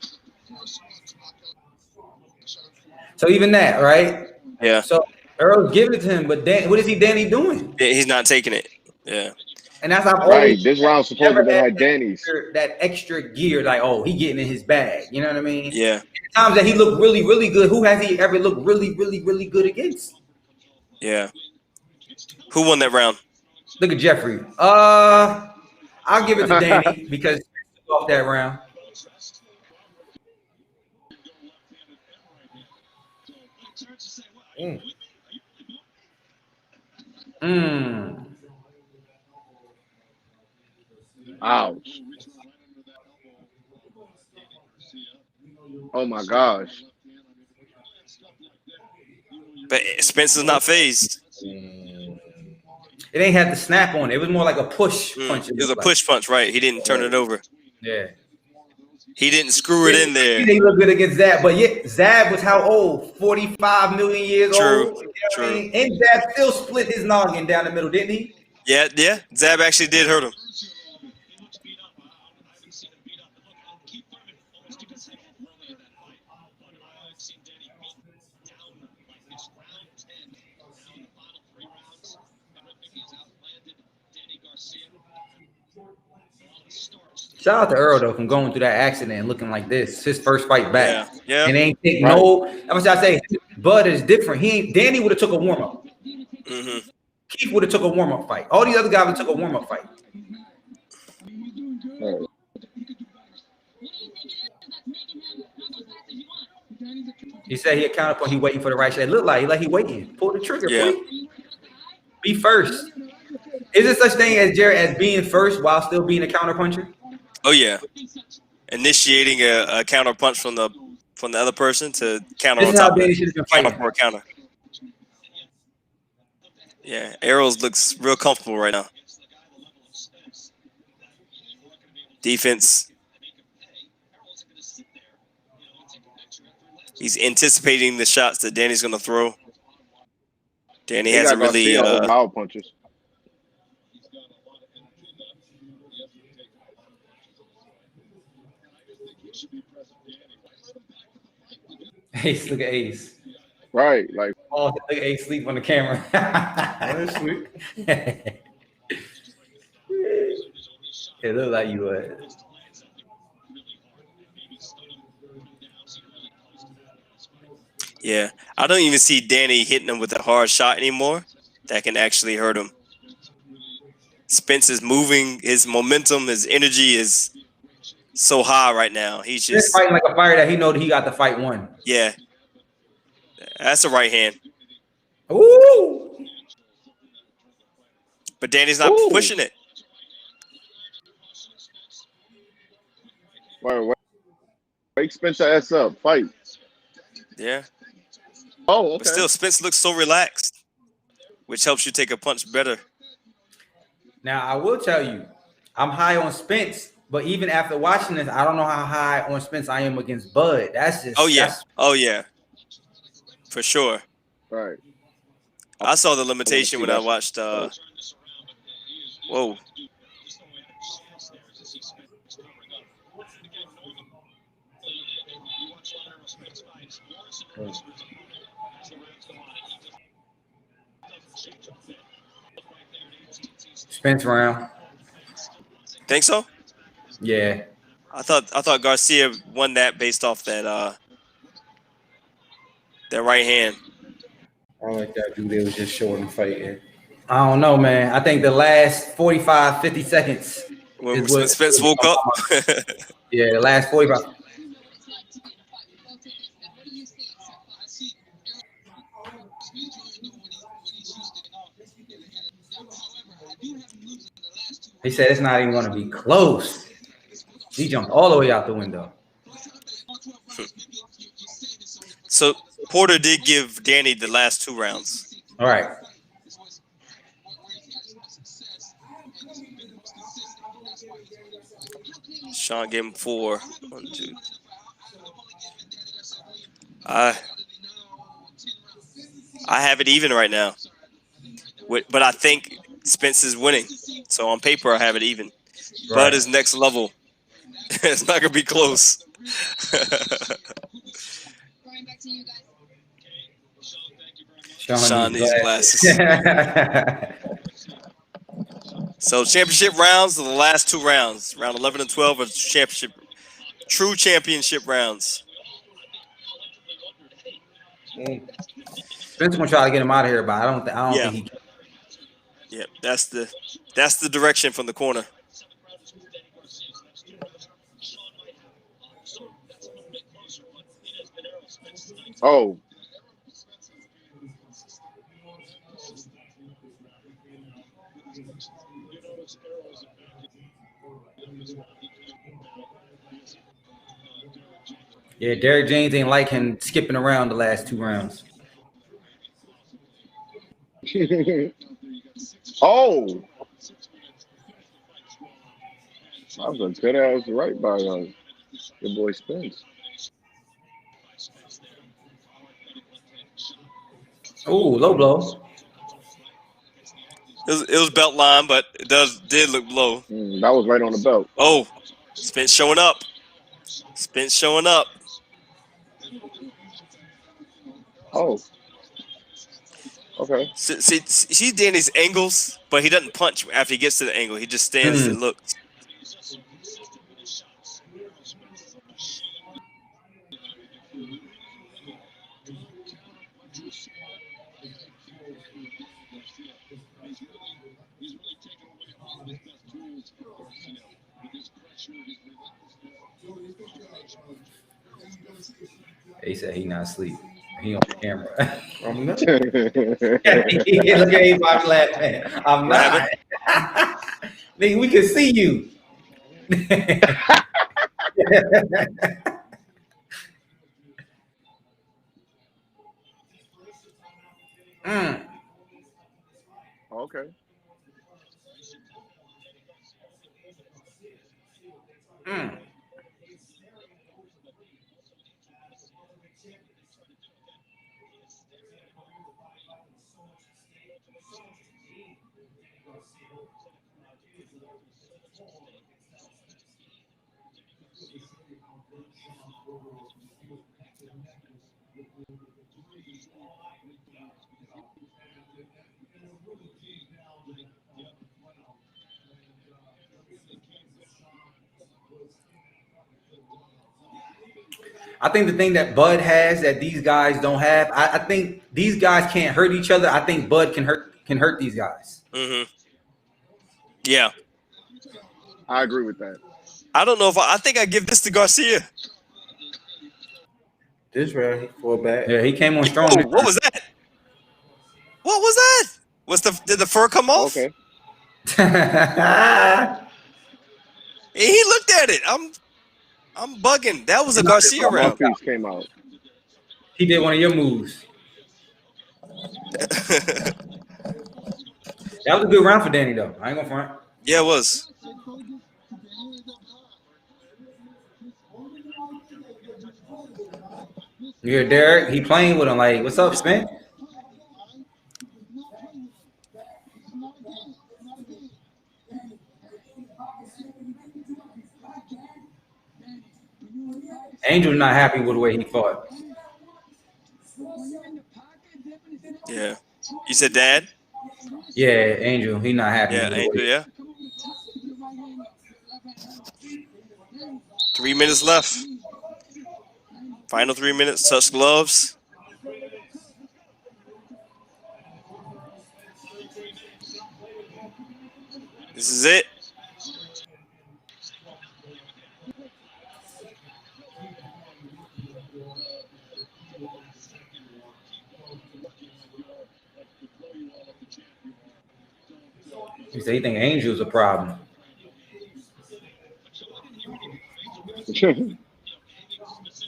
So even that, right? Yeah. So Errol's giving it to him, but what is Danny doing? Yeah, he's not taking it. Yeah. And that's I've always this round's supposed to be like Danny's. That extra gear, like, oh, he getting in his bag. You know what I mean? Yeah. The times that he looked really, really good. Who has he ever looked really, really, really good against? Yeah. Who won that round? Look at Jeffrey. I'll give it to Danny because he took off that round. Ouch. Oh my gosh. But Spence is not phased. It ain't had the snap on it. It was more like a push punch. It was a push punch, right? He didn't turn it over. Yeah. He didn't screw it in there. He looked good against Zab, but yeah, Zab was how old? 45 million years old. You know True. I mean? And Zab still split his noggin down the middle, didn't he? Yeah. Zab actually did hurt him. Shout out to Errol though from going through that accident and looking like this. His first fight back. Yeah. And ain't take no. I say Bud is different. Danny would have took a warm up. Mm-hmm. Keith would have took a warm up fight. All these other guys would have took a warm up fight. Right. He said he a counterpunch. He waiting for the right shot. It looked like he waiting. Pull the trigger, Yeah. please. Be first. Is there such thing as Jared as being first while still being a counterpuncher? Oh yeah, initiating a counter punch from the other person to counter This on is how top of Danny it. should have been Counter fighting. for a counter. Yeah, Errol looks real comfortable right now. Defense. He's anticipating the shots that Danny's going to throw. Danny They hasn't got really. Garcia with power punches. Ace, look at Ace. Right, like Oh, look at Ace sleep on the camera. Honestly. It looked like you would. Yeah, I don't even see Danny hitting him with a hard shot anymore that can actually hurt him. Spence is moving, his momentum, his energy is so high right now. He's He's just fighting like a fighter that he know that he got the fight won. yeah. That's a right hand. Ooh. But Danny's not pushing it. Wake Spencer ass up, fight. Yeah. Oh, okay. But still, Spence looks so relaxed, which helps you take a punch better. Now, I will tell you, I'm high on Spence, but even after watching this, I don't know how high on Spence I am against Bud. That's just Oh yeah. For sure. Right. I saw the limitation when I watched whoa. Spence round. Think so? Yeah. I thought Garcia won that based off that right hand. I like that dude. They was just showing him fighting. I don't know, man. I think the last 45, 50 seconds When is what Spence woke up. Yeah, the last 45. He said it's not even going to be close. He jumped all the way out the window. So Porter did give Danny the last 2 rounds. All right. Sean gave him 4. 1, 2. I have it even right now. But I think Spence is winning. So on paper, I have it even. Right. Bud is next level. It's not going to be close. Sean needs glasses. So championship rounds are the last 2 rounds. Round 11 and 12 are true championship rounds. Spence gonna try to get him out of here, but I don't think he can. Yeah, that's the direction from the corner. Oh. Yeah, Derrick James ain't like him skipping around the last 2 rounds. Oh. That was a good ass right by your boy Spence. Oh, low blow. It was belt line, but it did look low. That was right on the belt. Oh, Spence showing up. Spence showing up. Oh. Okay. See Danny's angles, but he doesn't punch after he gets to the angle. He just stands and looks. He said he not asleep. He on camera. I'm not. Look at everybody laughing. I'm What not. Nigga, we can see you. Okay. I think the thing that Bud has that these guys don't have, I think these guys can't hurt each other. I think Bud can hurt these guys. Mm-hmm. Yeah. I agree with that. I don't know if I think I give this to Garcia. This round he fought back. Yeah, he came on strong. Whoa, what was that? What was that? Did the fur come off? Okay. He looked at it. I'm bugging. That was a Garcia round. Mouthpiece came out. He did one of your moves. That was a good round for Danny, though. I ain't gonna front. Yeah, it was. You hear Derek? He playing with him like, what's up, Spence? Angel's not happy with the way he fought. Yeah. You said Dad? Yeah, Angel. He not happy. Yeah, with the Angel, way. yeah. 3 minutes left. Final 3 minutes. Touch gloves. This is it. He said he think Angel's a problem.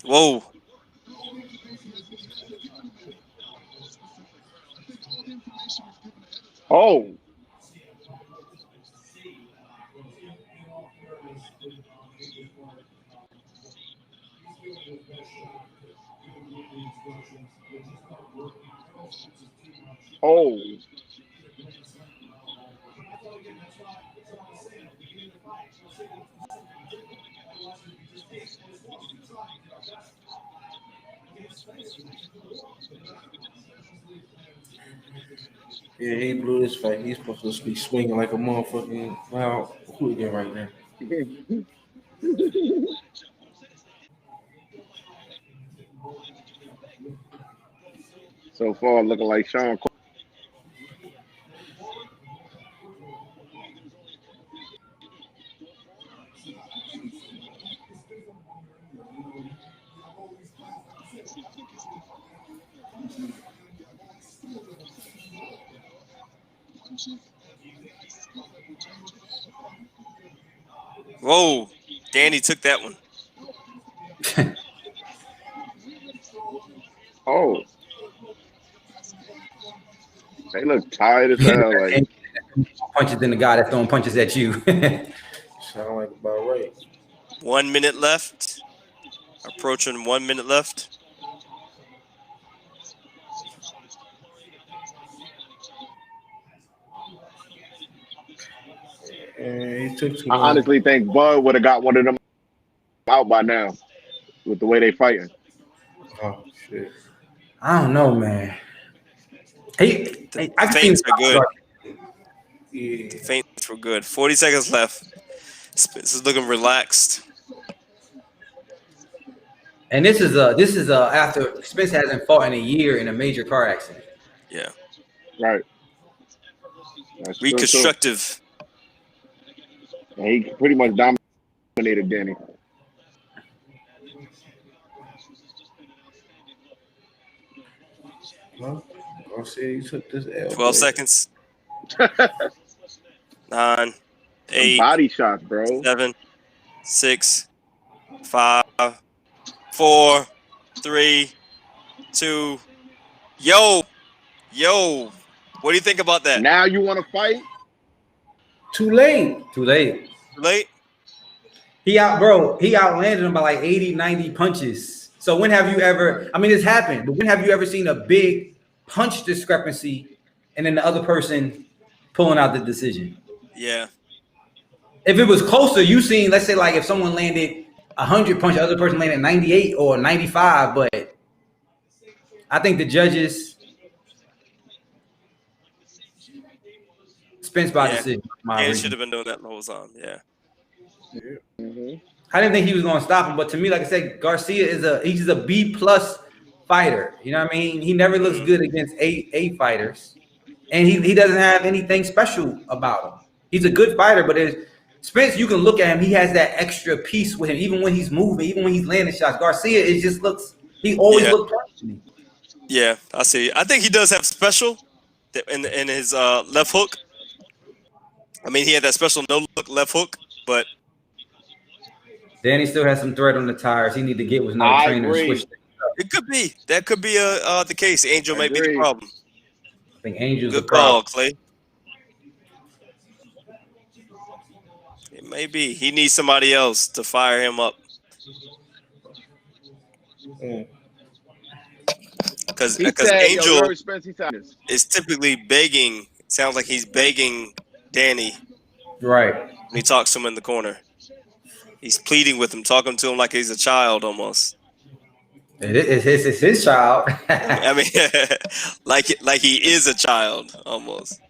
Whoa. Oh. Oh. Yeah, he blew this fight. He's supposed to be swinging like a motherfucking wild hooligan right now. So far, looking like Sean. Whoa. Danny took that one. Oh. They look tired as hell. Like punches than the guy that's throwing punches at you. Sound like about right. 1 minute left. Approaching 1 minute left. He took too I long. honestly think Bud would have got one of them out by now with the way they fighting. Oh shit! I don't know, man. I can Feints are good. Yeah. The feints were good. 40 seconds left. Spence is looking relaxed. And this is after Spence hasn't fought in a year in a major car accident. Yeah. Right. That's true, Reconstructive. too. He pretty much dominated Danny. Well, Garcia, you took this L. 12 seconds. 9, 8, body shots, bro. 7, 6, 5, 4, 3, 2. Yo. What do you think about that? Now you want to fight? Too late. Too late. Too late? He outlanded him by like 80, 90 punches. So when have you ever, I mean, it's happened, but when have you ever seen a big punch discrepancy and then the other person pulling out the decision? Yeah. If it was closer, you seen, let's say like if someone landed 100 punches, the other person landed 98 or 95, but I think the judges Spence by decision. Yeah, should have been doing that the whole time. Yeah. I didn't think he was going to stop him, but to me, like I said, Garcia he's a B+ fighter. You know what I mean? He never looks good against A fighters, and he doesn't have anything special about him. He's a good fighter, but Spence, you can look at him. He has that extra piece with him, even when he's moving, even when he's landing shots. Garcia, it just looks. He always looks perfect to me. Yeah, I see. I think he does have special in his left hook. I mean, he had that special no-look left hook, but Danny still has some thread on the tires. He need to get with another trainer and switch things up. it could be. That could be the case. Angel may be the problem. I think Angel's Good the problem. call, Clay. It may be. He needs somebody else to fire him up. Because Angel is typically begging. Sounds like he's begging Danny. Right. When he talks to him in the corner. He's pleading with him, talking to him like he's a child almost. It's his child. I mean, like he is a child almost.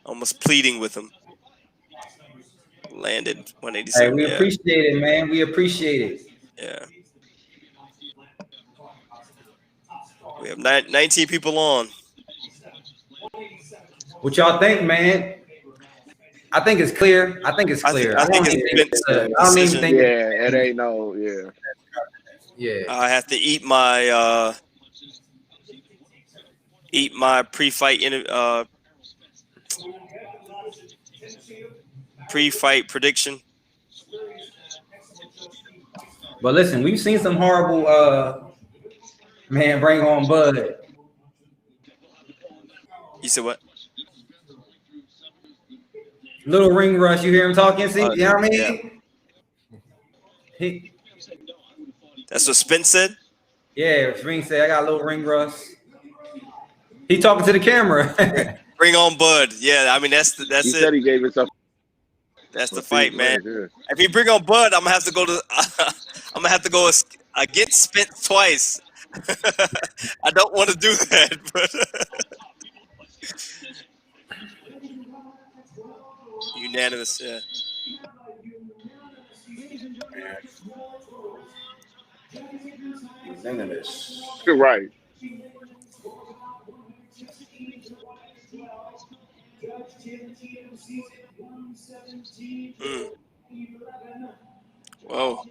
Almost pleading with him. Landed 187. Hey, we appreciate it, man. We appreciate it. Yeah. We have 19 people on. What y'all think, man? I think it's clear. I think it's clear. I don't even think. Yeah, it ain't no. Yeah. Yeah. I have to eat my pre-fight prediction. But listen, we've seen some horrible. Man, bring on Bud. You said what? Little ring rush. You hear him talking? See, you know what I mean? Yeah. That's what Spence said? Yeah, Ring said, I got a little ring rush. He talking to the camera. Bring on Bud. Yeah, I mean, that's He it. said he gave himself. That's the fight, man. If he bring on Bud, I'm gonna have to go against Spence twice. I don't want to do that, but unanimous, yeah. Unanimous. You're right. Whoa.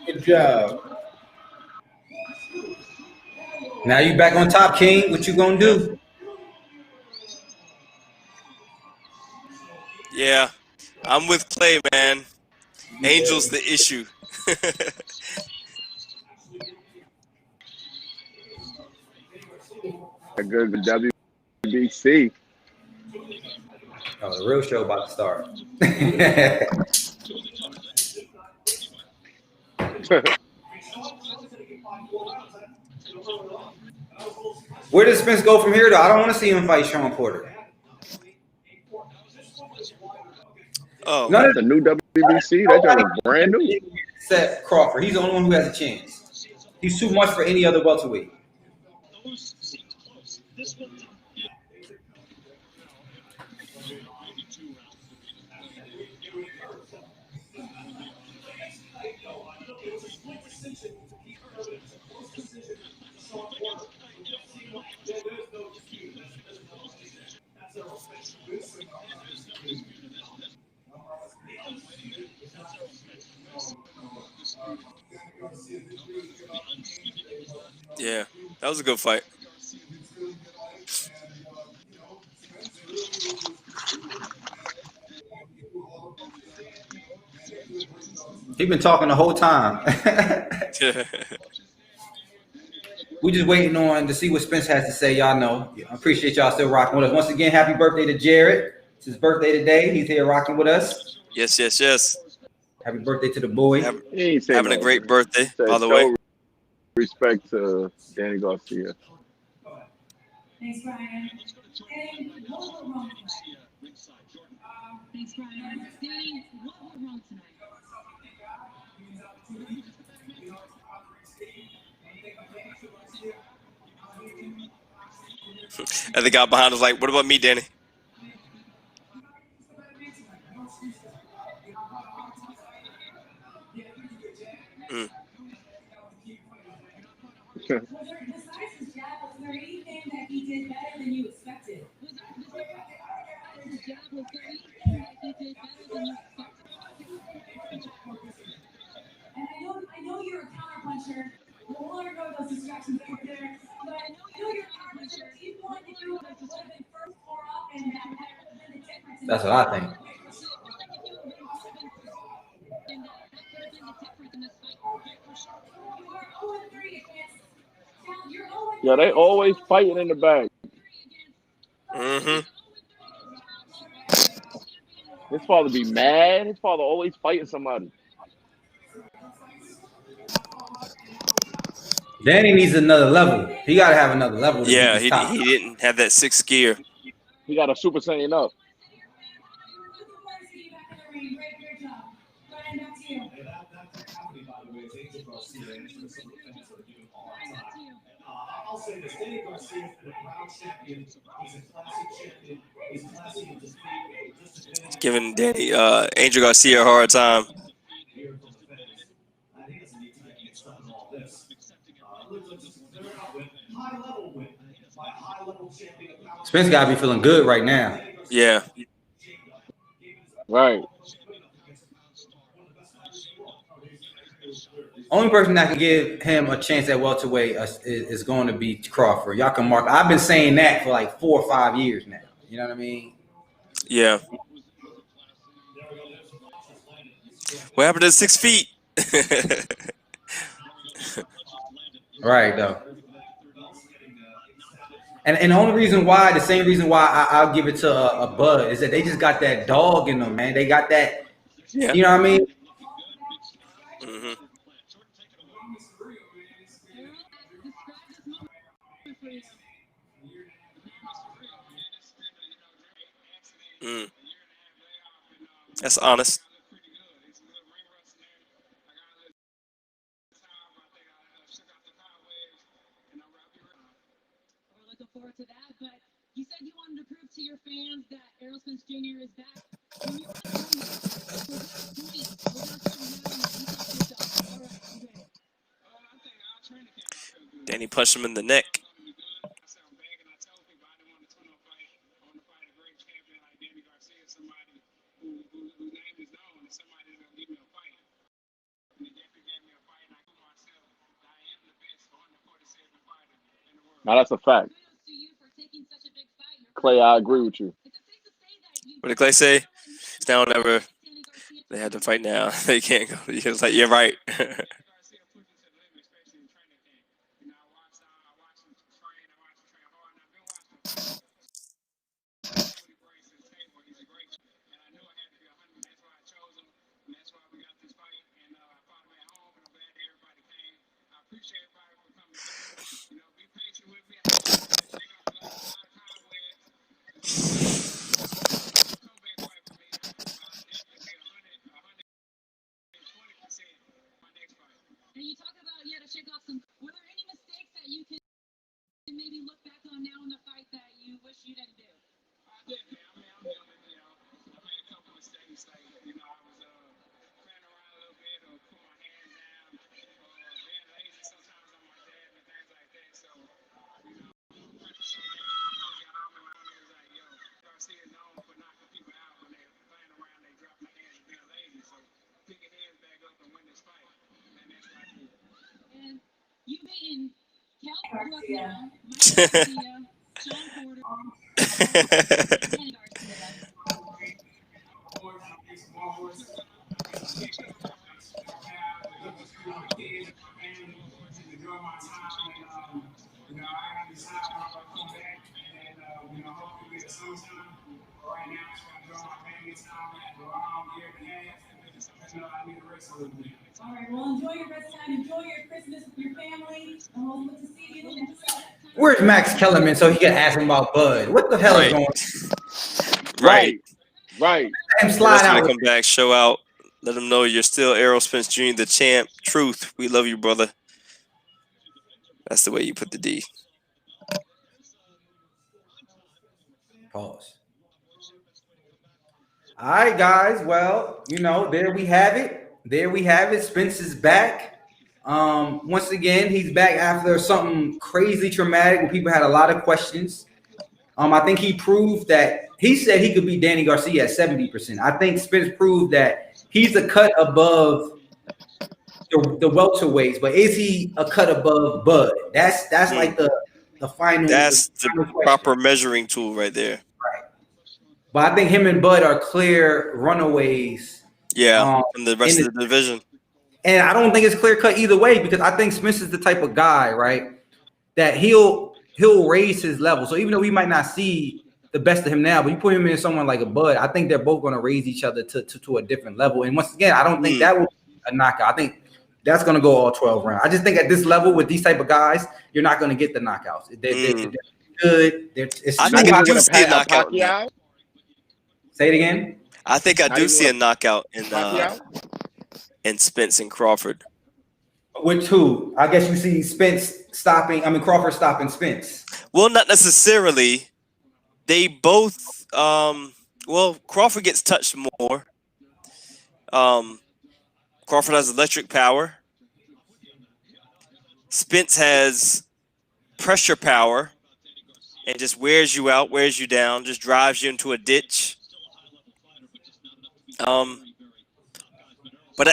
Good job. Now you back on top, King. What you gonna do? Yeah, I'm with Clay, man. Angel's the issue. A good WBC. Oh, the real show about to start. Where does Spence go from here, though? I don't want to see him fight Sean Porter. Oh, that's a new WBC. That's brand new. Except Crawford. He's the only one who has a chance. He's too much for any other welterweight. Yeah, that was a good fight. He's been talking the whole time. We just waiting on to see what Spence has to say. Y'all know. I appreciate y'all still rocking with us. Once again, happy birthday to Jared. It's his birthday today. He's here rocking with us. Yes, yes, yes. Happy birthday to the boy. He ain't say Having a nothing. great birthday, He said, by the show way. respect to Danny Garcia. Thanks, Brian. And what went wrong tonight? Thanks, Brian. Danny, what went wrong tonight? And the guy behind was like, "What about me, Danny?" Mm. Besides his jab, was there anything that he did better than you expected? And I know you're a counterpuncher. We'll want to know those distractions out there. But I know you're a counterpuncher. Do you want to do would have been first floor up and that would have been the difference? That's what I think. Yeah, they always fighting in the back. Mm-hmm. His father be mad. His father always fighting somebody. Danny needs another level. He got to have another level to Yeah, beat this top. he didn't have that 6th gear. He got a Super Saiyan up. I'll say this: Danny Garcia is a proud champion. He's a classic champion. He's classic in the speed. Giving Danny Angel Garcia a hard time. Spence got to be feeling good right now. Yeah. Right. Only person that can give him a chance at welterweight is going to be Crawford. Y'all can mark. I've been saying that for like 4 or 5 years now. You know what I mean? Yeah. What happened to 6 feet? Right, though. And the only reason why, the same reason why I'll give it to a Bud is that they just got that dog in them, man. They got that, yeah. You know what I mean? Mm-hmm. Mm. That's honest. We're looking forward to that, but you said you wanted to prove to your fans that Errol Spence Jr. is back. When you were doing that, Danny punched him in the neck. Now that's a fact. Clay, I agree with you. What did Clay say? It's now or never. They had to fight now. They can't go. He was like, "You're right." And you talk about you had to shake off some. Were there any mistakes that you can maybe look back on now in the fight that you wish you didn't do? I made a couple mistakes. Like, I was playing around a little bit or put my hands down, being lazy sometimes on my dad and things like that. So, Garcia is known for knocking people out when they're playing around, they dropping their hands and being lazy. So, pick your hands back up and win this fight. And that's what I did. And you beaten All right, well, enjoy your rest time. Enjoy your Christmas with your family. And we'll look to see you next Sunday. Where's Max Kellerman so he can ask him about Bud? What the hell is going on? Right. Right. Let him slide out. Come back, show out. Let him know you're still Errol Spence Jr., the champ. Truth. We love you, brother. That's the way you put the D. Pause. All right, guys. Well, you know, there we have it. There we have it. Spence is back. Once again, he's back after something crazy traumatic where people had a lot of questions. I think he proved that he said he could beat Danny Garcia at 70%. I think Spence proved that he's a cut above the welterweights, but is he a cut above Bud? That's like the final. That's the final proper measuring tool right there. Right. But I think him and Bud are clear runaways. Yeah, from the rest of the division. And I don't think it's clear cut either way because I think Spence is the type of guy, right, that he'll raise his level. So even though we might not see the best of him now, but you put him in someone like a Bud, I think they're both going to raise each other to a different level. And once again, I don't think that will be a knockout. I think that's going to go all 12 rounds. I just think at this level with these type of guys, you're not going to get the knockouts. They're good. I think I do see a knockout. Say it again. I think I do see a knockout in Spence and Crawford. With who? I guess you see Crawford stopping Spence. Well, not necessarily. They both Crawford gets touched more. Crawford has electric power. Spence has pressure power and just wears you out, wears you down, just drives you into a ditch. But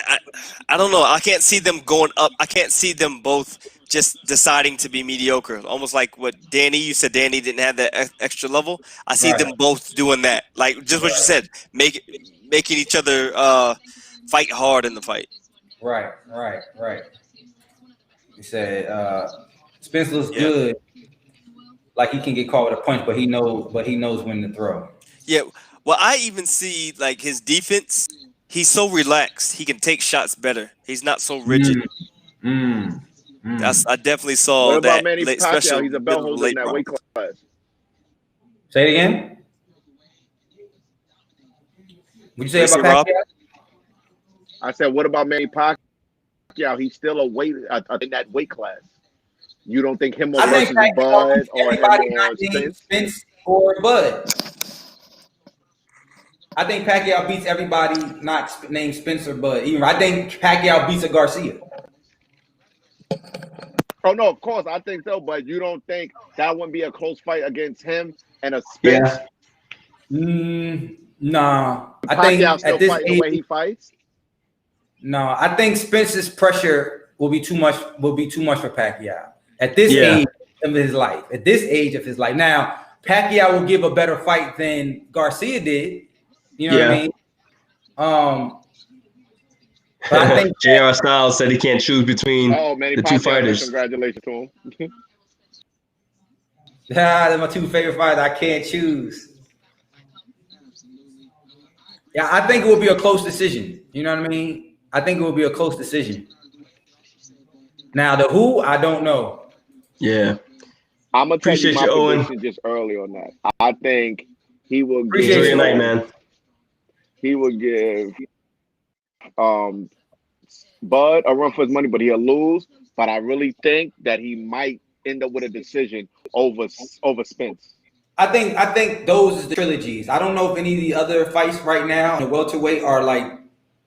I don't know. I can't see them going up. I can't see them both just deciding to be mediocre. Almost like what Danny, you said Danny didn't have that extra level. I see them both doing that. Like just what you said, making each other fight hard in the fight. Right. He said Spence looks good. Like he can get caught with a punch, but he knows when to throw. Yeah. Well, I even see like his defense. He's so relaxed. He can take shots better. He's not so rigid. I definitely saw what that. About Manny Pacquiao? He's a belt holder in that weight class. Say it again. What'd you say about Pacquiao? I said, what about Manny Pacquiao? He's still in that weight class. You don't think him versus Bud or him or Spence or Bud? I think Pacquiao beats everybody not named Spencer, but even I think Pacquiao beats a Garcia. Oh no, of course I think so, but you don't think that wouldn't be a close fight against him and a Spence? Nah. I think at this age, the way he fights. No, I think Spence's pressure will be too much. Will be too much for Pacquiao at this age of his life. At this age of his life, now Pacquiao will give a better fight than Garcia did. You know what I mean? But I think J.R. Styles said he can't choose between the two fighters. Congratulations to him. They're my two favorite fighters. I can't choose. Yeah, I think it will be a close decision. You know what I mean? I think it will be a close decision. Now, the who, I don't know. Yeah. I'm going to tell you my prediction just early on that. I think he will give your night, man. He will give Bud a run for his money, but he'll lose. But I really think that he might end up with a decision over Spence. I think those is the trilogies. I don't know if any of the other fights right now in the welterweight are like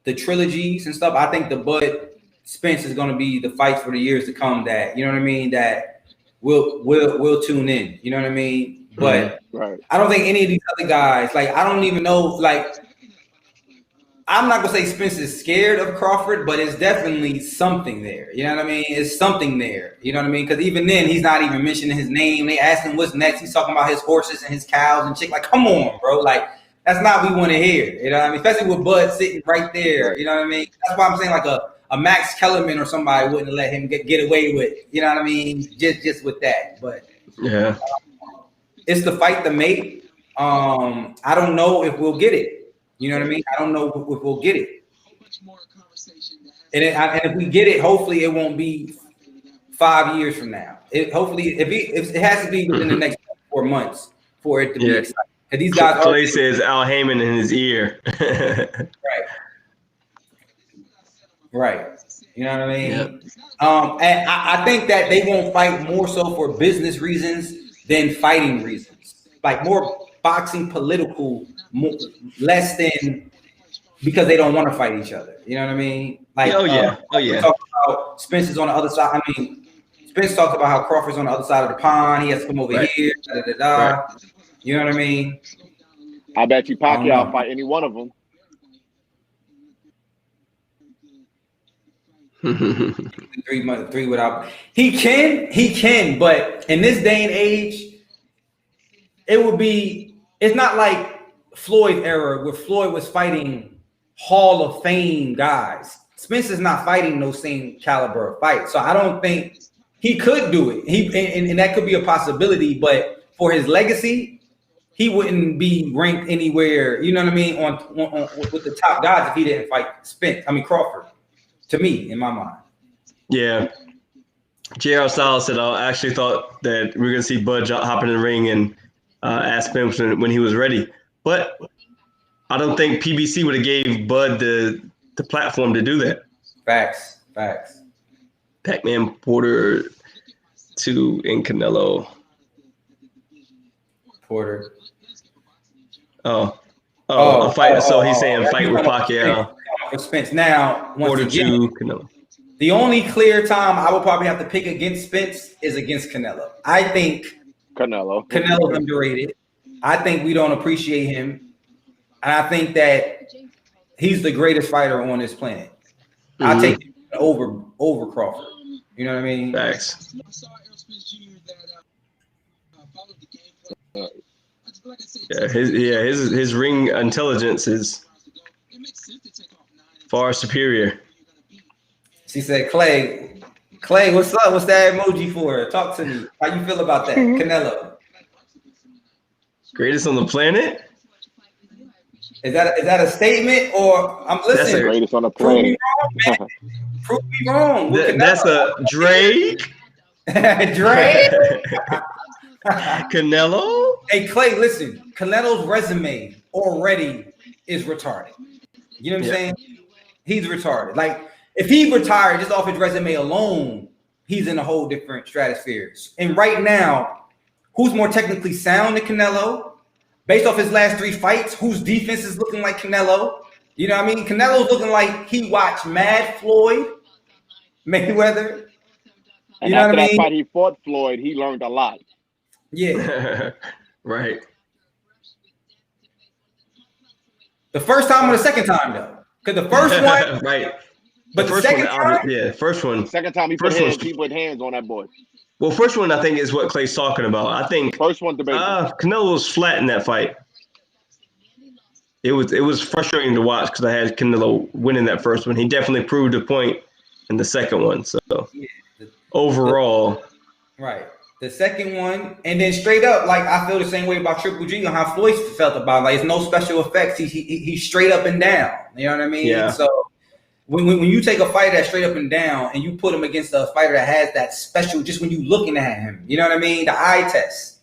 the trilogies and stuff. I think the Bud Spence is going to be the fights for the years to come. That you know what I mean. That we'll tune in. You know what I mean. But I don't think any of these other guys. Like I don't even know. Like I'm not gonna say Spence is scared of Crawford, but it's definitely something there. You know what I mean? It's something there. You know what I mean? Because even then, he's not even mentioning his name. They asked him what's next. He's talking about his horses and his cows and chick. Like, come on, bro. Like, that's not what we want to hear. You know what I mean? Especially with Bud sitting right there. You know what I mean? That's why I'm saying like a Max Kellerman or somebody wouldn't let him get away with. You know what I mean? Just with that. But yeah, it's the fight to make. I don't know if we'll get it. You know what I mean? I don't know if we'll get it. And if we get it, hopefully it won't be 5 years from now. Hopefully, if it has to be within the next 4 months for it to be exciting. And these guys Clay says Al Heyman in his ear. Right. You know what I mean? Yep. And I think that they won't fight more so for business reasons than fighting reasons. Like more boxing political, less than because they don't want to fight each other. You know what I mean? Like, we talk about Spence is on the other side. I mean, Spence talked about how Crawford's on the other side of the pond. He has to come over here. Right. You know what I mean? I bet you Pacquiao fight any one of them. three without. He can, but in this day and age, it would be. It's not like Floyd's era where Floyd was fighting Hall of Fame guys. Spence is not fighting those same caliber of fights, so I don't think he could do it. And that could be a possibility, but for his legacy, he wouldn't be ranked anywhere. You know what I mean? On with the top guys if he didn't fight Crawford. To me, in my mind. Yeah. J.R. Styles said, I actually thought that we were going to see Bud hop in the ring and ask Spence when he was ready. But I don't think PBC would have gave Bud the platform to do that. Facts. Pac-Man Porter 2 in Canelo. Porter. A fight. So he's saying fight with Pacquiao. For Spence. Now, once Porter again, 2, Canelo. The only clear time I would probably have to pick against Spence is against Canelo. I think Canelo's underrated. I think we don't appreciate him. And I think that he's the greatest fighter on this planet. I take him over Crawford. You know what I mean? Facts. Yeah, his ring intelligence is far superior. She said, Clay, what's up? What's that emoji for? Talk to me. How you feel about that? Canelo. Greatest on the planet? Is that a statement or I'm listening? That's the greatest on the planet. Prove me wrong. That's a Drake. Drake. Canelo. Hey Clay, listen. Canelo's resume already is retarded. You know what I'm saying? He's retarded. Like if he retired just off his resume alone, he's in a whole different stratosphere. And right now, who's more technically sound than Canelo? Based off his last 3 fights, whose defense is looking like Canelo? You know what I mean? Canelo's looking like he watched Mad Floyd Mayweather. And you know after what I mean? That fight he fought Floyd, he learned a lot. Yeah. Right. The first time or the second time, though? Because the first one... right. But the second time? First one. Second time he put hands on that boy. Well, first one I think is what Clay's talking about. I think first one Canelo was flat in that fight. It was frustrating to watch because I had Canelo winning that first one. He definitely proved a point in the second one. So overall, right. The second one, and then straight up, like I feel the same way about Triple G on how Floyd felt about it. Like it's no special effects. He's straight up and down. You know what I mean? Yeah. So when you take a fighter that's straight up and down and you put him against a fighter that has that special, just when you looking at him, you know what I mean? The eye test.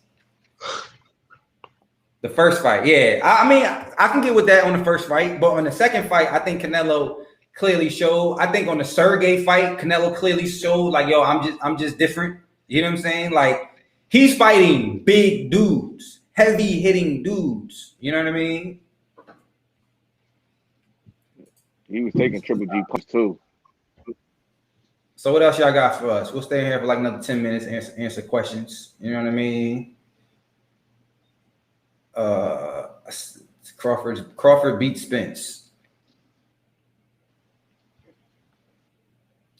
The first fight, yeah. I mean, I can get with that on the first fight, but on the second fight, I think Canelo clearly showed. I think on the Sergey fight, Canelo clearly showed like, yo, I'm just different. You know what I'm saying? Like he's fighting big dudes, heavy hitting dudes. You know what I mean? He was taking Triple G punch too. So what else y'all got for us? We'll stay here for like another 10 minutes, answer questions. You know what I mean? Crawford beat Spence.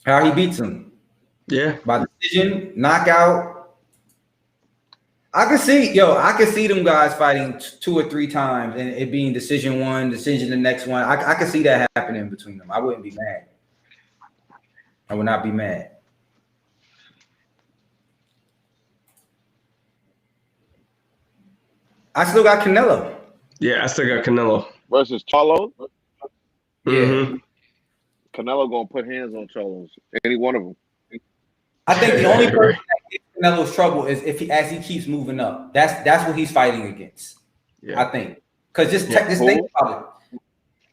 How he beats him? Yeah, by decision, knockout. I can see them guys fighting 2 or 3 times and it being decision one, decision the next one. I can see that happening between them. I wouldn't be mad. I would not be mad. I still got Canelo. Yeah, I still got Canelo versus Charlo. Yeah, Canelo gonna put hands on Charlos. Any one of them. I think the only person that gives Canelo's trouble is as he keeps moving up. That's what he's fighting against. Yeah. I think because just think about it.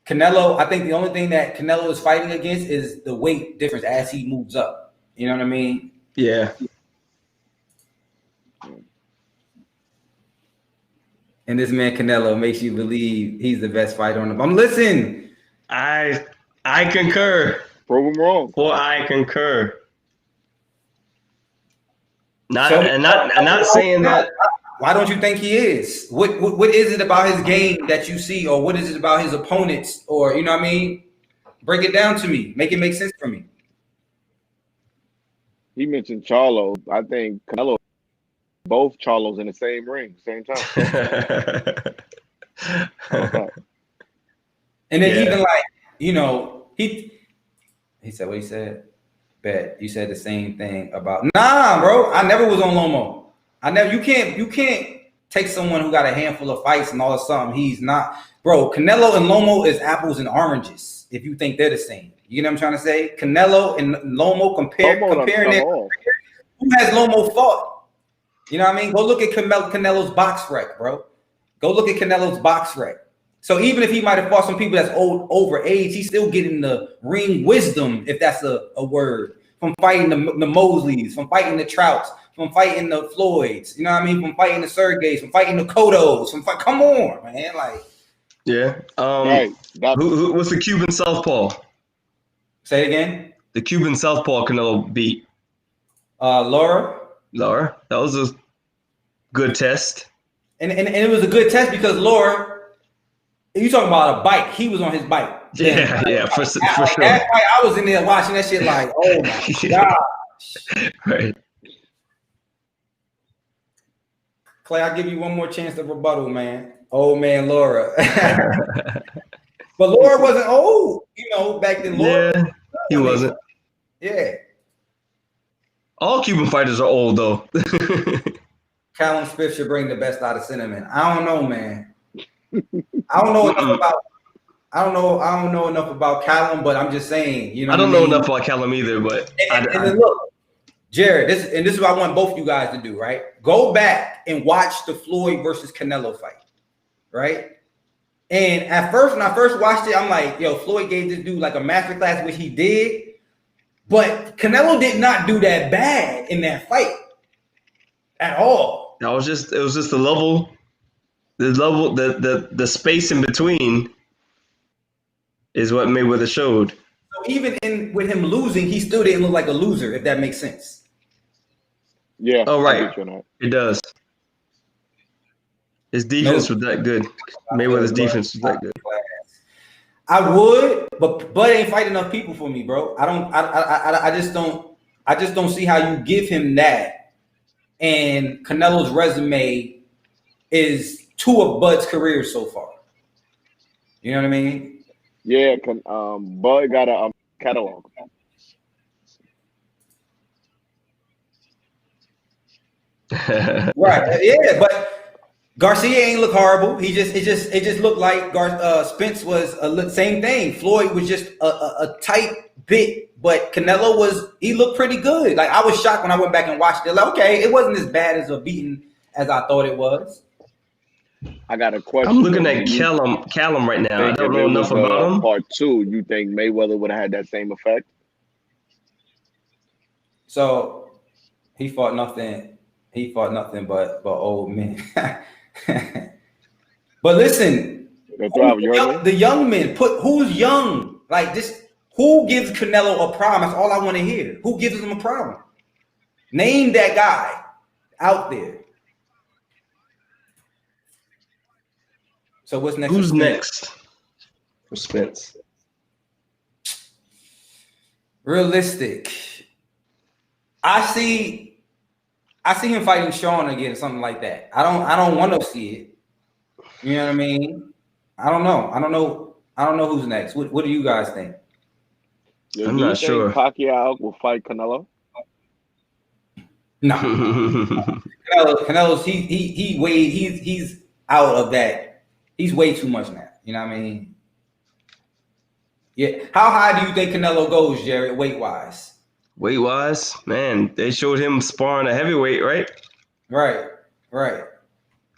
Canelo. I think the only thing that Canelo is fighting against is the weight difference as he moves up. You know what I mean? Yeah. And this man Canelo makes you believe he's the best fighter on the. Listen. I concur. Prove him wrong. Or I concur. Not saying that. Why don't you think he is? What is it about his game that you see, or what is it about his opponents, or you know what I mean? Break it down to me. Make it make sense for me. He mentioned Charlo. I think Canelo, both Charlos in the same ring, same time. And then even like, you know, he said what he said. Bet you said the same thing about bro. I never was on Lomo. You can't take someone who got a handful of fights and all of a sudden he's not, bro. Canelo and Lomo is apples and oranges. If you think they're the same, you know what I'm trying to say. Canelo and Lomo comparing it. Who has Lomo fought? You know what I mean? Go look at Canelo's box rec, bro. Go look at Canelo's box rec. So even if he might have fought some people that's over age, he's still getting the ring wisdom, if that's a word, from fighting the Mosleys, from fighting the Trouts, from fighting the Floyds, you know what I mean? From fighting the Sergeys, from fighting the Cottos, come on, man. Like, yeah. What's the Cuban southpaw? Say it again. The Cuban southpaw Canelo beat. Laura. That was a good test. And it was a good test because Laura, you talking about a bike? He was on his bike. Yeah, for sure. That fight, I was in there watching that shit like, oh my gosh. Right. Clay, I'll give you one more chance to rebuttal, man. Old man Laura. But Laura wasn't old, you know, back then. Laura, yeah, he wasn't. Yeah. All Cuban fighters are old, though. Callum Smith should bring the best out of Cinnamon. I don't know, man. I don't know enough about Callum, but I'm just saying, you know. I don't know enough about Callum either, but and then look, Jared, this is what I want both you guys to do, right? Go back and watch the Floyd versus Canelo fight, right? And at first, when I first watched it, I'm like, yo, Floyd gave this dude like a masterclass, which he did, but Canelo did not do that bad in that fight at all. It was just the space in between is what Mayweather showed. So even with him losing, he still didn't look like a loser, if that makes sense. Yeah. Oh, right. It does. His defense was that good. Mayweather's defense was that good. I would, but Bud ain't fight enough people for me, bro. I just don't see how you give him that. And Canelo's resume is 2 of Bud's careers so far. You know what I mean? Yeah, Bud got a catalog. Right. Yeah, but Garcia ain't look horrible. It just looked like Spence was same thing. Floyd was just a tight bit, but Canelo he looked pretty good. Like, I was shocked when I went back and watched it. Like, okay, it wasn't as bad as a beating as I thought it was. I got a question. I'm looking at Callum right now. I don't know enough about him. Part 2, you think Mayweather would have had that same effect? So he fought nothing but old men. But listen, the young men, who's young? Like, just who gives Canelo a problem? That's all I want to hear. Who gives him a problem? Name that guy out there. So what's next? Who's next for Spence? Realistic. I see him fighting Sean again, something like that. I don't want to see it. You know what I mean? I don't know who's next. What do you guys think? Yo, I'm do you not think sure. Pacquiao will fight Canelo? No. Canelo's he's out of that. He's way too much now. You know what I mean? Yeah. How high do you think Canelo goes, Jared, weight wise? Weight wise, man, they showed him sparring a heavyweight, right? Right.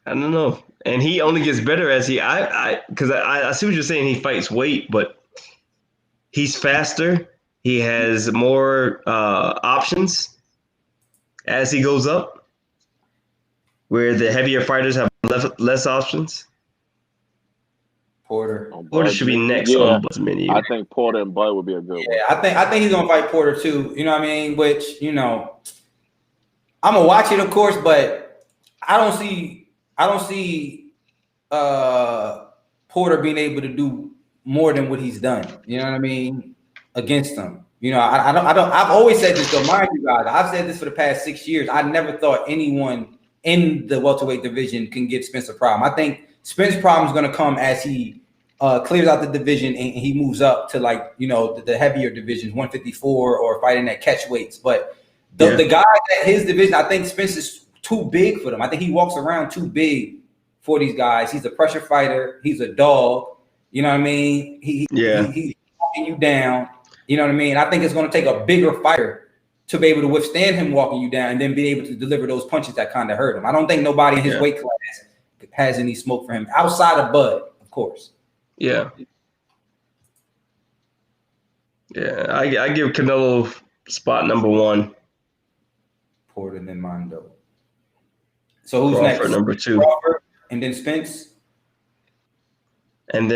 I don't know. And he only gets better as I see what you're saying. He fights weight, but he's faster. He has more options as he goes up, where the heavier fighters have less options. Porter should be next on Bud's menu. I think Porter and Bud would be a good one. Yeah, I think he's gonna fight Porter too. You know what I mean? Which, you know, I'm gonna watch it, of course, but I don't see Porter being able to do more than what he's done. You know what I mean? Against him. You know, I don't. I've always said this, though, mind you guys. I've said this for the past 6 years. I never thought anyone in the welterweight division can give Spence a problem. I think Spence's problem is going to come as he clears out the division and he moves up to, like, you know, the heavier divisions, 154 or fighting at catch weights. But the guy at his division, I think Spence is too big for them. I think he walks around too big for these guys. He's a pressure fighter. He's a dog. You know what I mean? He's walking you down. You know what I mean? I think it's going to take a bigger fighter to be able to withstand him walking you down and then be able to deliver those punches that kind of hurt him. I don't think nobody in his weight class has any smoke for him outside of Bud, of course. Yeah. I give Canelo spot number 1. Porter and then Mondo. So who's Crawford, next? number 2. Crawford, and then Spence. And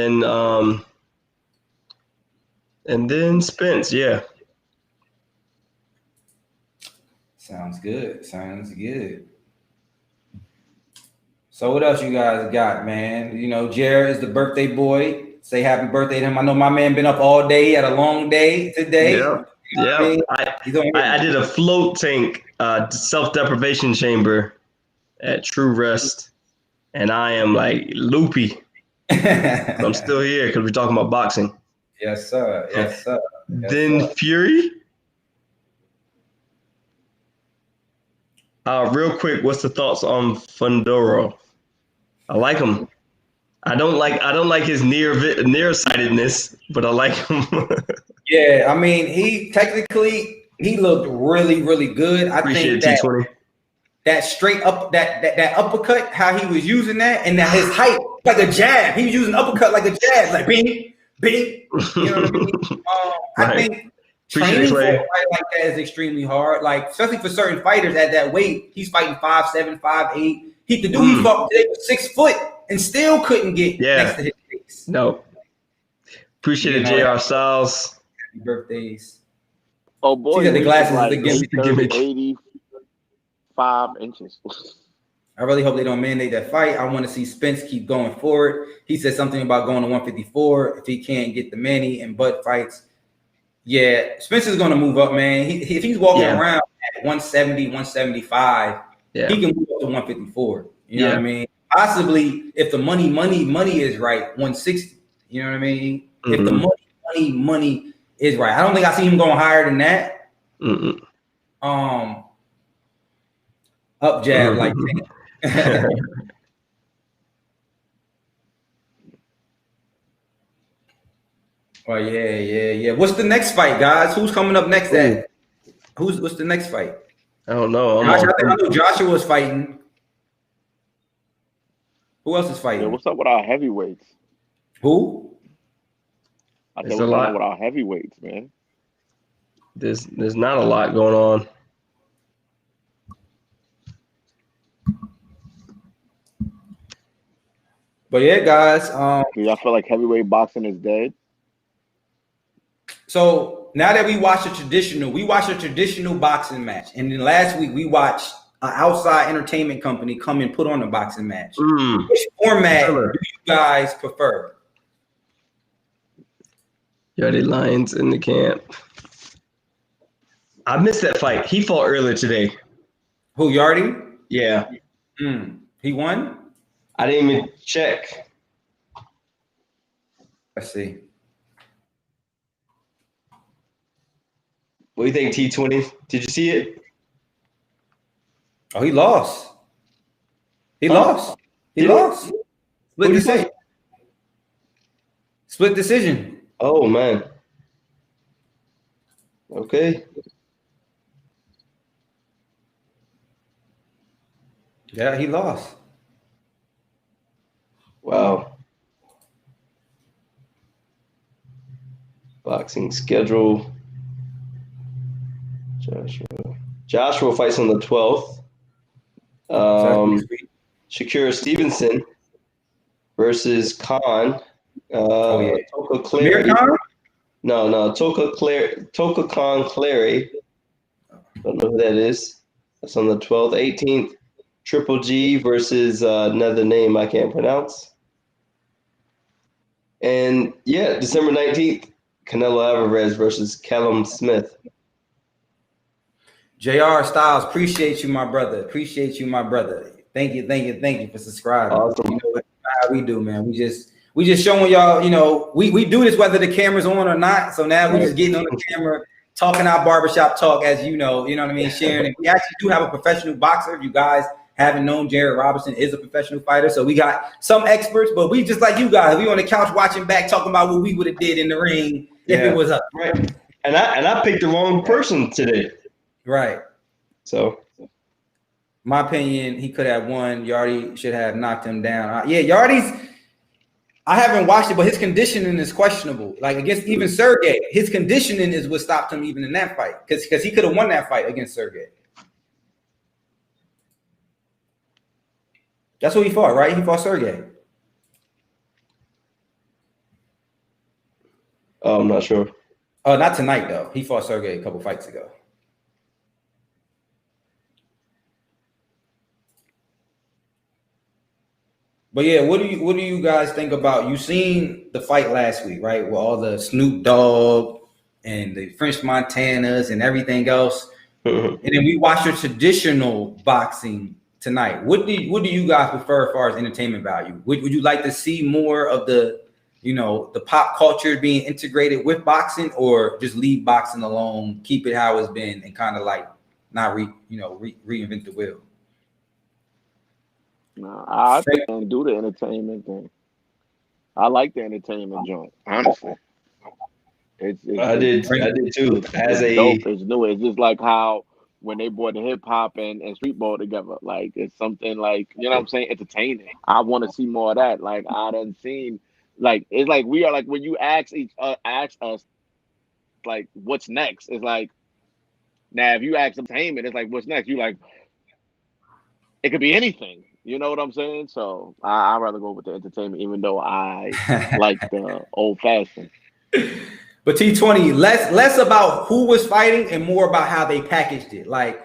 then Spence, yeah. Sounds good. So what else you guys got, man? You know, Jared is the birthday boy. Say happy birthday to him. I know my man been up all day, had a long day today. Yeah. I did a float tank self-deprivation chamber at True Rest, and I am like loopy. I'm still here because we're talking about boxing. Yes, sir. Then Fury. Real quick, what's the thoughts on Fundoro? I like him. I don't like his nearsightedness, but I like him. Yeah, I mean, he looked really, really good. I think that straight up, that uppercut, how he was using that, and that his height, like a jab. He was using uppercut like a jab, like bing, bing. You know what I mean? I think training for a fight like that is extremely hard. Like, especially for certain fighters at that weight. He's fighting 5'7", 5'8". He fought today was 6 foot and still couldn't get next to his face. No. Appreciate it, JR Styles. Happy birthdays. Oh boy, the glasses like the gimmick. 85 inches. I really hope they don't mandate that fight. I want to see Spence keep going forward. He said something about going to 154 if he can't get the Manny and Bud fights. Yeah, Spence is going to move up, man. If he's walking around at 170, 175, he can move up to 154. You know what I mean? Possibly, if the money is right, 160. You know what I mean? If the money is right. I don't think I see him going higher than that. Up jab like that. Oh yeah. What's the next fight, guys? Who's coming up next? What's the next fight? I don't know. I know Joshua's fighting. Who else is fighting? Yeah, what's up with our heavyweights? Who? I think what's up with our heavyweights, man. There's not a lot going on. But yeah, guys. Do y'all feel like heavyweight boxing is dead? So now that we watched a traditional boxing match, and then last week we watched an outside entertainment company come and put on a boxing match. Which format do you guys prefer? Yardie Lions in the camp. I missed that fight. He fought earlier today. Who, Yardy? Yeah. He won? I didn't even check. Let's see. What do you think, T20? Did you see it? Oh, he lost. He lost. He lost. Split decision. Split decision. Oh, man. Okay. Yeah, he lost. Wow. Boxing schedule. Joshua fights on the 12th. Shakira Stevenson versus Khan. Toka Clary. No, Toka Khan Clary. Don't know who that is. That's on the 12th. 18th, Triple G versus another name I can't pronounce. And yeah, December 19th, Canelo Alvarez versus Callum Smith. JR Styles, appreciate you, my brother. Appreciate you, my brother. Thank you for subscribing. Awesome. You know how we do, man. We just showing y'all, you know, we do this whether the camera's on or not. So now we're just getting on the camera, talking our barbershop talk, as you know what I mean, sharing it. We actually do have a professional boxer. If you guys haven't known, Jared Robinson is a professional fighter. So we got some experts, but we just like you guys. We on the couch watching back, talking about what we would have did in the ring if it was up. Right. And I picked the wrong person today. Right. So, my opinion, he could have won. Yardy should have knocked him down. Yeah, Yardy's. I haven't watched it, but his conditioning is questionable. Like against even Sergey, his conditioning is what stopped him even in that fight because he could have won that fight against Sergey. That's what he fought, right? He fought Sergey. Oh, I'm not sure. Not tonight though. He fought Sergey a couple fights ago. But yeah, what do you guys think about? You seen the fight last week, right? With all the Snoop Dogg and the French Montanas and everything else, and then we watched your traditional boxing tonight. What do you guys prefer as far as entertainment value? Would you like to see more of the, you know, the pop culture being integrated with boxing, or just leave boxing alone, keep it how it's been, and kind of like not reinvent the wheel? No, I think and do the entertainment thing. I like the entertainment joint, honestly. I did too. As a dope, it's new. It's just like how when they brought the hip hop and Streetball together, like it's something like, you know what I'm saying, entertaining. I want to see more of that. Like I done seen, like it's like we are like when you ask us like what's next. It's like now if you ask entertainment, it's like what's next. You like it could be anything. You know what I'm saying? So I'd rather go with the entertainment, even though I like the old fashioned. But T20, less about who was fighting and more about how they packaged it. Like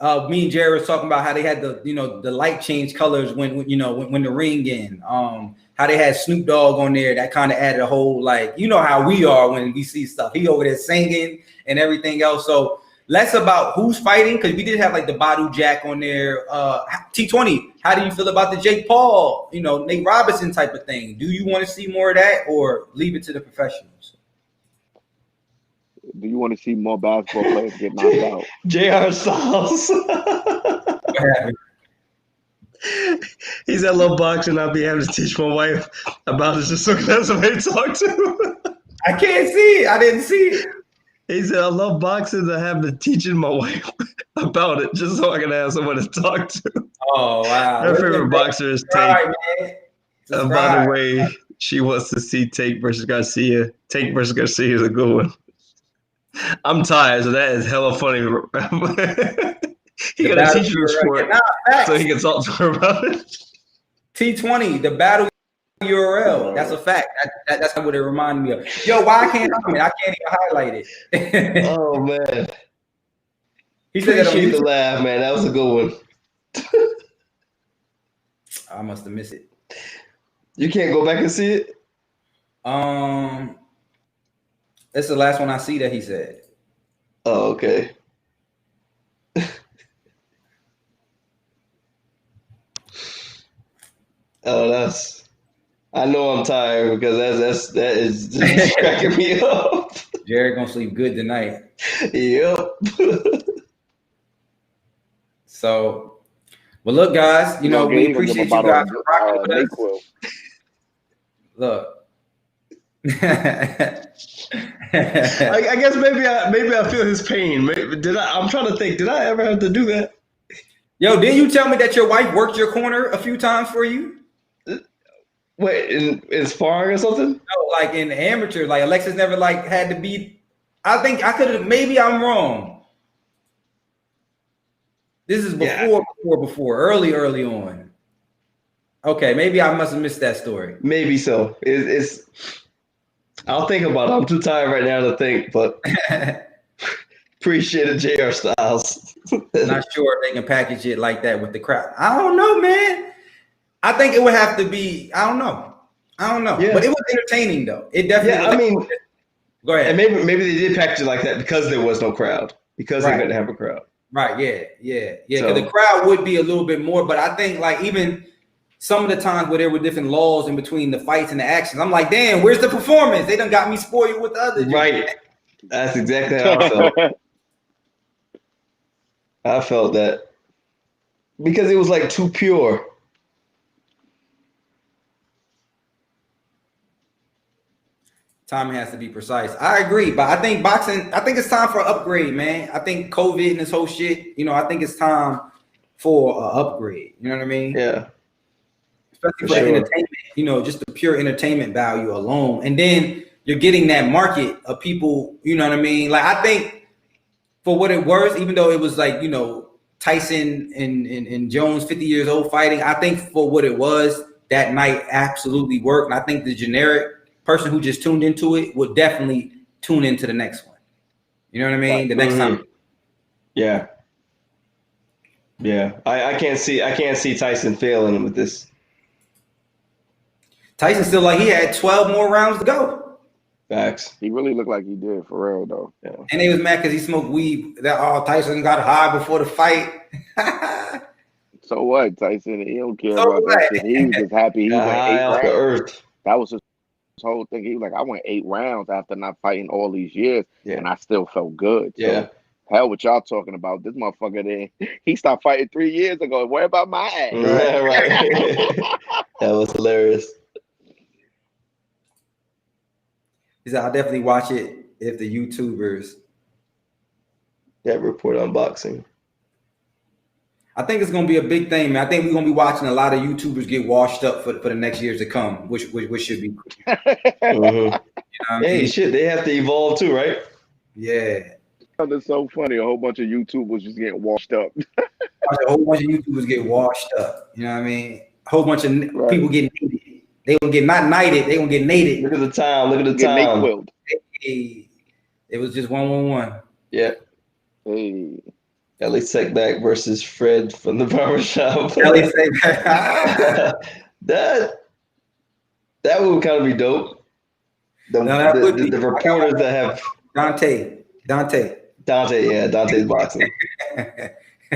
me and Jared was talking about how they had the light change colors when the ring in. How they had Snoop Dogg on there, that kind of added a whole, like, you know how we are when we see stuff. He over there singing and everything else. So less about who's fighting, because we did have like the Badu Jack on there. T20, how do you feel about the Jake Paul, Nate Robinson type of thing? Do you want to see more of that, or leave it to the professionals? Do you want to see more basketball players get knocked out? JR Styles. He's at low boxing. I'll be having to teach my wife about it just so that's somebody to talk to. I can't see it. I didn't see it. He said, I love boxing. I have to teaching my wife about it just so I can have someone to talk to. Oh, wow. Her favorite boxer is Tank. And by the way, she wants to see Tank versus Garcia. Tank versus Garcia is a good one. I'm tired, so that is hella funny. He got to teach her the sport so he can talk to her about it. T20, the battle URL. That's a fact. That's what it reminded me of. Yo, why can't I can't even highlight it. Oh, man. He said Appreciate the laugh, man. That was a good one. I must have missed it. You can't go back and see it? That's the last one I see that he said. Oh, okay. Oh, I know I'm tired because that is just cracking me up. Jared gonna sleep good tonight. Yep. So, well, look, guys, we appreciate you guys for rocking with us. Look. I guess maybe I feel his pain. I'm trying to think. Did I ever have to do that? Yo, didn't you tell me that your wife worked your corner a few times for you? Wait, in sparring or something? No, like in amateur, like Alexis never had to be. I think I could have. Maybe I'm wrong. This is before, early on. Okay, maybe I must have missed that story. Maybe so. It's. I'll think about it. I'm too tired right now to think, but appreciate it, JR Styles. Not sure if they can package it like that with the crowd. I don't know, man. I think it would have to be. I don't know. Yeah. But it was entertaining, though. It definitely. Yeah, I mean, go ahead. And maybe they did package it like that because there was no crowd. Because they couldn't have a crowd. Right. Yeah. Because the crowd would be a little bit more, but I think even some of the times where there were different laws in between the fights and the actions, I'm like, damn, where's the performance? They done got me spoiled with the other. Right. That's exactly how I felt. I felt that because it was too pure. Timing has to be precise. I agree, but I think boxing, it's time for an upgrade, man. I think COVID and this whole shit, I think it's time for an upgrade. You know what I mean? Yeah. Especially for entertainment, just the pure entertainment value alone. And then you're getting that market of people, you know what I mean? I think for what it was, even though it was Tyson and Jones 50 years old fighting, I think for what it was, that night absolutely worked. And I think the generic person who just tuned into it would definitely tune into the next one. You know what I mean? The next time. Yeah. Yeah. I can't see Tyson failing with this. Tyson still he had 12 more rounds to go. Facts. He really looked like he did for real though. Yeah. And they was mad because he smoked weed. That Tyson got high before the fight. So what, Tyson? He don't care about that shit. He was just happy he went 8 rounds. Earth. That was his whole thing. He was like, I went 8 rounds after not fighting all these years, and I still felt good. So, yeah. Hell, what y'all talking about? This motherfucker he stopped fighting 3 years ago. Worry about my ass. Right. That was hilarious. He said, I'll definitely watch it if the YouTubers report on boxing. I think it's going to be a big thing, man. I think we're going to be watching a lot of YouTubers get washed up for the next years to come, which should be. Hey, shit, they have to evolve too, right? Yeah. It's so funny. A whole bunch of YouTubers just getting washed up. A whole bunch of YouTubers get washed up. You know what I mean? A whole bunch of people getting nated. They gonna get not knighted. They gonna get nated. Look at the time. Hey, it was just 1-1-1. Yeah. Hey. Ellie Sekback versus Fred from the barbershop. Ellie Sekback. that would kind of be dope. The reporters that have Dante. Yeah, Dante's boxing.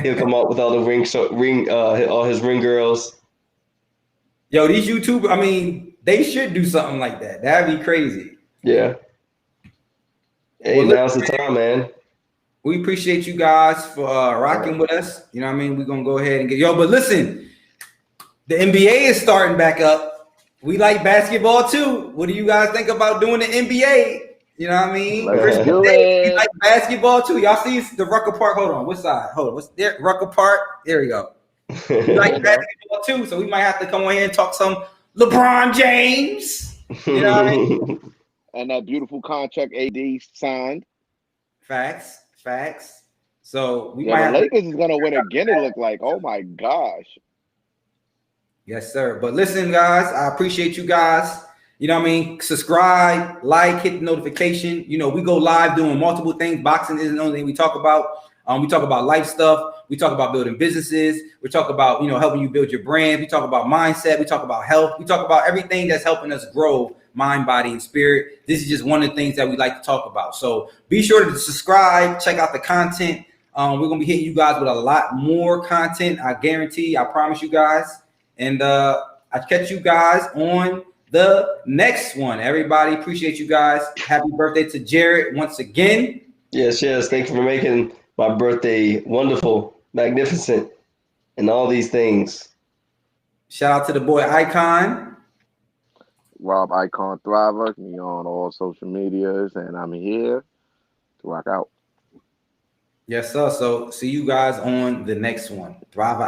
He'll come up with all the all his ring girls. Yo, these YouTubers, I mean, they should do something like that. That'd be crazy. Yeah. Hey, now's the time, man. We appreciate you guys for rocking with us. You know what I mean? We're going to go ahead and but listen, the NBA is starting back up. We like basketball too. What do you guys think about doing the NBA? You know what I mean? We like basketball too. Y'all see the Rucker Park? Hold on. What side? Hold on. What's there? Rucker Park. There we go. We like basketball too. So we might have to come on here and talk some LeBron James. You know what I mean? And that beautiful contract AD signed. Facts. So we might. The Lakers is gonna win again. It look like. Oh my gosh. Yes, sir. But listen, guys, I appreciate you guys. You know what I mean? Subscribe, like, hit the notification. You know, we go live doing multiple things. Boxing isn't the only thing we talk about. We talk about life stuff. We talk about building businesses. We talk about, helping you build your brand. We talk about mindset. We talk about health. We talk about everything that's helping us grow mind, body, and spirit. This is just one of the things that we like to talk about. So be sure to subscribe, check out the content. We're going to be hitting you guys with a lot more content. I guarantee, I promise you guys. And I'll catch you guys on the next one. Everybody, appreciate you guys. Happy birthday to Jared once again. Yes. Thank you for making my birthday wonderful, magnificent, and all these things. Shout out to the boy Icon. Rob Icon Thriver, me on all social medias, and I'm here to rock out. Yes, sir. So see you guys on the next one. Thriver